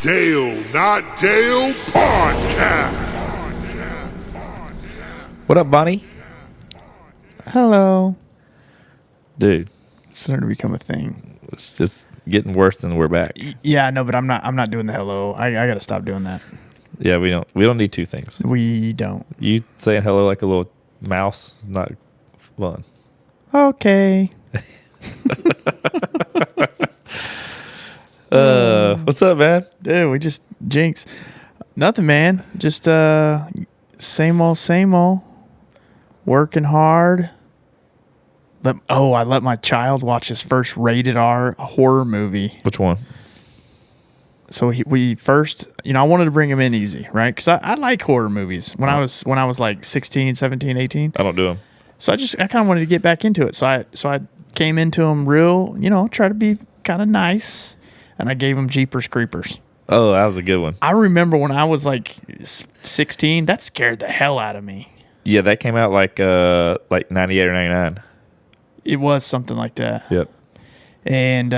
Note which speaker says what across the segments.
Speaker 1: Dale Not Dale Podcast.
Speaker 2: What up, Bonnie?
Speaker 3: Hello.
Speaker 2: Dude,
Speaker 3: It's starting to become a thing.
Speaker 2: it's just getting worse than we're back.
Speaker 3: Yeah, no, but I'm not doing the hello. I gotta stop doing that.
Speaker 2: Yeah, we don't need two things.
Speaker 3: We don't.
Speaker 2: You saying hello like a little mouse is not fun.
Speaker 3: Okay.
Speaker 2: What's up, man?
Speaker 3: Dude, we just jinx. Nothing, man. Just same old. Working hard. I let my child watch his first rated R horror movie.
Speaker 2: Which one?
Speaker 3: So we first, I wanted to bring him in easy, right? Because I like horror movies. When I was like 16, 17, 18.
Speaker 2: I don't do them.
Speaker 3: So I kind of wanted to get back into it. So I came into him real, try to be kind of nice, and I gave him Jeepers Creepers.
Speaker 2: Oh, that was a good one.
Speaker 3: I remember when I was like 16, that scared the hell out of me.
Speaker 2: Yeah, that came out like 98 or 99.
Speaker 3: It was something like that.
Speaker 2: Yep.
Speaker 3: And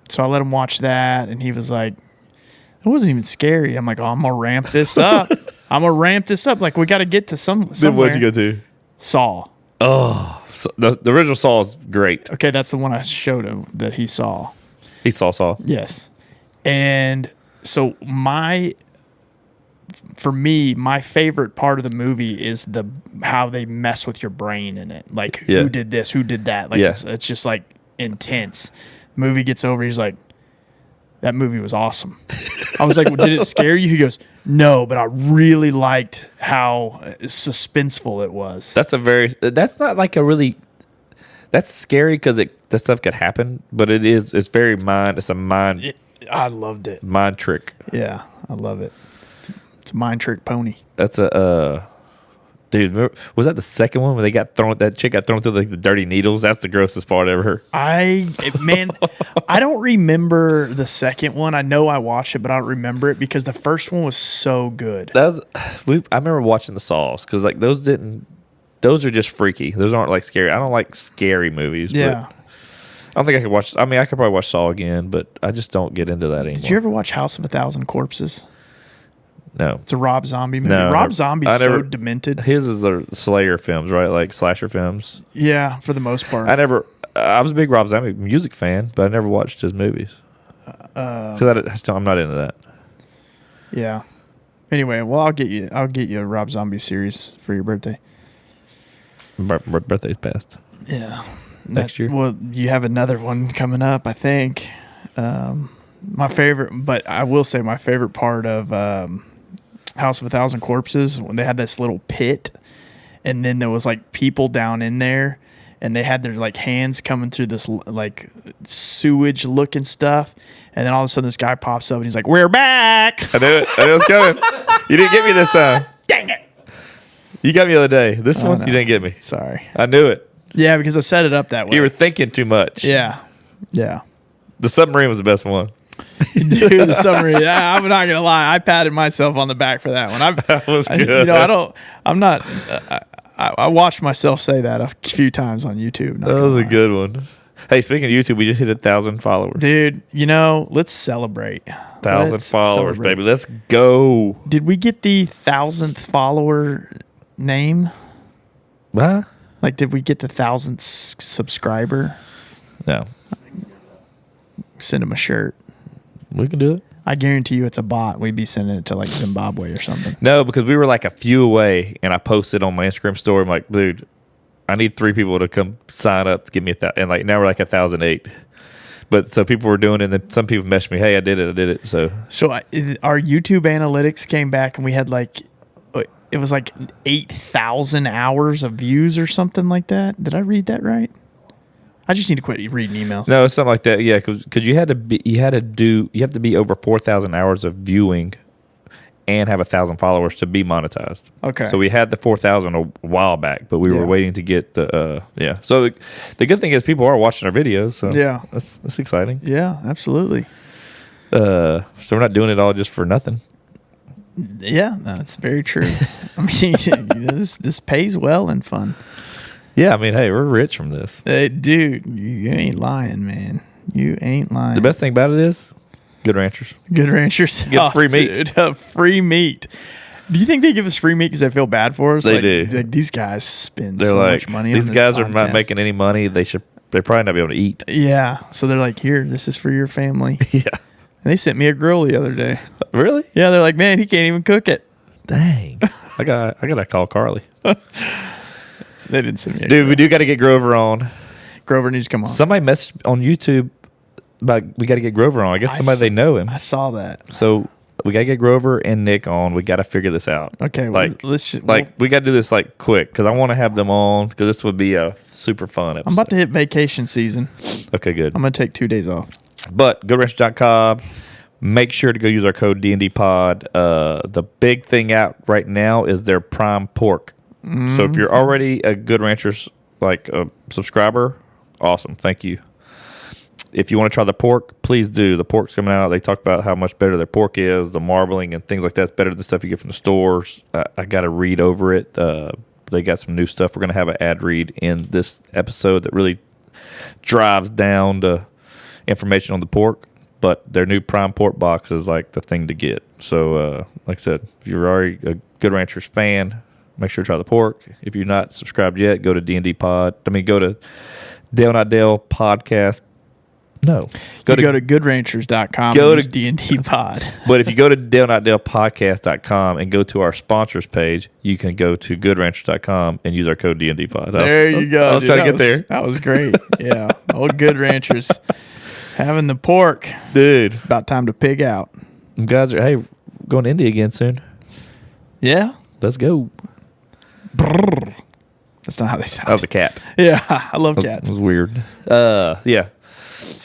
Speaker 3: so I let him watch that, and he was like, it wasn't even scary. I'm like, I'm going to ramp this up. Like, we got to get to somewhere.
Speaker 2: Then what'd you go to?
Speaker 3: Saw.
Speaker 2: Oh, so the original Saw is great.
Speaker 3: Okay, that's the one I showed him that he saw.
Speaker 2: He saw.
Speaker 3: Yes. And so for me, my favorite part of the movie is how they mess with your brain in it. Like, who did this? Who did that? Like, it's just like intense. Movie gets over. He's like, that movie was awesome. I was like, well, did it scare you? He goes, no, but I really liked how suspenseful it was.
Speaker 2: That's not like a really, that's scary because that stuff could happen, but it's very
Speaker 3: I loved it.
Speaker 2: Mind trick.
Speaker 3: Yeah, I love it. It's a mind trick pony.
Speaker 2: That's dude, was that the second one where that chick got thrown through the dirty needles? That's the grossest part ever.
Speaker 3: I don't remember the second one. I know I watched it, but I don't remember it because the first one was so good.
Speaker 2: I remember watching the Saws because like those are just freaky. Those aren't like scary. I don't like scary movies.
Speaker 3: Yeah.
Speaker 2: But I don't think I could watch. I mean, I could probably watch Saw again, but I just don't get into that anymore.
Speaker 3: Did you ever watch House of a Thousand Corpses?
Speaker 2: No.
Speaker 3: It's a Rob Zombie movie.
Speaker 2: No,
Speaker 3: Rob Zombie's so demented.
Speaker 2: His is the Slayer films, right? Like slasher films.
Speaker 3: Yeah, for the most part.
Speaker 2: I was a big Rob Zombie music fan, but I never watched his movies. Because I'm not into that.
Speaker 3: Yeah. Anyway, well, I'll get you a Rob Zombie series for your birthday.
Speaker 2: My birthday's passed.
Speaker 3: Yeah.
Speaker 2: Next year.
Speaker 3: Well, you have another one coming up, I think. My favorite, but I will say my favorite part of House of a Thousand Corpses, when they had this little pit, and then there was like people down in there, and they had their like hands coming through this like sewage looking stuff, and then all of a sudden this guy pops up and he's like, "We're back!"
Speaker 2: I knew it. I knew it was coming. You didn't get me this time.
Speaker 3: Dang it!
Speaker 2: You got me the other day. This one,
Speaker 3: no.
Speaker 2: you didn't get me.
Speaker 3: Sorry.
Speaker 2: I knew it.
Speaker 3: Yeah, because I set it up that way.
Speaker 2: You were thinking too much.
Speaker 3: Yeah.
Speaker 2: The submarine was the best one.
Speaker 3: Dude, the summary. Yeah, I'm not gonna lie. I patted myself on the back for that one.
Speaker 2: That was good.
Speaker 3: I watched myself say that a few times on YouTube.
Speaker 2: That was a good one. Hey, speaking of YouTube, we just hit 1,000 followers.
Speaker 3: Dude, let's celebrate.
Speaker 2: 1,000 followers, baby. Let's go.
Speaker 3: Did we get the 1,000th follower name?
Speaker 2: What?
Speaker 3: Like, did we get the 1,000th subscriber?
Speaker 2: No.
Speaker 3: Send him a shirt.
Speaker 2: We can do it.
Speaker 3: I guarantee you it's a bot. We'd be sending it to like Zimbabwe or something.
Speaker 2: No, because we were like a few away, and I posted on my Instagram story. I'm like, dude, I need 3 people to come sign up to give me 1,000. And like now we're like 1,008. But so people were doing it, and then some people messaged me, hey, I did it. So
Speaker 3: our YouTube analytics came back, and we had like, it was like 8,000 hours of views or something like that. Did I read that right? I just need to quit reading emails.
Speaker 2: No, it's something like that. Yeah, because you have to be over 4,000 hours of viewing and have 1,000 followers to be monetized.
Speaker 3: Okay.
Speaker 2: So we had the 4,000 a while back, but we were waiting to get the So the good thing is people are watching our videos. So
Speaker 3: yeah,
Speaker 2: that's exciting.
Speaker 3: Yeah, absolutely.
Speaker 2: So we're not doing it all just for nothing.
Speaker 3: Yeah, that's very true. I mean, this pays well and fun.
Speaker 2: Yeah, I mean, hey, we're rich from this.
Speaker 3: Dude, you ain't lying, man. You ain't lying.
Speaker 2: The best thing about it is Good Ranchers.
Speaker 3: Good Ranchers.
Speaker 2: Get free meat.
Speaker 3: Dude, free meat. Do you think they give us free meat because they feel bad for us?
Speaker 2: They
Speaker 3: like,
Speaker 2: do.
Speaker 3: Like, these guys spend
Speaker 2: They're
Speaker 3: so
Speaker 2: like,
Speaker 3: much money
Speaker 2: these
Speaker 3: on this
Speaker 2: guys are not
Speaker 3: podcast.
Speaker 2: making any money. They're probably not be able to eat.
Speaker 3: Yeah. So they're like, here, this is for your family.
Speaker 2: Yeah.
Speaker 3: And they sent me a grill the other day.
Speaker 2: Really?
Speaker 3: Yeah, they're like, man, he can't even cook it.
Speaker 2: Dang. I gotta call Carly.
Speaker 3: They didn't send me a
Speaker 2: Dude,
Speaker 3: grill.
Speaker 2: we do got to get Grover on.
Speaker 3: Grover needs to come on.
Speaker 2: Somebody messaged on YouTube about we got to get Grover on. I guess somebody they know him.
Speaker 3: I saw that.
Speaker 2: So we got to get Grover and Nick on. We got to figure this out.
Speaker 3: Okay, well,
Speaker 2: like
Speaker 3: let's just
Speaker 2: we got to do this like quick because I want to have them on because this would be a super fun episode.
Speaker 3: I'm about to hit vacation season.
Speaker 2: Okay, good.
Speaker 3: I'm gonna take 2 days off.
Speaker 2: But goodranch.com. Make sure to go use our code D&D Pod. The big thing out right now is their prime pork. So if you're already a Good Ranchers like a subscriber, awesome. Thank you. If you want to try the pork, please do. The pork's coming out. They talk about how much better their pork is, the marbling and things like that's better than stuff you get from the stores. I got to read over it. They got some new stuff. We're going to have an ad read in this episode that really drives down the information on the pork. But their new prime pork box is like the thing to get. So, like I said, if you're already a Good Ranchers fan, make sure to try the pork. If you're not subscribed yet, go to D&D Pod. Go to Dale Not Dale Podcast. No.
Speaker 3: Go to goodranchers.com.
Speaker 2: Go
Speaker 3: and
Speaker 2: to
Speaker 3: D&D Pod.
Speaker 2: But if you go to DaleNotDalePodcast.com and go to our sponsors page, you can go to goodranchers.com and use our code D&D Pod.
Speaker 3: There you go.
Speaker 2: I was trying to get there.
Speaker 3: That was great. Yeah. Old Good Ranchers. Having the pork.
Speaker 2: Dude.
Speaker 3: It's about time to pig out.
Speaker 2: You guys are, hey, going to India again soon.
Speaker 3: Yeah.
Speaker 2: Let's go.
Speaker 3: Brrr. That's not how they sound.
Speaker 2: That was a cat.
Speaker 3: Yeah. I love cats.
Speaker 2: It was weird. Yeah.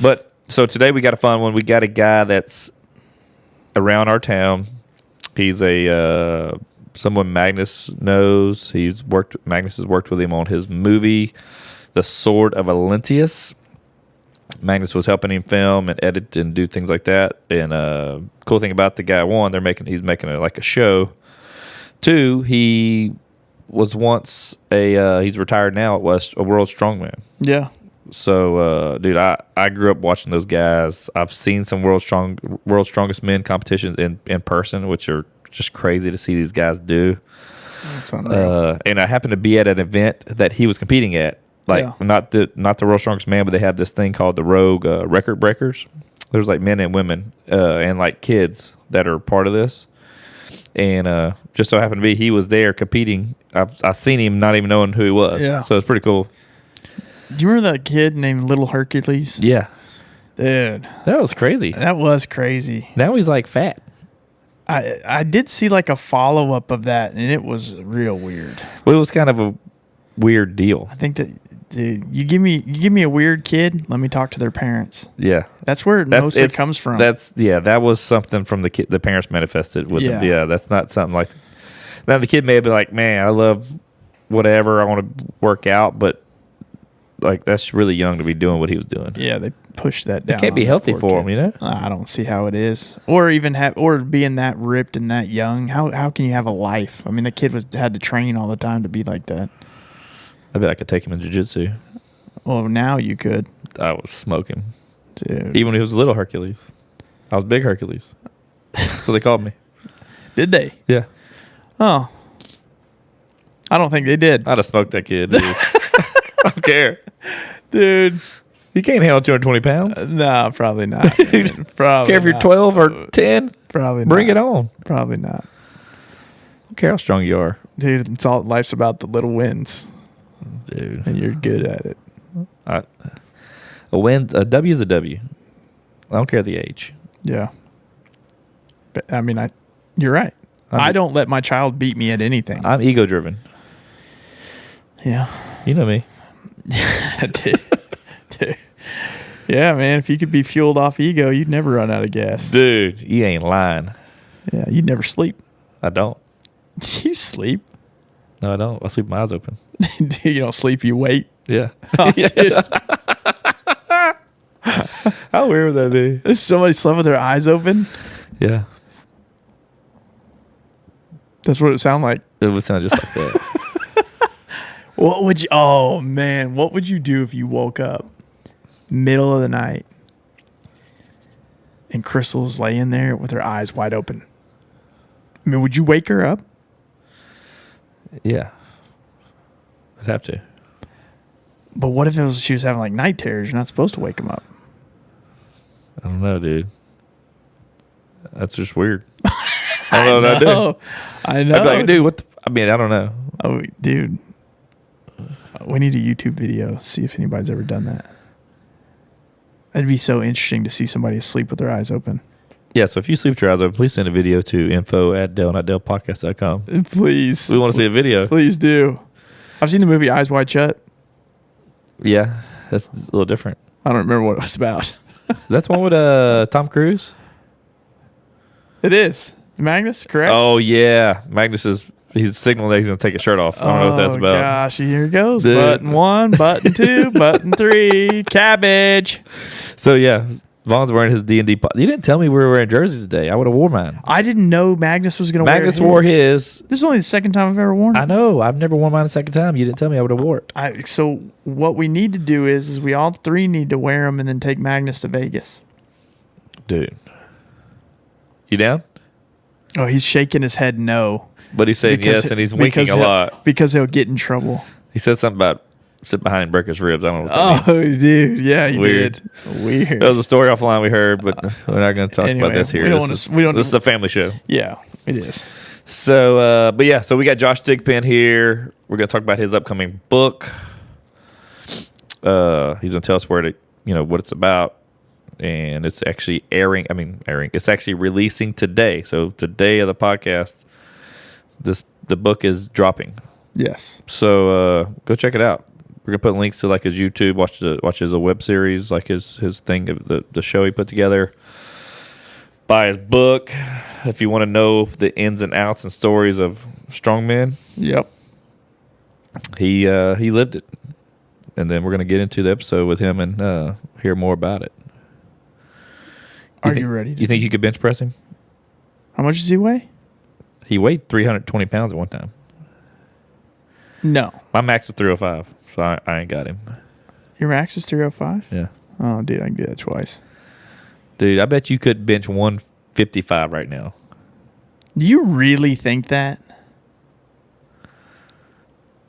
Speaker 2: But so today we got a fun one. We got a guy that's around our town. He's someone Magnus knows. Magnus has worked with him on his movie, The Sword of Olyntius. Magnus was helping him film and edit and do things like that. And cool thing about the guy, one, he's making a show. Two, he was once he's retired now. A world strongman.
Speaker 3: Yeah.
Speaker 2: So, dude, I grew up watching those guys. I've seen some world's strongest men competitions in person, which are just crazy to see these guys do.
Speaker 3: That's unreal.
Speaker 2: And I happened to be at an event that he was competing at. Not the world's strongest man, but they have this thing called the Rogue Record Breakers. There's like men and women and like kids that are part of this. And just so happened to be he was there competing. I seen him not even knowing who he was.
Speaker 3: Yeah.
Speaker 2: So it's pretty cool.
Speaker 3: Do you remember that kid named Little Hercules?
Speaker 2: Yeah.
Speaker 3: Dude.
Speaker 2: That was crazy.
Speaker 3: That was crazy.
Speaker 2: Now he's like fat.
Speaker 3: I did see like a follow-up of that, and it was real weird.
Speaker 2: Well, it was kind of a weird deal.
Speaker 3: I think that, dude, you give me a weird kid, let me talk to their parents.
Speaker 2: Yeah.
Speaker 3: That's where most of it comes from.
Speaker 2: That was something from the parents manifested with them. Yeah, that's not something like. Now the kid may have been like, "Man, I love whatever. I want to work out," but like that's really young to be doing what he was doing.
Speaker 3: Yeah, they pushed that down.
Speaker 2: It can't be healthy for him, you know.
Speaker 3: I don't see how it is, or even being that ripped and that young. How can you have a life? I mean, the kid had to train all the time to be like that.
Speaker 2: I bet I could take him in jiu-jitsu.
Speaker 3: Well, now you could.
Speaker 2: I would smoke him,
Speaker 3: dude.
Speaker 2: Even when he was little Hercules. I was big Hercules. That's what they called me.
Speaker 3: Did they?
Speaker 2: Yeah.
Speaker 3: Oh, I don't think they did.
Speaker 2: I'd have smoked that kid, dude. I don't care.
Speaker 3: Dude.
Speaker 2: You can't handle 220 pounds.
Speaker 3: No, probably not.
Speaker 2: Probably care if you're 12 or 10.
Speaker 3: Probably not.
Speaker 2: Bring it on.
Speaker 3: Probably not.
Speaker 2: I don't care how strong you are.
Speaker 3: Dude, it's all life's about the little wins.
Speaker 2: Dude.
Speaker 3: And you're good at it.
Speaker 2: A W is a W. I don't care the age.
Speaker 3: Yeah. But, I mean, you're right. I don't let my child beat me at anything.
Speaker 2: I'm ego-driven.
Speaker 3: Yeah.
Speaker 2: You know me.
Speaker 3: Dude. Yeah, man. If you could be fueled off ego, you'd never run out of gas.
Speaker 2: Dude, you ain't lying.
Speaker 3: Yeah, you'd never sleep.
Speaker 2: I don't.
Speaker 3: You sleep?
Speaker 2: No, I don't. I sleep with my eyes open.
Speaker 3: You don't sleep, you wait.
Speaker 2: Yeah.
Speaker 3: Oh, dude.
Speaker 2: How weird would that be?
Speaker 3: If somebody slept with their eyes open?
Speaker 2: Yeah.
Speaker 3: That's what it sounded like.
Speaker 2: It would sound just like that.
Speaker 3: What would you... Oh, man. What would you do if you woke up middle of the night and Crystal's laying there with her eyes wide open. I mean, would you wake her up?
Speaker 2: Yeah. I'd have to.
Speaker 3: But what if she was having like night terrors? You're not supposed to wake them up.
Speaker 2: I don't know, dude. That's just weird. I don't know what I do.
Speaker 3: I know.
Speaker 2: I'd be like, dude, what the... I mean, I don't know.
Speaker 3: Oh, dude. We need a YouTube video. See if anybody's ever done that. It'd be so interesting to see somebody asleep with their eyes open.
Speaker 2: Yeah, so if you sleep with your eyes open, please send a video to info@DaleNotDalePodcast.com.
Speaker 3: Please.
Speaker 2: We want to see a video.
Speaker 3: Please do. I've seen the movie Eyes Wide Shut.
Speaker 2: Yeah, that's a little different.
Speaker 3: I don't remember what it was about.
Speaker 2: Is that the one with Tom Cruise?
Speaker 3: It is. Magnus, correct?
Speaker 2: Oh, yeah. He's signaling that he's going to take his shirt off. I don't know what that's about.
Speaker 3: Oh, gosh. Here it goes.
Speaker 2: Dude.
Speaker 3: Button 1, button 2, button 3, cabbage.
Speaker 2: So, yeah, Vaughn's wearing his D&D. You didn't tell me we were wearing jerseys today. I would have wore mine.
Speaker 3: I didn't know Magnus was going to wear his.
Speaker 2: Magnus wore his.
Speaker 3: This is only the second time I've ever worn it.
Speaker 2: I know. I've never worn mine a second time. You didn't tell me I would have wore it.
Speaker 3: So what we need to do is we all three need to wear them and then take Magnus to Vegas.
Speaker 2: Dude. You down?
Speaker 3: Oh, he's shaking his head no.
Speaker 2: But he's saying yes, and he's winking a lot.
Speaker 3: Because he'll get in trouble.
Speaker 2: He said something about sit behind and break his ribs. I don't know what that means.
Speaker 3: Dude. Yeah, he
Speaker 2: Weird.
Speaker 3: did. Weird.
Speaker 2: That was a story offline we heard, but we're not going to talk about this here. This is a family show.
Speaker 3: Yeah, it is.
Speaker 2: So, so we got Josh Thigpen here. We're going to talk about his upcoming book. He's going to tell us what it's about. And it's actually airing. It's actually releasing today. So today of the podcast, the book is dropping.
Speaker 3: Yes.
Speaker 2: So go check it out. We're gonna put links to like his YouTube. Watch his web series, like his thing, the show he put together. Buy his book if you want to know the ins and outs and stories of strongman.
Speaker 3: Yep.
Speaker 2: He lived it, and then we're gonna get into the episode with him and hear more about it.
Speaker 3: Are you ready?
Speaker 2: You think you could bench press him?
Speaker 3: How much does he weigh?
Speaker 2: He weighed 320 pounds at one time.
Speaker 3: No.
Speaker 2: My max is 305, so I ain't got him.
Speaker 3: Your max is 305?
Speaker 2: Yeah.
Speaker 3: Oh, dude, I can do that twice.
Speaker 2: Dude, I bet you could bench 155 right now.
Speaker 3: Do you really think that?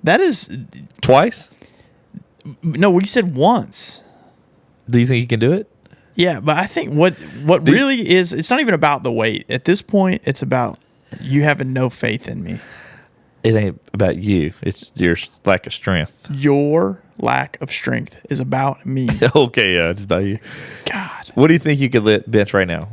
Speaker 3: That is...
Speaker 2: Twice?
Speaker 3: No, we said once.
Speaker 2: Do you think you can do it?
Speaker 3: Yeah, but I think what really is, it's not even about the weight. At this point, it's about you having no faith in me.
Speaker 2: It ain't about you. It's your lack of strength.
Speaker 3: Your lack of strength is about me.
Speaker 2: Okay, yeah, it's about you.
Speaker 3: God.
Speaker 2: What do you think you could bench right now?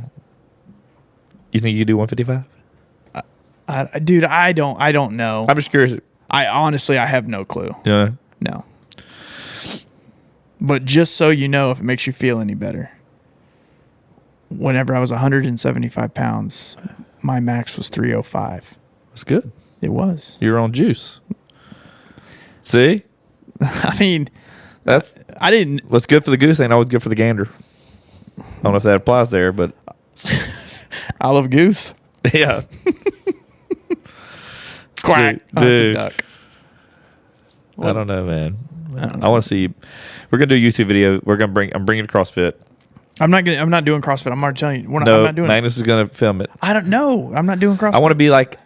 Speaker 2: You think you could do 155?
Speaker 3: Dude, I don't know.
Speaker 2: I'm just curious.
Speaker 3: I honestly have no clue.
Speaker 2: Yeah.
Speaker 3: No. But just so you know, if it makes you feel any better, whenever I was 175 pounds, my max was 305.
Speaker 2: That's good.
Speaker 3: It was.
Speaker 2: You're on juice. See?
Speaker 3: I mean,
Speaker 2: what's good for the goose ain't always good for the gander. I don't know if that applies there, but
Speaker 3: I love goose.
Speaker 2: Yeah.
Speaker 3: Quack.
Speaker 2: Dude.
Speaker 3: That's a duck.
Speaker 2: I don't know, man. I want to see. We're gonna do a YouTube video. I'm bringing CrossFit.
Speaker 3: I'm not doing CrossFit. I'm already telling you. I'm not doing
Speaker 2: Magnus is gonna film it.
Speaker 3: I don't know. I'm not doing CrossFit.
Speaker 2: I want to be like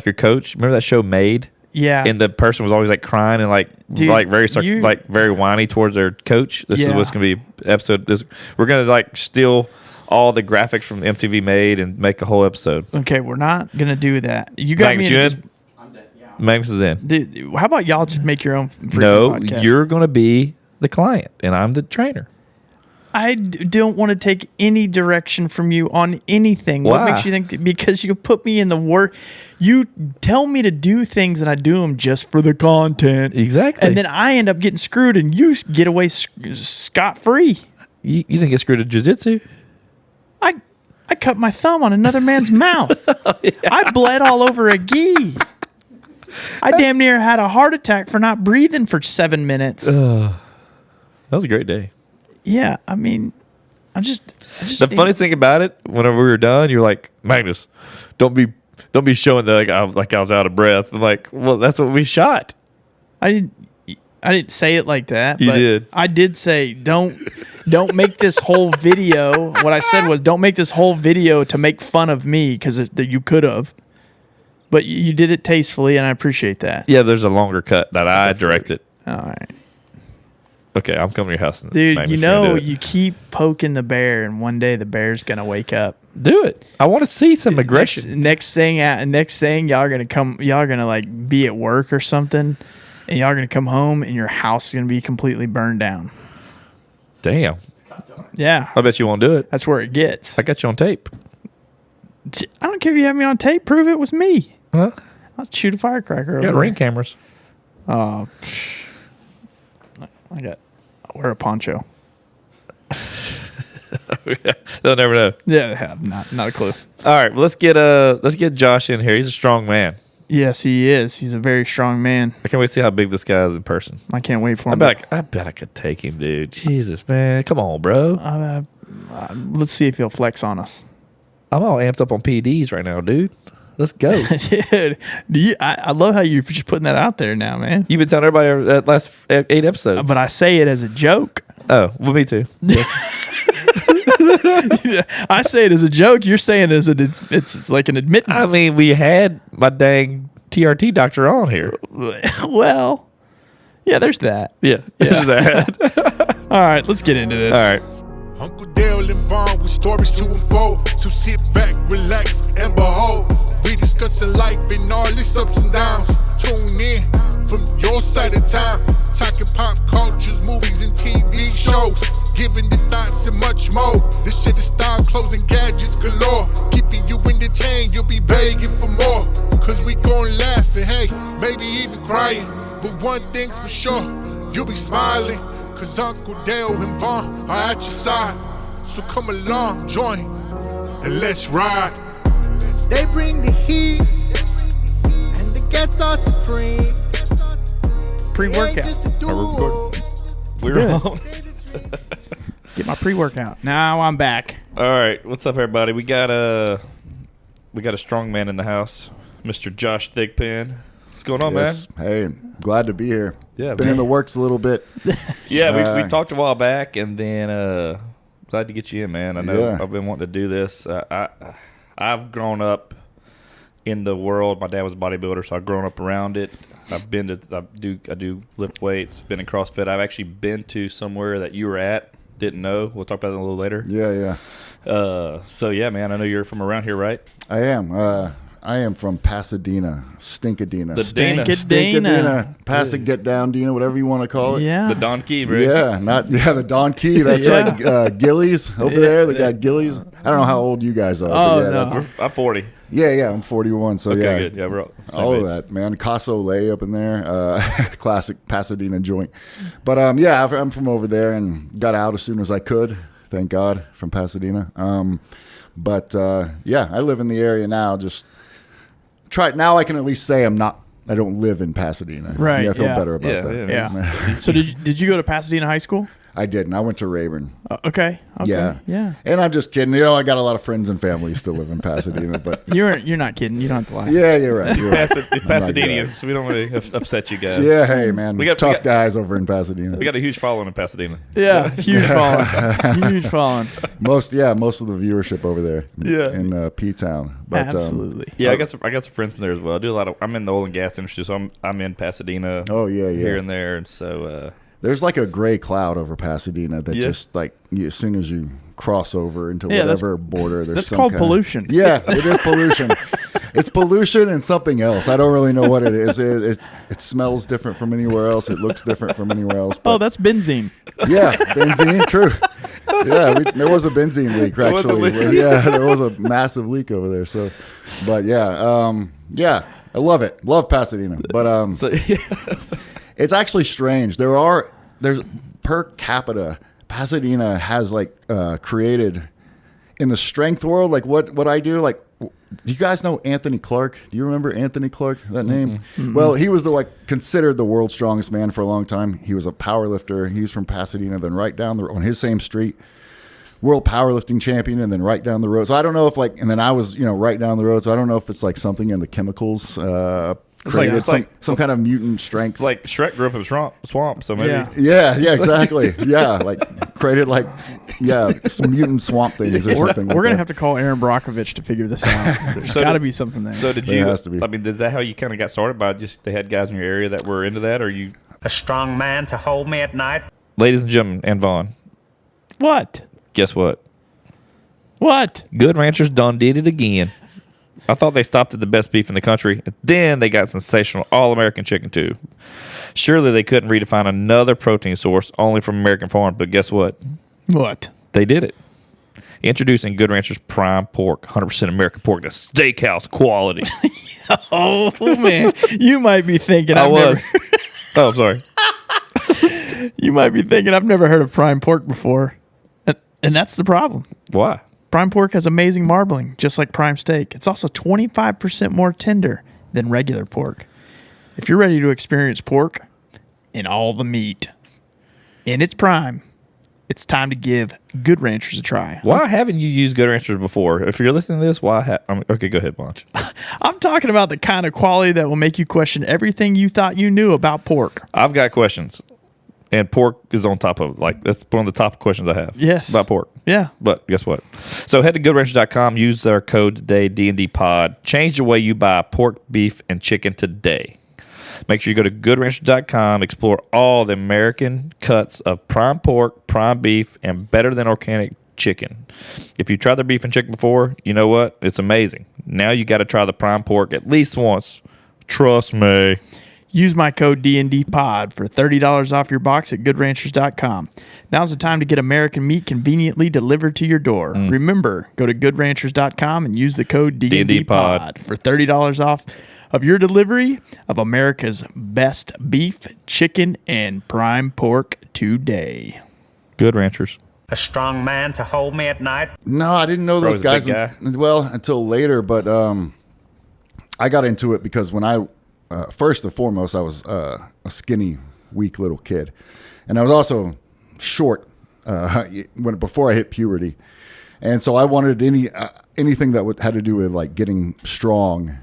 Speaker 2: your coach. Remember that show Made?
Speaker 3: Yeah.
Speaker 2: And the person was always like crying and very whiny towards their coach. This is what's gonna be episode. We're gonna like steal all the graphics from MTV Made and make a whole episode.
Speaker 3: Okay, we're not gonna do that. You got
Speaker 2: Magnus,
Speaker 3: me.
Speaker 2: I'm dead. Yeah. Magnus is in.
Speaker 3: Dude, how about y'all just make your own?
Speaker 2: No,
Speaker 3: podcast?
Speaker 2: You're gonna be the client and I'm the trainer.
Speaker 3: I don't want to take any direction from you on anything.
Speaker 2: Why?
Speaker 3: What makes you think because you put me in the work? You tell me to do things and I do them just for the content.
Speaker 2: Exactly.
Speaker 3: And then I end up getting screwed and you get away scot-free.
Speaker 2: You didn't get screwed at jiu-jitsu?
Speaker 3: I cut my thumb on another man's mouth. Yeah. I bled all over a gi. I damn near had a heart attack for not breathing for 7 minutes.
Speaker 2: That was a great day.
Speaker 3: Yeah, I mean, I just
Speaker 2: the funniest thing about it, whenever we were done, you're like, Magnus, don't be showing that I was out of breath. I'm like, well, that's what we shot.
Speaker 3: I I didn't say it like that.
Speaker 2: You
Speaker 3: but
Speaker 2: did.
Speaker 3: I did say don't make this whole video. What I said was don't make this whole video to make fun of me because you could have. But you did it tastefully, and I appreciate that.
Speaker 2: Yeah, there's a longer cut that I directed.
Speaker 3: All right.
Speaker 2: Okay, I'm coming to your house. And
Speaker 3: Dude, you keep poking the bear, and one day the bear's going to wake up.
Speaker 2: do it. I want to see some aggression.
Speaker 3: Next thing, y'all are going to like be at work or something, and y'all are going to come home, and your house is going to be completely burned down.
Speaker 2: Damn.
Speaker 3: Yeah.
Speaker 2: I bet you won't do it.
Speaker 3: That's where it gets.
Speaker 2: I got you on tape.
Speaker 3: I don't care if you have me on tape. Prove it was me.
Speaker 2: Huh?
Speaker 3: I'll shoot a firecracker.
Speaker 2: I got ring cameras.
Speaker 3: Oh, I'll wear a poncho.
Speaker 2: They'll never know.
Speaker 3: Yeah, not a clue.
Speaker 2: All right, well, let's get Josh in here. He's a strong man.
Speaker 3: Yes, he is. He's a very strong man.
Speaker 2: I can't wait to see how big this guy is in person.
Speaker 3: I can't wait for him.
Speaker 2: I bet I could take him, dude. Jesus, man. Come on, bro.
Speaker 3: Let's see if he'll flex on us.
Speaker 2: I'm all amped up on PDs right now, dude. Let's go.
Speaker 3: Dude, I love how you're just putting that out there now, man.
Speaker 2: You've been telling everybody that last 8 episodes.
Speaker 3: But I say it as a joke.
Speaker 2: Oh, well, me too. Yeah.
Speaker 3: I say it as a joke. You're saying it's like an admittance.
Speaker 2: I mean, we had my dang TRT doctor on here.
Speaker 3: Well, yeah, there's that.
Speaker 2: Yeah. There's that.
Speaker 3: All right, let's get into this.
Speaker 2: All right.
Speaker 1: Uncle Dale and Vaughn with stories to unfold. So sit back, relax, and behold. We discussing life and all its ups and downs. Tune in from your side of town. Talking pop cultures, movies, and TV shows. Giving the thoughts and much more. This shit is style, clothes, and gadgets galore. Keeping you entertained, you'll be begging for more. Cause we gon' laugh and hey, maybe even crying. But one thing's for sure, you'll be smiling. Cause Uncle Dale and Vaughn are at your side. So come along, join, and let's ride.
Speaker 4: They bring the heat, and the guests are supreme.
Speaker 3: Pre-workout.
Speaker 2: We're on.
Speaker 3: Get my pre-workout. Now I'm back.
Speaker 2: All right. What's up, everybody? We got a strong man in the house, Mr. Josh Thigpen. What's going on, man?
Speaker 5: Hey, glad to be here.
Speaker 2: Yeah,
Speaker 5: been in the works a little bit.
Speaker 2: Yeah, we talked a while back, and then glad to get you in, man. I know
Speaker 5: Yeah.
Speaker 2: I've been wanting to do this. I've grown up in the world. My dad was a bodybuilder, so I've grown up around it. I do lift weights. Been in CrossFit. I've actually been to somewhere that you were at. Didn't know. We'll talk about that a little later.
Speaker 5: Yeah.
Speaker 2: So yeah, man. I know you're from around here, right?
Speaker 5: I am from Pasadena, Stinkadena.
Speaker 3: Stinkadena.
Speaker 5: Pass it, get down, Dina, whatever you want to call it.
Speaker 3: Yeah.
Speaker 2: The Don Key, bro.
Speaker 5: Yeah, the Don Key. That's right. Gillies over there. They got Gillies. I don't know how old you guys are.
Speaker 3: Oh,
Speaker 5: but
Speaker 3: no.
Speaker 2: I'm 40.
Speaker 5: Yeah, I'm 41. So
Speaker 2: Okay,
Speaker 5: yeah,
Speaker 2: good. Yeah, we're
Speaker 5: all of that, man. Casa Olay up in there, classic Pasadena joint. But I'm from over there and got out as soon as I could. Thank God, from Pasadena. I live in the area now. Now I can at least say I don't live in Pasadena.
Speaker 3: Right,
Speaker 5: Yeah, I feel
Speaker 3: yeah.
Speaker 5: better about that.
Speaker 3: Yeah. So did you go to Pasadena High School?
Speaker 5: I didn't. I went to Rayburn.
Speaker 3: Okay.
Speaker 5: Yeah.
Speaker 3: Yeah.
Speaker 5: And I'm just kidding. I got a lot of friends and family who still live in Pasadena, but
Speaker 3: You're not kidding. You don't have to lie.
Speaker 5: yeah, you're right. You're right.
Speaker 2: Pasadenians. We don't want to upset you guys.
Speaker 5: Yeah, hey man,
Speaker 2: We got-
Speaker 5: tough guys over in Pasadena.
Speaker 2: We got a huge following in Pasadena.
Speaker 3: Yeah. Huge following. Huge following.
Speaker 5: Most of the viewership over there.
Speaker 3: Yeah.
Speaker 5: In P-town. But
Speaker 3: Absolutely.
Speaker 2: Yeah, I got some friends from there as well. I do I'm in the oil and gas industry, so I'm in Pasadena.
Speaker 5: Oh yeah.
Speaker 2: Here and there, and so
Speaker 5: There's like a gray cloud over Pasadena that just like as soon as you cross over into whatever border, there's
Speaker 3: That's
Speaker 5: some
Speaker 3: called
Speaker 5: kind of-
Speaker 3: pollution.
Speaker 5: Yeah, it is pollution. It's pollution and something else. I don't really know what it is. It smells different from anywhere else. It looks different from anywhere else. But
Speaker 3: That's benzene.
Speaker 5: yeah, benzene, true. Yeah, there was a benzene leak
Speaker 2: was a
Speaker 5: actually.
Speaker 2: leak.
Speaker 5: Yeah, there was a massive leak over there. So, but I love it. Love Pasadena. But
Speaker 2: so yeah.
Speaker 5: it's actually strange. There's per capita, Pasadena has created in the strength world, like what I do, like, do you guys know Anthony Clark? Do you remember Anthony Clark, that name? Mm-hmm. Well, he was considered the world's strongest man for a long time. He was a power lifter. He's from Pasadena, then right down on his same street, world powerlifting champion, and then right down the road. So I don't know if and then I was, right down the road. So I don't know if it's like something in the chemicals created
Speaker 2: it's like-
Speaker 5: some kind of mutant strength.
Speaker 2: It's like Shrek grew up in the swamp, so maybe.
Speaker 3: Yeah.
Speaker 5: Yeah, exactly. Yeah, like created some mutant swamp things or something.
Speaker 3: We're gonna have to call Aaron Brockovich to figure this out. There's got to be something there.
Speaker 2: So did
Speaker 5: There
Speaker 2: you?
Speaker 5: has to be.
Speaker 2: I mean, is that how you kind of got started? By just they had guys in your area that were into that, or you?
Speaker 6: A strong man to hold me at night.
Speaker 2: Ladies and gentlemen, and Vaughn,
Speaker 3: What?
Speaker 2: guess what?
Speaker 3: What?
Speaker 2: Good Ranchers done did it again. I thought they stopped at the best beef in the country. Then they got sensational all-American chicken too. Surely they couldn't redefine another protein source only from American farms, but guess what?
Speaker 3: What?
Speaker 2: They did it. Introducing Good Ranchers Prime Pork, 100% American pork, the steakhouse quality.
Speaker 3: Oh man, you might be thinking
Speaker 2: I was. Oh, I'm sorry.
Speaker 3: You might be thinking I've never heard of prime pork before, and that's the problem.
Speaker 2: Why?
Speaker 3: Prime pork has amazing marbling, just like prime steak. It's also 25% more tender than regular pork. If you're ready to experience pork in all the meat in its prime, it's time to give Good Ranchers a try.
Speaker 2: Why haven't you used Good Ranchers before? If you're listening to this, why? Okay, go ahead, Bunch.
Speaker 3: I'm talking about the kind of quality that will make you question everything you thought you knew about pork.
Speaker 2: I've got questions, and pork is on top of that's one of the top questions I have.
Speaker 3: Yes.
Speaker 2: About pork.
Speaker 3: Yeah.
Speaker 2: But guess what? So head to goodranchers.com, use our code today, D&D Pod. Change the way you buy pork, beef, and chicken today. Make sure you go to goodranchers.com, explore all the American cuts of prime pork, prime beef, and better than organic chicken. If you tried their beef and chicken before, you know what? It's amazing. Now you got to try the prime pork at least once. Trust me.
Speaker 3: Use my code DNDPOD for $30 off your box at goodranchers.com. Now's the time to get American meat conveniently delivered to your door. Remember, go to goodranchers.com and use the code DNDPOD for $30 off of your delivery of America's best beef, chicken, and prime pork today.
Speaker 2: Good Ranchers.
Speaker 6: A strong man to hold me at night.
Speaker 5: No, I didn't know those
Speaker 2: Probably the
Speaker 5: guys.
Speaker 2: big guy.
Speaker 5: Well, until later, but I got into it because when I first and foremost, I was a skinny, weak little kid, and I was also short before I hit puberty, and so I wanted anything that had to do with like getting strong.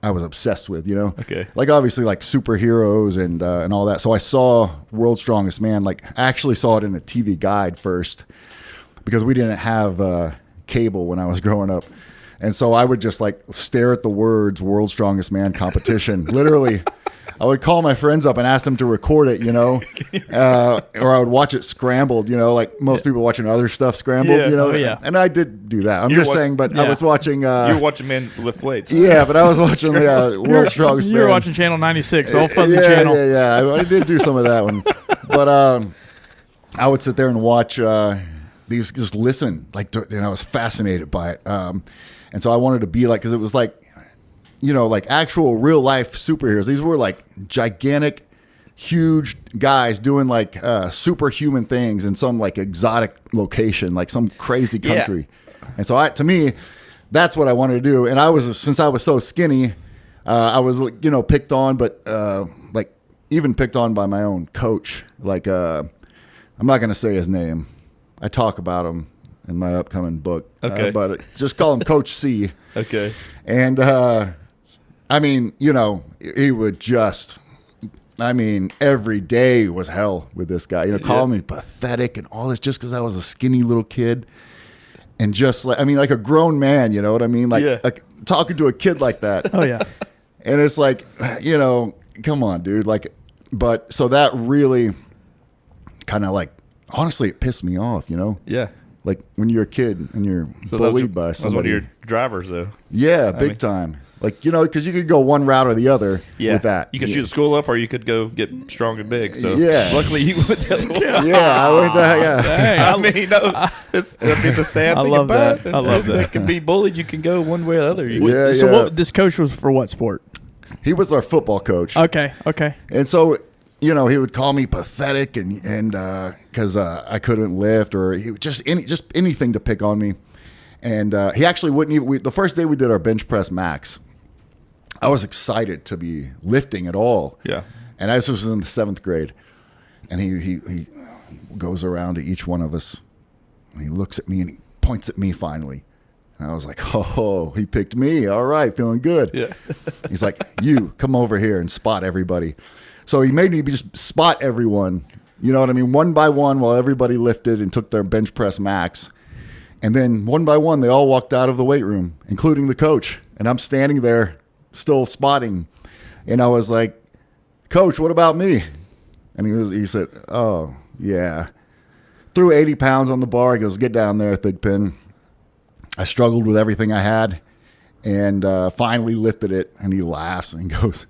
Speaker 5: I was obsessed with,
Speaker 2: Okay.
Speaker 5: like obviously like superheroes and all that. So I saw World's Strongest Man. Like I actually saw it in a TV guide first because we didn't have cable when I was growing up. And so I would just like stare at the words World's Strongest Man competition. Literally, I would call my friends up and ask them to record it, or I would watch it scrambled, like most people watching other stuff scrambled,
Speaker 2: Yeah.
Speaker 3: Oh, yeah.
Speaker 5: And I did do that. I'm
Speaker 2: You're
Speaker 5: just saying, but I was watching.
Speaker 2: You were watching men lift weights.
Speaker 5: Yeah, but I was watching the World's Strongest Man.
Speaker 3: You were watching Channel 96, the old fuzzy channel.
Speaker 5: Yeah. I did do some of that one, but I would sit there and watch these, just listen, and I was fascinated by it, and so I wanted to be like, because it was like, like actual real life superheroes. These were like gigantic, huge guys doing like superhuman things in some like exotic location, like some crazy country. And so to me, that's what I wanted to do. And since I was so skinny, I was picked on, but like even picked on by my own coach. Like I'm not going to say his name. I talk about him in my upcoming book.
Speaker 2: Okay.
Speaker 5: But just call him Coach C.
Speaker 2: Okay.
Speaker 5: And I mean, he would just, every day was hell with this guy, calling me pathetic and all this just because I was a skinny little kid. And just like a grown man, you know what I mean? Like talking to a kid like that.
Speaker 3: Oh, yeah.
Speaker 5: And it's like, come on, dude. But so that really kind of honestly, it pissed me off,
Speaker 2: Yeah.
Speaker 5: Like when you're a kid and you're bullied by
Speaker 2: That was one
Speaker 5: somebody.
Speaker 2: of your drivers, though.
Speaker 5: Yeah, big time. Because you could go one route or the other with that.
Speaker 2: You could shoot the school up, or you could go get strong and big. So luckily you went that way.
Speaker 5: Yeah, I went that. Yeah.
Speaker 3: Dang,
Speaker 2: I mean, that'd be the sad
Speaker 3: I
Speaker 2: thing
Speaker 3: love
Speaker 2: about
Speaker 3: that.
Speaker 2: it.
Speaker 3: I love that.
Speaker 2: That can be bullied. You can go one way or the other.
Speaker 5: Yeah,
Speaker 3: So this coach was for what sport?
Speaker 5: He was our football coach.
Speaker 3: Okay.
Speaker 5: And so, he would call me pathetic and because I couldn't lift, or he would just anything to pick on me. And he actually wouldn't even. The first day we did our bench press max, I was excited to be lifting at all.
Speaker 2: Yeah.
Speaker 5: And this was in the 7th grade, and he goes around to each one of us, and he looks at me and he points at me finally. And I was like, oh, he picked me. All right, feeling good.
Speaker 2: Yeah.
Speaker 5: He's like, you come over here and spot everybody. So he made me just spot everyone, you know what I mean, one by one while everybody lifted and took their bench press max. And then one by one, they all walked out of the weight room, including the coach. And I'm standing there still spotting. And I was like, Coach, what about me? And he said, oh, yeah. Threw 80 pounds on the bar. He goes, get down there, Thigpen. I struggled with everything I had and finally lifted it. And he laughs and goes,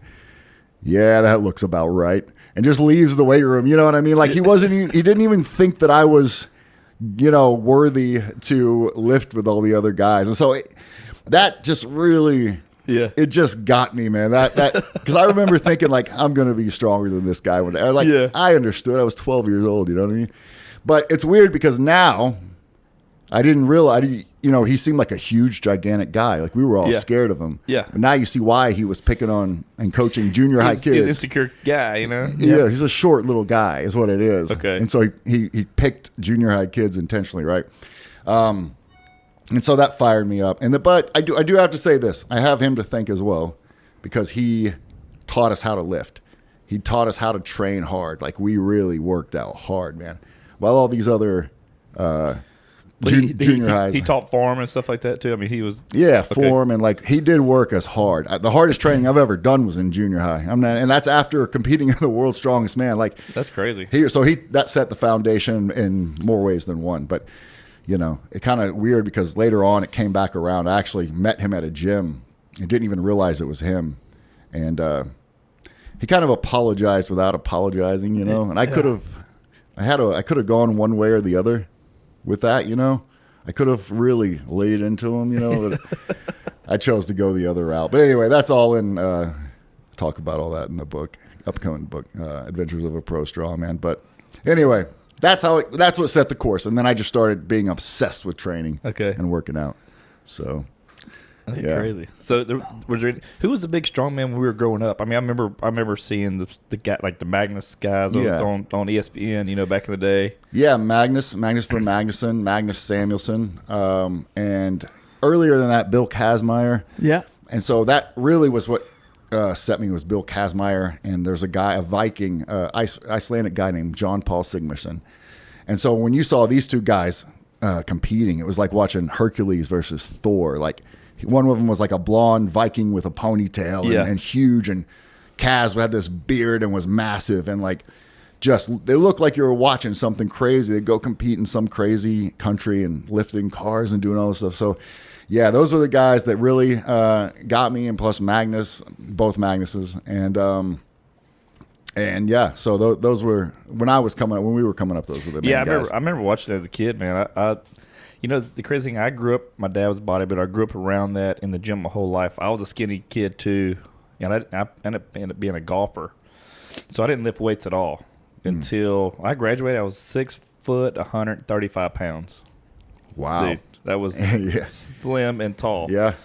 Speaker 5: yeah, that looks about right. And just leaves the weight room. You know what I mean? Like he didn't even think that I was, worthy to lift with all the other guys. And so that just really, it just got me, man. That because I remember thinking like, I'm going to be stronger than this guy. I understood. I was 12 years old. You know what I mean? But it's weird because now I didn't realize, he seemed like a huge, gigantic guy. Like we were all scared of him.
Speaker 2: Yeah.
Speaker 5: But now you see why he was picking on and coaching junior high kids.
Speaker 2: He's an insecure guy,
Speaker 5: Yeah, he's a short little guy is what it is.
Speaker 2: Okay.
Speaker 5: And so he picked junior high kids intentionally, right? And so that fired me up. But I do have to say this. I have him to thank as well because he taught us how to lift. He taught us how to train hard. Like we really worked out hard, man. While all these other junior highs.
Speaker 2: He taught form and stuff like that too. I mean, he was
Speaker 5: form and like he did work us hard. The hardest training I've ever done was in junior high. And that's after competing in the world's strongest man. Like
Speaker 2: that's crazy.
Speaker 5: That set the foundation in more ways than one. But it kind of weird because later on it came back around. I actually met him at a gym and didn't even realize it was him. And he kind of apologized without apologizing, And I could have gone one way or the other with that, I could have really laid into him, but I chose to go the other route. But anyway, that's all in, talk about all that in the book, upcoming book, Adventures of a Pro Strongman. But anyway, that's what set the course. And then I just started being obsessed with training and working out. So
Speaker 2: that's crazy. So who was the big strongman when we were growing up? I mean, I remember seeing the guy like the Magnus guys on ESPN, back in the day.
Speaker 5: Yeah, Magnus from Magnuson, Magnus Samuelsson, and earlier than that, Bill Kazmaier.
Speaker 3: Yeah,
Speaker 5: and so that really was what set me was Bill Kazmaier, and there's a Viking, Icelandic guy named John Paul Sigmarsson, and so when you saw these two guys competing, it was like watching Hercules versus Thor, like. One of them was like a blonde Viking with a ponytail and huge, and Kaz had this beard and was massive, and like they looked like you were watching something crazy. They'd go compete in some crazy country and lifting cars and doing all this stuff. So yeah, those were the guys that really got me, and plus Magnus, both Magnuses, and yeah, so those were when we were coming up. Those were the main guys.
Speaker 2: I remember watching that as a kid, man. The crazy thing, I grew up, my dad was a bodybuilder. I grew up around that in the gym my whole life. I was a skinny kid too, and I ended up being a golfer. So I didn't lift weights at all until I graduated. I was 6 foot, 135 pounds.
Speaker 5: Wow.
Speaker 2: Dude, that was slim and tall.
Speaker 5: Yeah.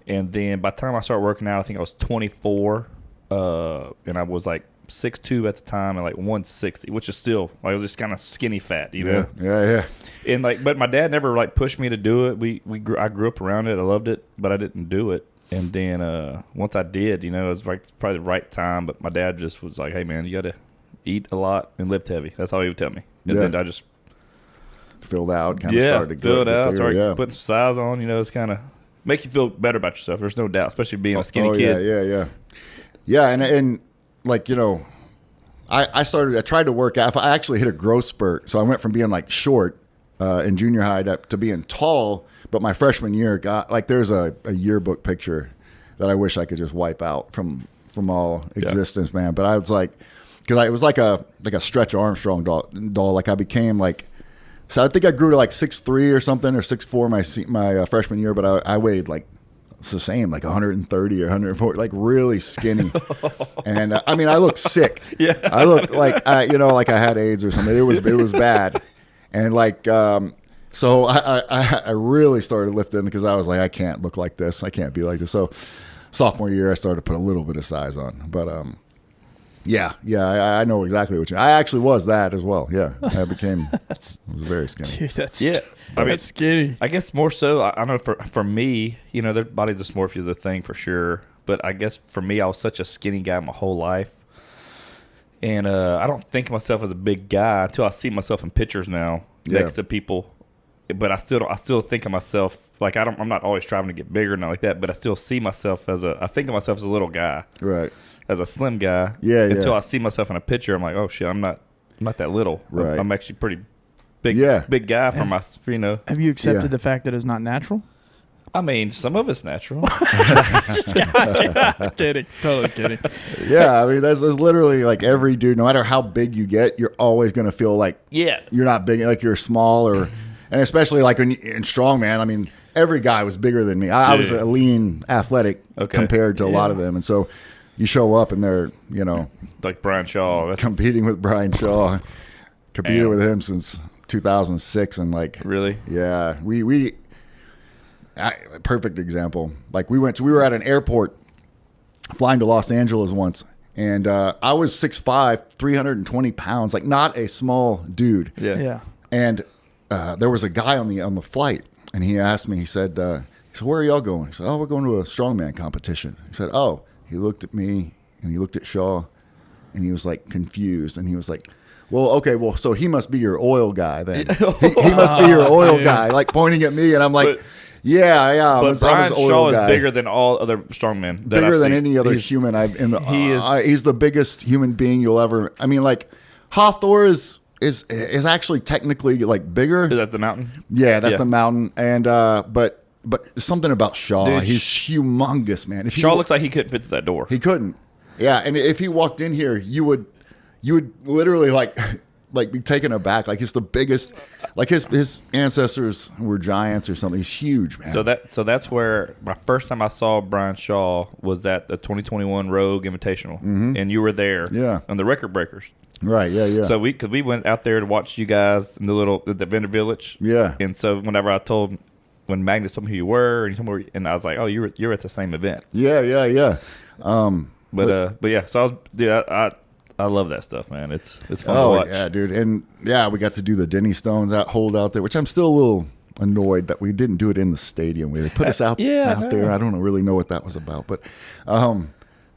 Speaker 2: And then by the time I started working out, I think I was 24, and I was like 6'2" at the time and like 160, which is still like I was just kind of skinny fat,
Speaker 5: Yeah.
Speaker 2: And but my dad never like pushed me to do it. I grew up around it. I loved it, but I didn't do it. And then once I did, it was like probably the right time. But my dad just was like, "Hey man, you got to eat a lot and lift heavy." That's all he would tell me. And then I just
Speaker 5: filled out, kind of started to
Speaker 2: filled out, started putting some size on. It's kind of make you feel better about yourself. There's no doubt, especially being a skinny kid.
Speaker 5: Yeah, and like I tried to work out. I actually hit a growth spurt, so I went from being like short in junior high to being tall. But my freshman year got like there's a yearbook picture that I wish I could just wipe out from all existence, man. But I was like, because it was like a Stretch Armstrong doll. Like I became like, so I think I grew to like 6'3" or something or 6'4" my freshman year. But I weighed like. It's the same, like 130 or 140, like really skinny. And I mean, I looked sick.
Speaker 2: Yeah.
Speaker 5: I looked like like I had AIDS or something. It was bad. And like, so I really started lifting because I was like, I can't look like this. I can't be like this. So sophomore year, I started to put a little bit of size on. But Yeah, I know exactly what you. I actually was that as well. Yeah, I was very skinny.
Speaker 3: Dude, that's
Speaker 2: Yeah. I mean,
Speaker 3: that's skinny.
Speaker 2: I guess more so. I know for me, their body dysmorphia is a thing for sure. But I guess for me, I was such a skinny guy my whole life, and I don't think of myself as a big guy until I see myself in pictures now next to people. But I still think of myself like I'm not always striving to get bigger and not like that. But I still see myself I think of myself as a little guy,
Speaker 5: Right.
Speaker 2: as a slim guy.
Speaker 5: Yeah.
Speaker 2: Until I see myself in a picture, I'm like, oh shit, I'm not that little.
Speaker 5: Right.
Speaker 2: I'm actually pretty big.
Speaker 5: Yeah.
Speaker 2: Big guy for my.
Speaker 3: Have you accepted
Speaker 5: Yeah.
Speaker 3: the fact that it's not natural?
Speaker 2: I mean, some of it's natural.
Speaker 3: Kidding. Totally kidding.
Speaker 5: Yeah, I mean that's literally like every dude. No matter how big you get, you're always gonna feel like
Speaker 2: Yeah.
Speaker 5: you're not big, like you're small, and especially like in strongman. I mean, every guy was bigger than me. I was
Speaker 2: Dude.
Speaker 5: a lean, athletic compared to a lot of them, and so you show up and they're
Speaker 2: Like Brian Shaw. That's
Speaker 5: competing with Brian Shaw, competed
Speaker 2: Damn.
Speaker 5: with him since 2006, and like
Speaker 2: really.
Speaker 5: yeah, perfect example. Like we were at an airport flying to Los Angeles once, and I was 6'5", 320 pounds, like not a small dude.
Speaker 3: Yeah.
Speaker 5: And there was a guy on the flight, and he asked me. He said, "Where are y'all going?" He said, "Oh, we're going to a strongman competition." He said, "Oh." He looked at me and he looked at Shaw, and he was like confused, and he was like, "Well, okay, so he must be your oil guy then. he must be your oil guy," like pointing at me, and I'm like, "Yeah." I
Speaker 2: But
Speaker 5: was
Speaker 2: Brian
Speaker 5: oil
Speaker 2: Shaw
Speaker 5: guy.
Speaker 2: is bigger than all other strongmen. that
Speaker 5: Bigger
Speaker 2: I've
Speaker 5: than
Speaker 2: seen.
Speaker 5: any other
Speaker 2: He's-
Speaker 5: human I've in the.
Speaker 2: he is-
Speaker 5: He's the biggest human being you'll ever. I mean, like Hafthor is actually technically like bigger.
Speaker 2: Is that the mountain?
Speaker 5: Yeah, that's
Speaker 2: Yeah.
Speaker 5: the mountain, and but something about Shaw.
Speaker 2: Dude,
Speaker 5: He's humongous, man. If
Speaker 2: Shaw looks like he couldn't fit through that door.
Speaker 5: he couldn't. Yeah, and if he walked in here, you would literally like be taken aback. Like he's the biggest. Like his ancestors were giants or something. He's huge, man.
Speaker 2: So that's where my first time I saw Brian Shaw was at the 2021 Rogue Invitational, and you were there.
Speaker 5: Yeah.
Speaker 2: On the Record Breakers.
Speaker 5: Right? Yeah.
Speaker 2: So we went out there to watch you guys in the vendor village.
Speaker 5: Yeah.
Speaker 2: And so whenever when Magnus told me who you were, and he told me, and I was like, oh, you're at the same event.
Speaker 5: Yeah.
Speaker 2: But yeah, so I love that stuff, man. It's fun to
Speaker 5: Oh
Speaker 2: watch.
Speaker 5: yeah, dude, and yeah, we got to do the Denny Stones hold out there, which I'm still a little annoyed that we didn't do it in the stadium. They put us out there. I don't really know what that was about, but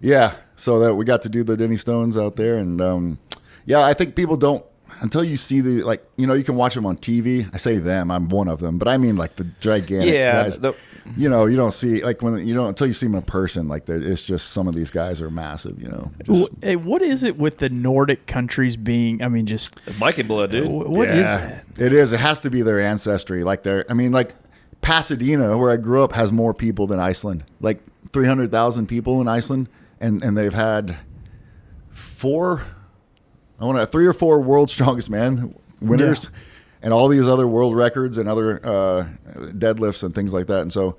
Speaker 5: yeah, so that we got to do the Denny Stones out there, and yeah, I think people don't until you see you can watch them on TV. I say them, I'm one of them, but I mean like the gigantic guys. You don't see until you see them in person. Like it's just some of these guys are massive.
Speaker 3: Hey, what is it with the Nordic countries being? I mean, just
Speaker 2: Viking blood, dude.
Speaker 3: what is that?
Speaker 5: It is. It has to be their ancestry. Like Pasadena, where I grew up, has more people than Iceland. Like 300,000 people in Iceland, and they've had 3 or 4 world's strongest man winners, and all these other world records and other deadlifts and things like that. And so,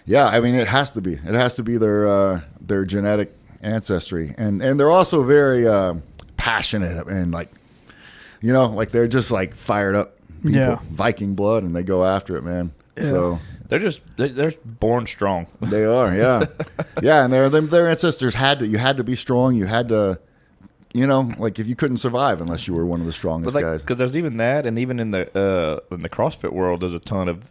Speaker 5: yeah, I mean, it has to be. It has to be their genetic ancestry, and they're also very passionate and like they're just like fired up people, Viking blood, and they go after it, man. Yeah. So
Speaker 2: they're born strong.
Speaker 5: they are, yeah, yeah, and their ancestors you had to be strong. You had to. Like if you couldn't survive unless you were one of the strongest guys.
Speaker 2: Because there's even that, and even in the CrossFit world, there's a ton of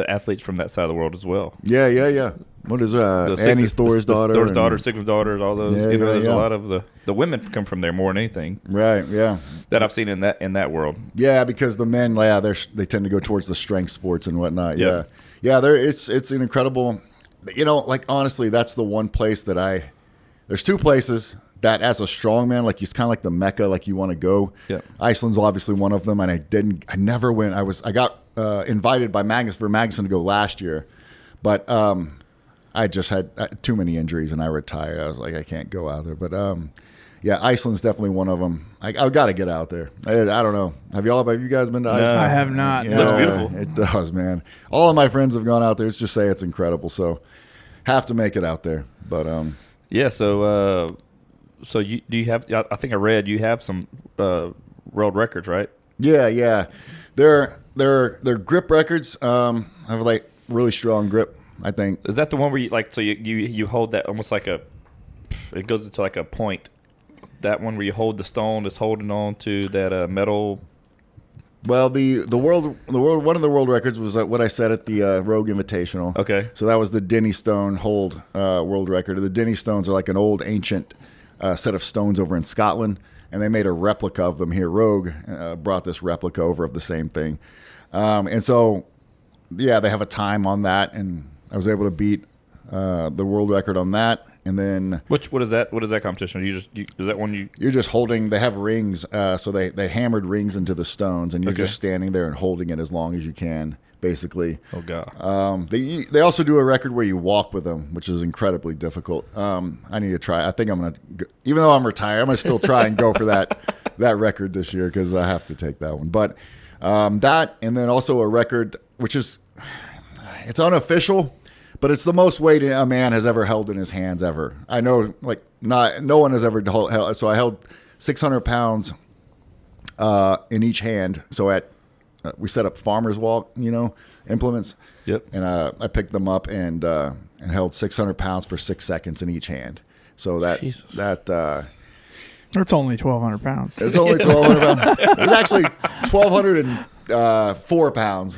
Speaker 2: athletes from that side of the world as well.
Speaker 5: Yeah. What is Annie's Thor's daughter?
Speaker 2: Thor's daughter, Sigmund's daughters, all those.
Speaker 5: Yeah,
Speaker 2: there's a lot of the women come from there more than anything.
Speaker 5: Right. Yeah.
Speaker 2: That I've seen in that world.
Speaker 5: Yeah, because the men, they tend to go towards the strength sports and whatnot.
Speaker 2: Yep.
Speaker 5: Yeah. It's an incredible. Like honestly, that's the one place that there's 2 places that as a strongman, like it's kind of like the Mecca, like you want to go.
Speaker 2: Yeah.
Speaker 5: Iceland's obviously one of them, and I never went. I got invited by Magnus to go last year, but I just had too many injuries and I retired. I was like, I can't go out there. But yeah, Iceland's definitely one of them. I've got to get out there. I don't know. Have you guys been to Iceland?
Speaker 3: I have not.
Speaker 2: It looks beautiful.
Speaker 5: It does, man. All of my friends have gone out there. It's just say it's incredible. So have to make it out there. But
Speaker 2: yeah. So do you have? I think I read you have some world records, right?
Speaker 5: Yeah. They're grip records. Have like really strong grip. I think.
Speaker 2: Is that the one where you hold that almost like it goes into like a point, that one where you hold the stone that's holding on to that metal.
Speaker 5: Well, one of the world records was what I said at the Rogue Invitational.
Speaker 2: Okay.
Speaker 5: So that was the Denny Stone hold world record. The Denny Stones are like an old ancient set of stones over in Scotland, and they made a replica of them here. Rogue brought this replica over of the same thing, and so yeah, they have a time on that, and I was able to beat the world record on that. And then
Speaker 2: What is that? What is that competition? Is that one you?
Speaker 5: You're just holding. They have rings, so they hammered rings into the stones, and you're just standing there and holding it as long as you can, basically.
Speaker 2: Oh god.
Speaker 5: They also do a record where you walk with them, which is incredibly difficult. I need to try. I think I'm gonna, even though I'm retired, I'm gonna still try and go for that record this year because I have to take that one. But that, and then also a record which is, it's unofficial. But it's the most weight a man has ever held in his hands ever. I know, like, no one has ever held. So I held 600 pounds in each hand. So we set up farmer's walk, implements.
Speaker 2: Yep.
Speaker 5: And I picked them up and held 600 pounds for 6 seconds in each hand. So
Speaker 3: That's only 1,200 pounds.
Speaker 5: It's only 1,200 pounds. It was actually 1,204 pounds.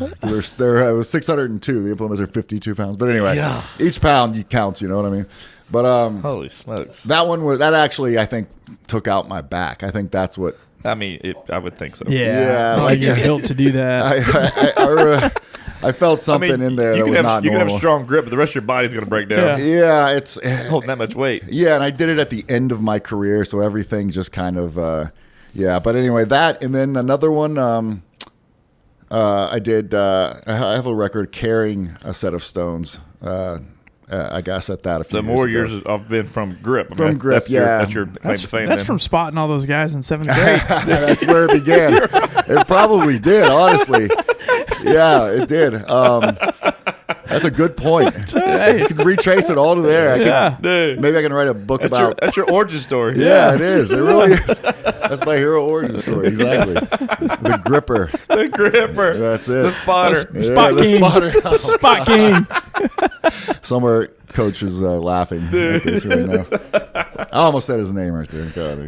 Speaker 5: There was 602. The implements are 52 pounds. But anyway, each pound counts. You know what I mean? But
Speaker 2: holy smokes,
Speaker 5: that actually I think took out my back. I think that's what.
Speaker 2: I mean, I would think so.
Speaker 3: Yeah, like you're built to do
Speaker 5: that. I felt something in there that was not normal.
Speaker 2: You can have strong grip, but the rest of your body's going to break down.
Speaker 5: Yeah, it's
Speaker 2: holding that much weight.
Speaker 5: Yeah, and I did it at the end of my career, so everything just kind of yeah. But anyway, that, and then another one. I did. I have a record carrying a set of stones. I guess at that.
Speaker 2: So more years I've been from grip.
Speaker 5: Grip,
Speaker 2: that's your claim to fame.
Speaker 3: That's from spotting all those guys in 7th grade.
Speaker 5: That's where it began. It probably did, honestly. Yeah, it did. That's a good point. You can retrace it all to there. Maybe I can write a book about.
Speaker 2: That's your origin story.
Speaker 5: Yeah, it is. It really is. That's my hero origin story. Exactly. The gripper.
Speaker 2: The gripper.
Speaker 5: That's it.
Speaker 2: The spotter.
Speaker 5: The
Speaker 3: Spot king.
Speaker 5: Somewhere coach is laughing at this right now. I almost said his name right there. God,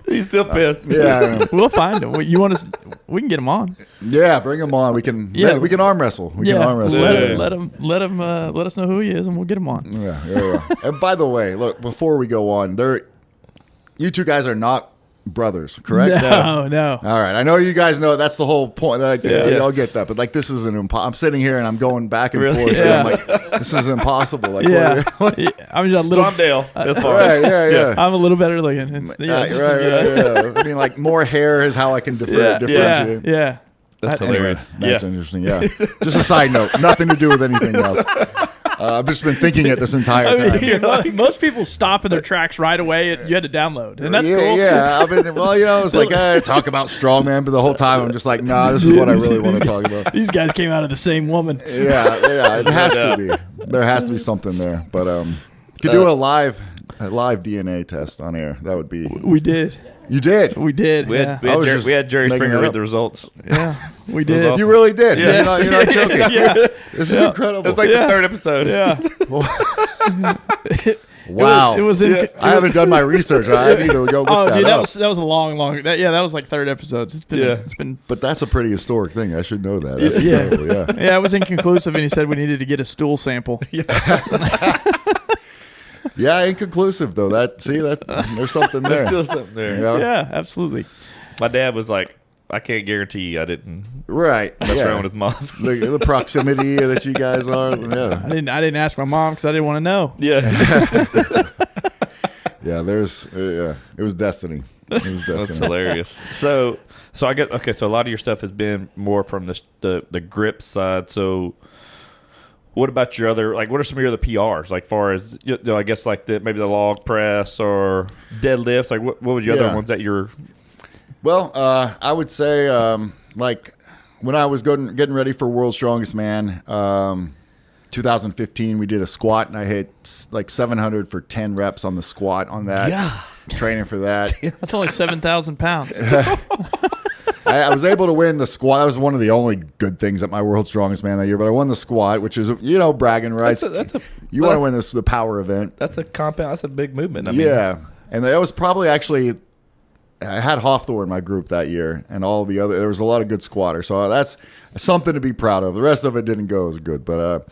Speaker 2: he's still pissed.
Speaker 5: Yeah,
Speaker 3: we'll find him. You want us? We can get him on.
Speaker 5: Yeah, bring him on. We can.
Speaker 3: Yeah,
Speaker 5: we can arm wrestle. We can arm wrestle.
Speaker 3: Let him. Let us know who he is, and we'll get him on.
Speaker 5: Yeah. And by the way, look, before we go on, you two guys are not brothers, correct?
Speaker 3: No.
Speaker 5: All right, I know you guys know that's the whole point. I'll get that, but like this is I'm sitting here and I'm going back and forth. And I'm like, this is impossible. Like,
Speaker 3: what? I'm just a little.
Speaker 2: So I'm Dale. That's fine.
Speaker 5: Right, yeah.
Speaker 3: I'm a little better looking.
Speaker 5: Right. I mean, like more hair is how I can differentiate.
Speaker 3: Yeah.
Speaker 2: That's hilarious.
Speaker 5: That's interesting. Yeah. Just a side note, nothing to do with anything else. I've just been thinking it this entire time.
Speaker 3: Most people stop in their tracks right away. You had to download, and that's cool.
Speaker 5: Yeah, I mean, it's like talk about strongman, but the whole time I'm just like, nah, this is what I really want to talk about.
Speaker 3: These guys came out of the same woman.
Speaker 5: Yeah, it has to be. There has to be something there. But to do a live DNA test on air, that would be.
Speaker 3: We did.
Speaker 5: You did.
Speaker 3: We did.
Speaker 2: We had Jerry Springer read the results.
Speaker 3: Yeah, we did.
Speaker 2: Awesome.
Speaker 5: You really did.
Speaker 2: Yeah.
Speaker 5: You're not joking.
Speaker 3: Yeah.
Speaker 5: This is incredible.
Speaker 2: It's like the third episode.
Speaker 3: Yeah.
Speaker 5: Wow.
Speaker 3: It was
Speaker 5: I haven't done my research. I need to go look that up.
Speaker 3: That was a long. That was like third episode. It's been.
Speaker 5: But that's a pretty historic thing. I should know that. That's incredible. Yeah.
Speaker 3: Yeah, it was inconclusive, and he said we needed to get a stool sample.
Speaker 5: Yeah, inconclusive though. There's something there.
Speaker 2: There's still something there.
Speaker 3: Yeah, absolutely.
Speaker 2: My dad was like, I can't guarantee I didn't
Speaker 5: mess
Speaker 2: around with his mom.
Speaker 5: the proximity that you guys are. Yeah.
Speaker 3: I didn't ask my mom because I didn't want to know.
Speaker 2: Yeah.
Speaker 5: Yeah, it was destiny.
Speaker 2: That's hilarious. So I get okay. So a lot of your stuff has been more from the grip side. So what about your other, like, what are some of your other PRs? Like, far as, I guess, like, maybe the log press or deadlifts? Like, what were your other ones that you're...
Speaker 5: Well, I would say, like, when I was getting ready for World's Strongest Man, 2015, we did a squat, and I hit, like, 700 for 10 reps on the squat on that.
Speaker 3: Yeah.
Speaker 5: Training for that.
Speaker 3: That's only 7,000 pounds.
Speaker 5: I was able to win the squat. That was one of the only good things at my World's Strongest Man that year. But I won the squat, which is, bragging rights. You want to win the power event.
Speaker 2: That's a compound. That's a big movement.
Speaker 5: Yeah. And that was probably actually, I had Hawthorne in my group that year, and all the other, there was a lot of good squatters. So that's something to be proud of. The rest of it didn't go as good, but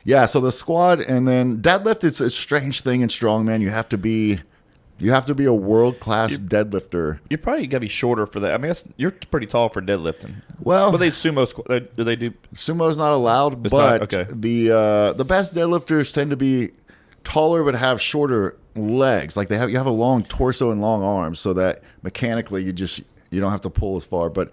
Speaker 5: yeah. So the squat, and then deadlift. It's a strange thing in strongman. You have to be a world class deadlifter.
Speaker 2: You're probably gotta be shorter for that. I mean, you're pretty tall for deadlifting.
Speaker 5: Well,
Speaker 2: but they sumo. Do they do?
Speaker 5: Sumo's not allowed,
Speaker 2: It's
Speaker 5: but
Speaker 2: not? Okay.
Speaker 5: the best deadlifters tend to be taller but have shorter legs. Like you have a long torso and long arms, so that mechanically you don't have to pull as far. But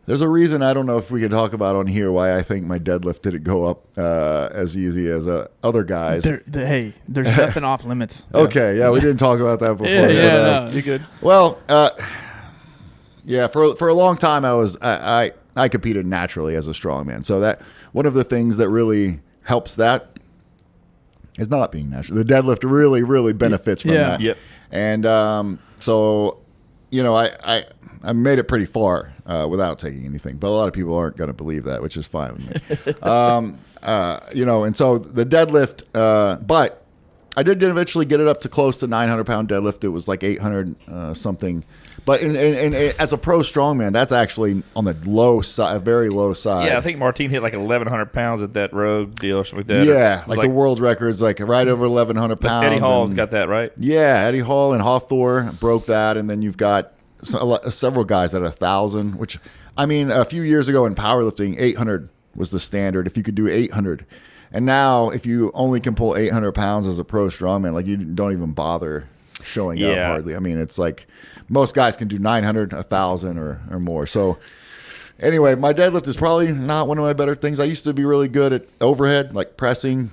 Speaker 5: there's a reason, I don't know if we can talk about on here, why I think my deadlift didn't go up as easy as other guys.
Speaker 3: Hey, there's nothing off limits.
Speaker 5: Okay, yeah, we didn't talk about that before.
Speaker 3: Yeah, no, you're good.
Speaker 5: Well, yeah, for a long time I competed naturally as a strongman. So that one of the things that really helps that is not being natural. The deadlift really, really benefits from that.
Speaker 2: Yep.
Speaker 5: And so, I made it pretty far without taking anything. But a lot of people aren't going to believe that, which is fine with me. And so the deadlift, but I did eventually get it up to close to 900-pound deadlift. It was like 800 something. But as a pro strongman, that's actually on the low side, very low side.
Speaker 2: Yeah, I think Martine hit like 1,100 pounds at that rogue deal or something like that.
Speaker 5: Yeah, like the world record's like right over 1,100 pounds.
Speaker 2: Eddie Hall's got that, right?
Speaker 5: Yeah, Eddie Hall and Hawthorne broke that, and then you've got several guys at 1,000. Which, I mean, a few years ago in powerlifting, 800 was the standard. If you could do 800, and now if you only can pull 800 pounds as a pro strongman, like you don't even bother showing up hardly. I mean, it's like most guys can do 900, 1,000, or more. So anyway, my deadlift is probably not one of my better things. I used to be really good at overhead, like pressing.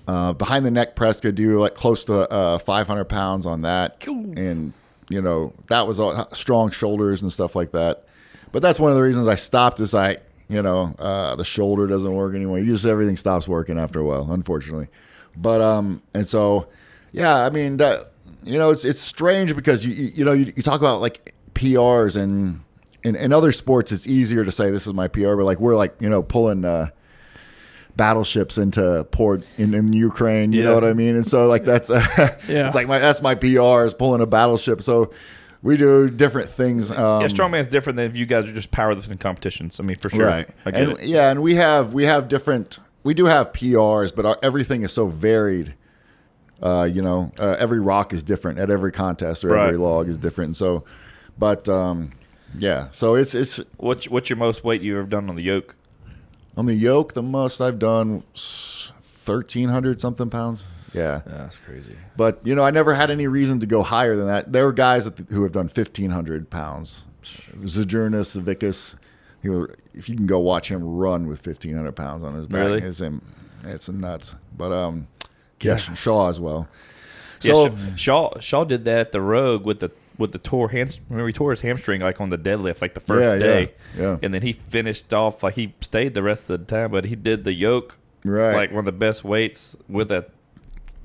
Speaker 5: Behind the neck press, could do like close to 500 pounds on that. Cool. And, that was all, strong shoulders and stuff like that. But that's one of the reasons I stopped is the shoulder doesn't work anymore. Everything stops working after a while, unfortunately. But, and so, yeah, I mean, that, it's strange because you talk about like PRs and in other sports, it's easier to say this is my PR, but like we're like, pulling, battleships into port in Ukraine, you know what I mean? And so like that's it's like that's my PR is pulling a battleship. So we do different things.
Speaker 2: Strongman's different than if you guys are just powerlifting competitions. I mean, for sure.
Speaker 5: Right.
Speaker 2: I get it.
Speaker 5: Yeah, and we have different. We do have PRs, but everything is so varied. Every rock is different at every contest, or every log is different. And so, but yeah. So it's
Speaker 2: what's your most weight you've ever done on the yoke?
Speaker 5: On the yoke, the most I've done 1,300 something pounds. Yeah,
Speaker 2: that's crazy.
Speaker 5: But I never had any reason to go higher than that. There were guys who have done 1,500 pounds. Zajernis, Vicus. If you can go watch him run with 1,500 pounds on his back,
Speaker 2: really?
Speaker 5: It's nuts. But Shaw as well. So
Speaker 2: yeah, Shaw did that at the Rogue with the tore remember he tore his hamstring like on the deadlift like the first day.
Speaker 5: Yeah.
Speaker 2: And then he finished off like he stayed the rest of the time, but he did the yoke like one of the best weights with a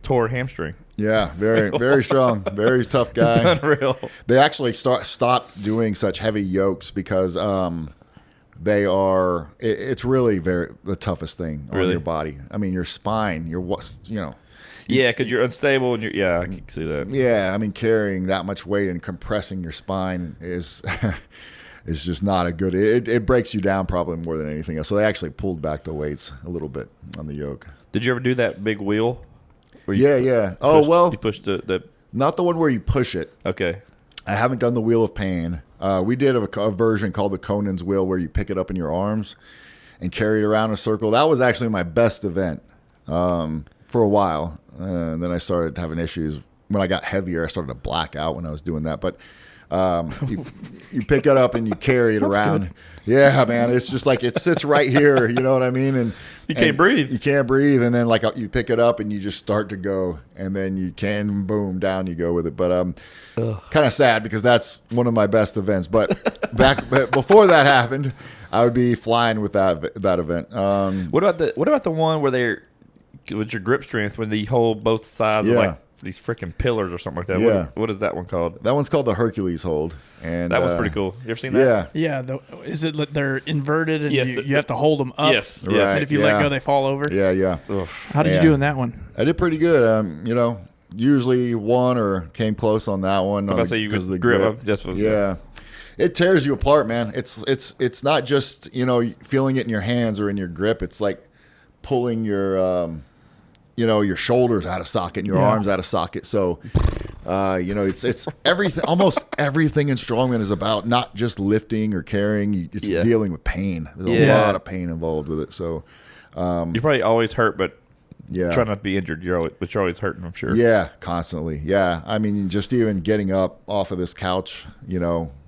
Speaker 2: tore hamstring.
Speaker 5: Yeah, very very strong, very tough guy.
Speaker 2: It's unreal.
Speaker 5: They actually stopped doing such heavy yokes because they are it's really the toughest thing on your body. I mean, your spine,
Speaker 2: yeah, because you're unstable and I can see that.
Speaker 5: Yeah, I mean, carrying that much weight and compressing your spine is just not a good. It breaks you down probably more than anything else. So they actually pulled back the weights a little bit on the yoke.
Speaker 2: Did you ever do that big wheel?
Speaker 5: Yeah. You
Speaker 2: pushed the
Speaker 5: not the one where you push it.
Speaker 2: Okay.
Speaker 5: I haven't done the wheel of pain. We did a version called the Conan's wheel where you pick it up in your arms and carry it around a circle. That was actually my best event for a while. And then I started having issues. When I got heavier, I started to black out when I was doing that. But you pick it up and you carry it around.
Speaker 3: Good.
Speaker 5: Yeah, man. It's just like it sits right here. You know what I mean? And
Speaker 2: you can't breathe.
Speaker 5: You can't breathe. And then like you pick it up and you just start to go. And then you can, boom, down you go with it. But kind of sad because that's one of my best events. But before that happened, I would be flying with that event.
Speaker 2: What about the one where they're with your grip strength when they hold both sides of like these freaking pillars or something like that?
Speaker 5: Yeah.
Speaker 2: What is that one called?
Speaker 5: That one's called the Hercules hold, and
Speaker 2: that was pretty cool. You ever seen that?
Speaker 5: Yeah.
Speaker 3: Is it they're inverted and
Speaker 2: Yes,
Speaker 3: you have to hold them up?
Speaker 2: Yes.
Speaker 5: Right.
Speaker 3: And if you let go, they fall over.
Speaker 5: Yeah.
Speaker 3: How did you do in that one?
Speaker 5: I did pretty good. usually won or came close on that one.
Speaker 2: If I say you
Speaker 5: because of the
Speaker 2: grip,
Speaker 5: grip. Yeah. It tears you apart, man. It's not just, feeling it in your hands or in your grip. It's like pulling your your shoulders out of socket and your arms out of socket. So it's everything. Almost everything in strongman is about not just lifting or carrying. It's dealing with pain. There's a lot of pain involved with it. So
Speaker 2: you're probably always hurt, but
Speaker 5: yeah,
Speaker 2: try not to be injured. You're always hurting, I'm sure.
Speaker 5: Yeah, constantly. Yeah, I mean, just even getting up off of this couch,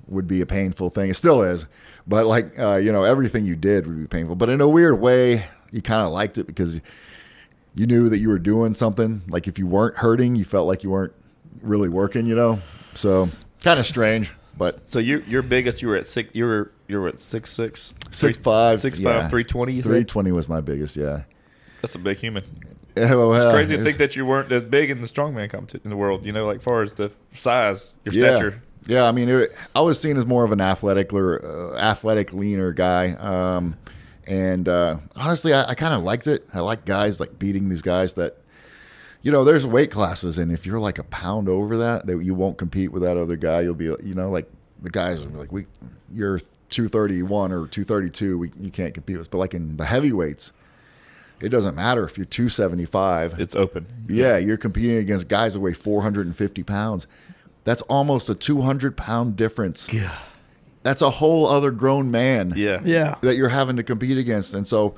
Speaker 5: would be a painful thing. It still is, but like everything you did would be painful. But in a weird way, you kind of liked it because you knew that you were doing something. Like if you weren't hurting, you felt like you weren't really working. So kind of strange. But
Speaker 2: so your biggest, you were at 6. You were at 6'6",
Speaker 5: 6'5",
Speaker 2: 6'5",
Speaker 5: yeah.
Speaker 2: 320.
Speaker 5: 320 was my biggest. Yeah,
Speaker 2: that's a big human.
Speaker 5: Yeah, well,
Speaker 2: It's crazy to think that you weren't as big in the strongman competition in the world. Like far as the size, your stature.
Speaker 5: Yeah, I mean, I was seen as more of an athletic, leaner guy. And honestly, I kind of liked it. I like guys like beating these guys that, there's weight classes, and if you're like a pound over that you won't compete with that other guy. You'll be, like the guys will be like, you're 231 or 232, you can't compete with. But like in the heavyweights, it doesn't matter if you're 275.
Speaker 2: It's open.
Speaker 5: Yeah, you're competing against guys that weigh 450 pounds. That's almost a 200-pound difference.
Speaker 2: Yeah.
Speaker 5: That's a whole other grown man that you're having to compete against. And so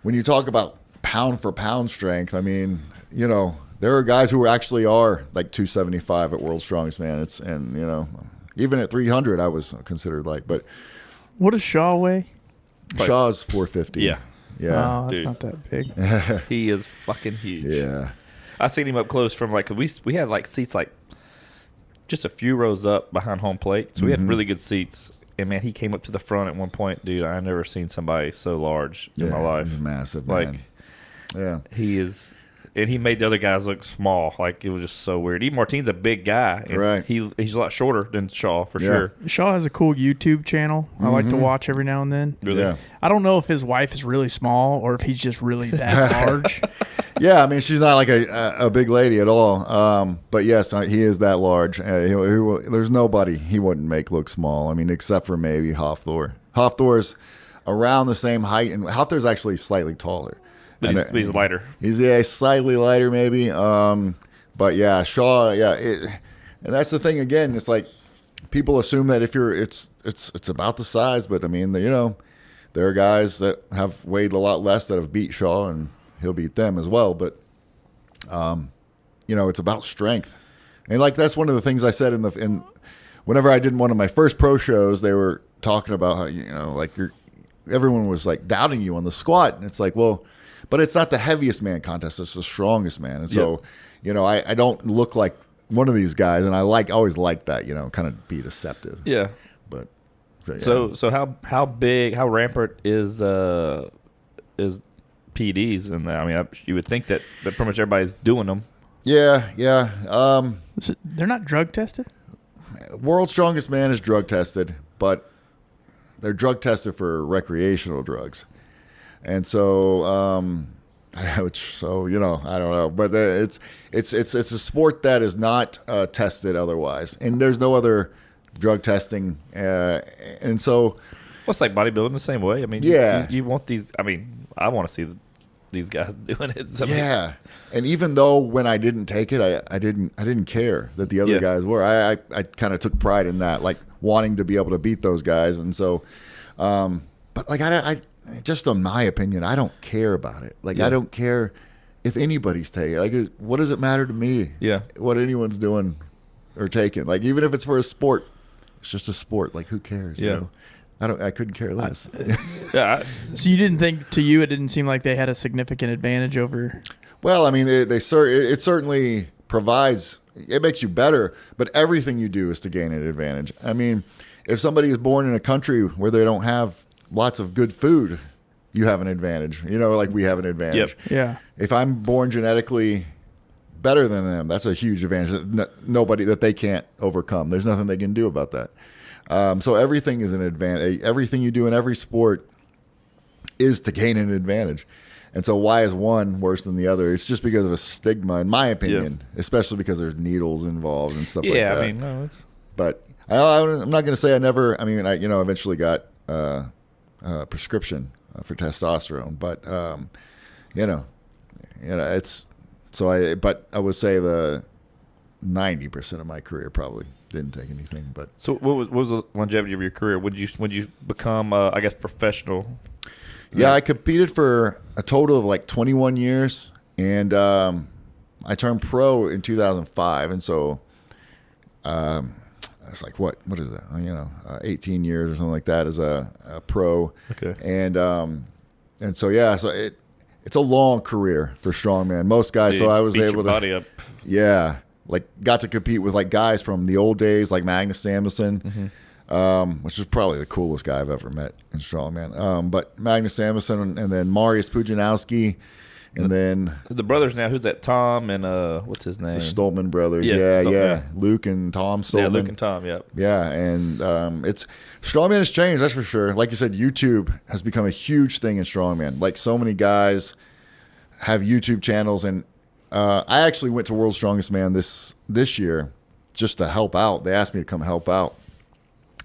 Speaker 5: when you talk about pound for pound strength, I mean, there are guys who actually are like 275 at World's Strongest Man. Even at 300, I was considered light. But
Speaker 3: what does Shaw weigh?
Speaker 5: Shaw's 450.
Speaker 2: Yeah.
Speaker 5: Yeah.
Speaker 3: Oh, that's
Speaker 2: Dude.
Speaker 3: not that big.
Speaker 2: He is fucking huge.
Speaker 5: Yeah.
Speaker 2: I seen him up close from we had like seats like just a few rows up behind home plate, so we had really good seats. And man, he came up to the front at one point, dude. I never seen somebody so large in my life.
Speaker 5: He's massive,
Speaker 2: Like,
Speaker 5: man. Yeah.
Speaker 2: he is, and he made the other guys look small. Like it was just so weird. Even Martin's a big guy, and
Speaker 5: Right.
Speaker 2: He's a lot shorter than Shaw for
Speaker 5: Yeah.
Speaker 2: sure.
Speaker 3: Shaw has a cool YouTube channel I like to watch every now and then.
Speaker 2: Really.
Speaker 5: Yeah.
Speaker 3: I don't know if his wife is really small or if he's just really that large.
Speaker 5: Yeah, I mean, she's not like a big lady at all. But yes, he is that large. There's nobody he wouldn't make look small. I mean, except for maybe Hofthor. Hofthor's around the same height, and Hofthor's actually slightly taller.
Speaker 2: But he's lighter.
Speaker 5: He's slightly lighter maybe. But yeah, Shaw. Yeah, and that's the thing. Again, it's like people assume that if you're, it's about the size. But I mean, there are guys that have weighed a lot less that have beat Shaw, and he'll beat them as well. But it's about strength, and like that's one of the things I said in whenever I did one of my first pro shows, they were talking about how everyone was like doubting you on the squat, and it's like, well, but it's not the heaviest man contest; it's the strongest man, and so I don't look like one of these guys, and I always like that, kind of be deceptive.
Speaker 2: Yeah.
Speaker 5: But
Speaker 2: So how big, how rampant is PDs? And I mean, you would think that pretty much everybody's doing them.
Speaker 5: Yeah.
Speaker 3: They're not drug tested?
Speaker 5: World's Strongest Man is drug tested, but they're drug tested for recreational drugs, and so I don't know, but it's a sport that is not tested otherwise, and there's no other drug testing, and so
Speaker 2: Well, it's like bodybuilding the same way. I mean, you want these. I mean, I want to see these guys doing it. So
Speaker 5: yeah. And even though when I didn't take it, I didn't care that the other guys were. I kind of took pride in that, like wanting to be able to beat those guys, and so, but like I just in my opinion, I don't care about it. Like I don't care if anybody's taking it. Like, what does it matter to me?
Speaker 2: Yeah.
Speaker 5: What anyone's doing or taking? Like, even if it's for a sport, it's just a sport. Like, who cares?
Speaker 2: Yeah.
Speaker 5: I couldn't care less.
Speaker 2: Yeah.
Speaker 3: So you didn't think, to you, it didn't seem like they had a significant advantage over...
Speaker 5: Well, I mean, it certainly provides, it makes you better, but everything you do is to gain an advantage. I mean, if somebody is born in a country where they don't have lots of good food, you have an advantage. Like we have an advantage.
Speaker 2: Yep.
Speaker 3: Yeah.
Speaker 5: If I'm born genetically better than them, that's a huge advantage that they can't overcome. There's nothing they can do about that. So everything is an advantage. Everything you do in every sport is to gain an advantage. And so why is one worse than the other? It's just because of a stigma, in my opinion, especially because there's needles involved and stuff like that.
Speaker 2: I mean, no, it's
Speaker 5: But I'm not going to say I never. I mean, I eventually got a prescription for testosterone, but it's so But I would say the 90% of my career probably didn't take anything. But
Speaker 2: so what was the longevity of your career? Would you become I guess professional?
Speaker 5: Yeah, I competed for a total of like 21 years, and I turned pro in 2005, and so it's like what is that? 18 years or something like that as a pro.
Speaker 2: Okay.
Speaker 5: And so it's a long career for strongman. Most guys, so I was
Speaker 2: beat
Speaker 5: able
Speaker 2: your
Speaker 5: to
Speaker 2: body up.
Speaker 5: Yeah, like got to compete with like guys from the old days, like Magnus Samuelsson. Which is probably the coolest guy I've ever met in strongman. But Magnus Samuelsson and then Mariusz Pudzianowski, and then
Speaker 2: The brothers now. Who's that? Tom and what's his name?
Speaker 5: the Stoltman brothers.
Speaker 2: Yeah,
Speaker 5: Yeah. Luke and Tom Stoltman.
Speaker 2: Yeah, Luke and Tom. Yep.
Speaker 5: Yeah, and it's strongman has changed, that's for sure. Like you said, YouTube has become a huge thing in strongman. Like so many guys have YouTube channels, and I actually went to World's Strongest Man this year just to help out. They asked me to come help out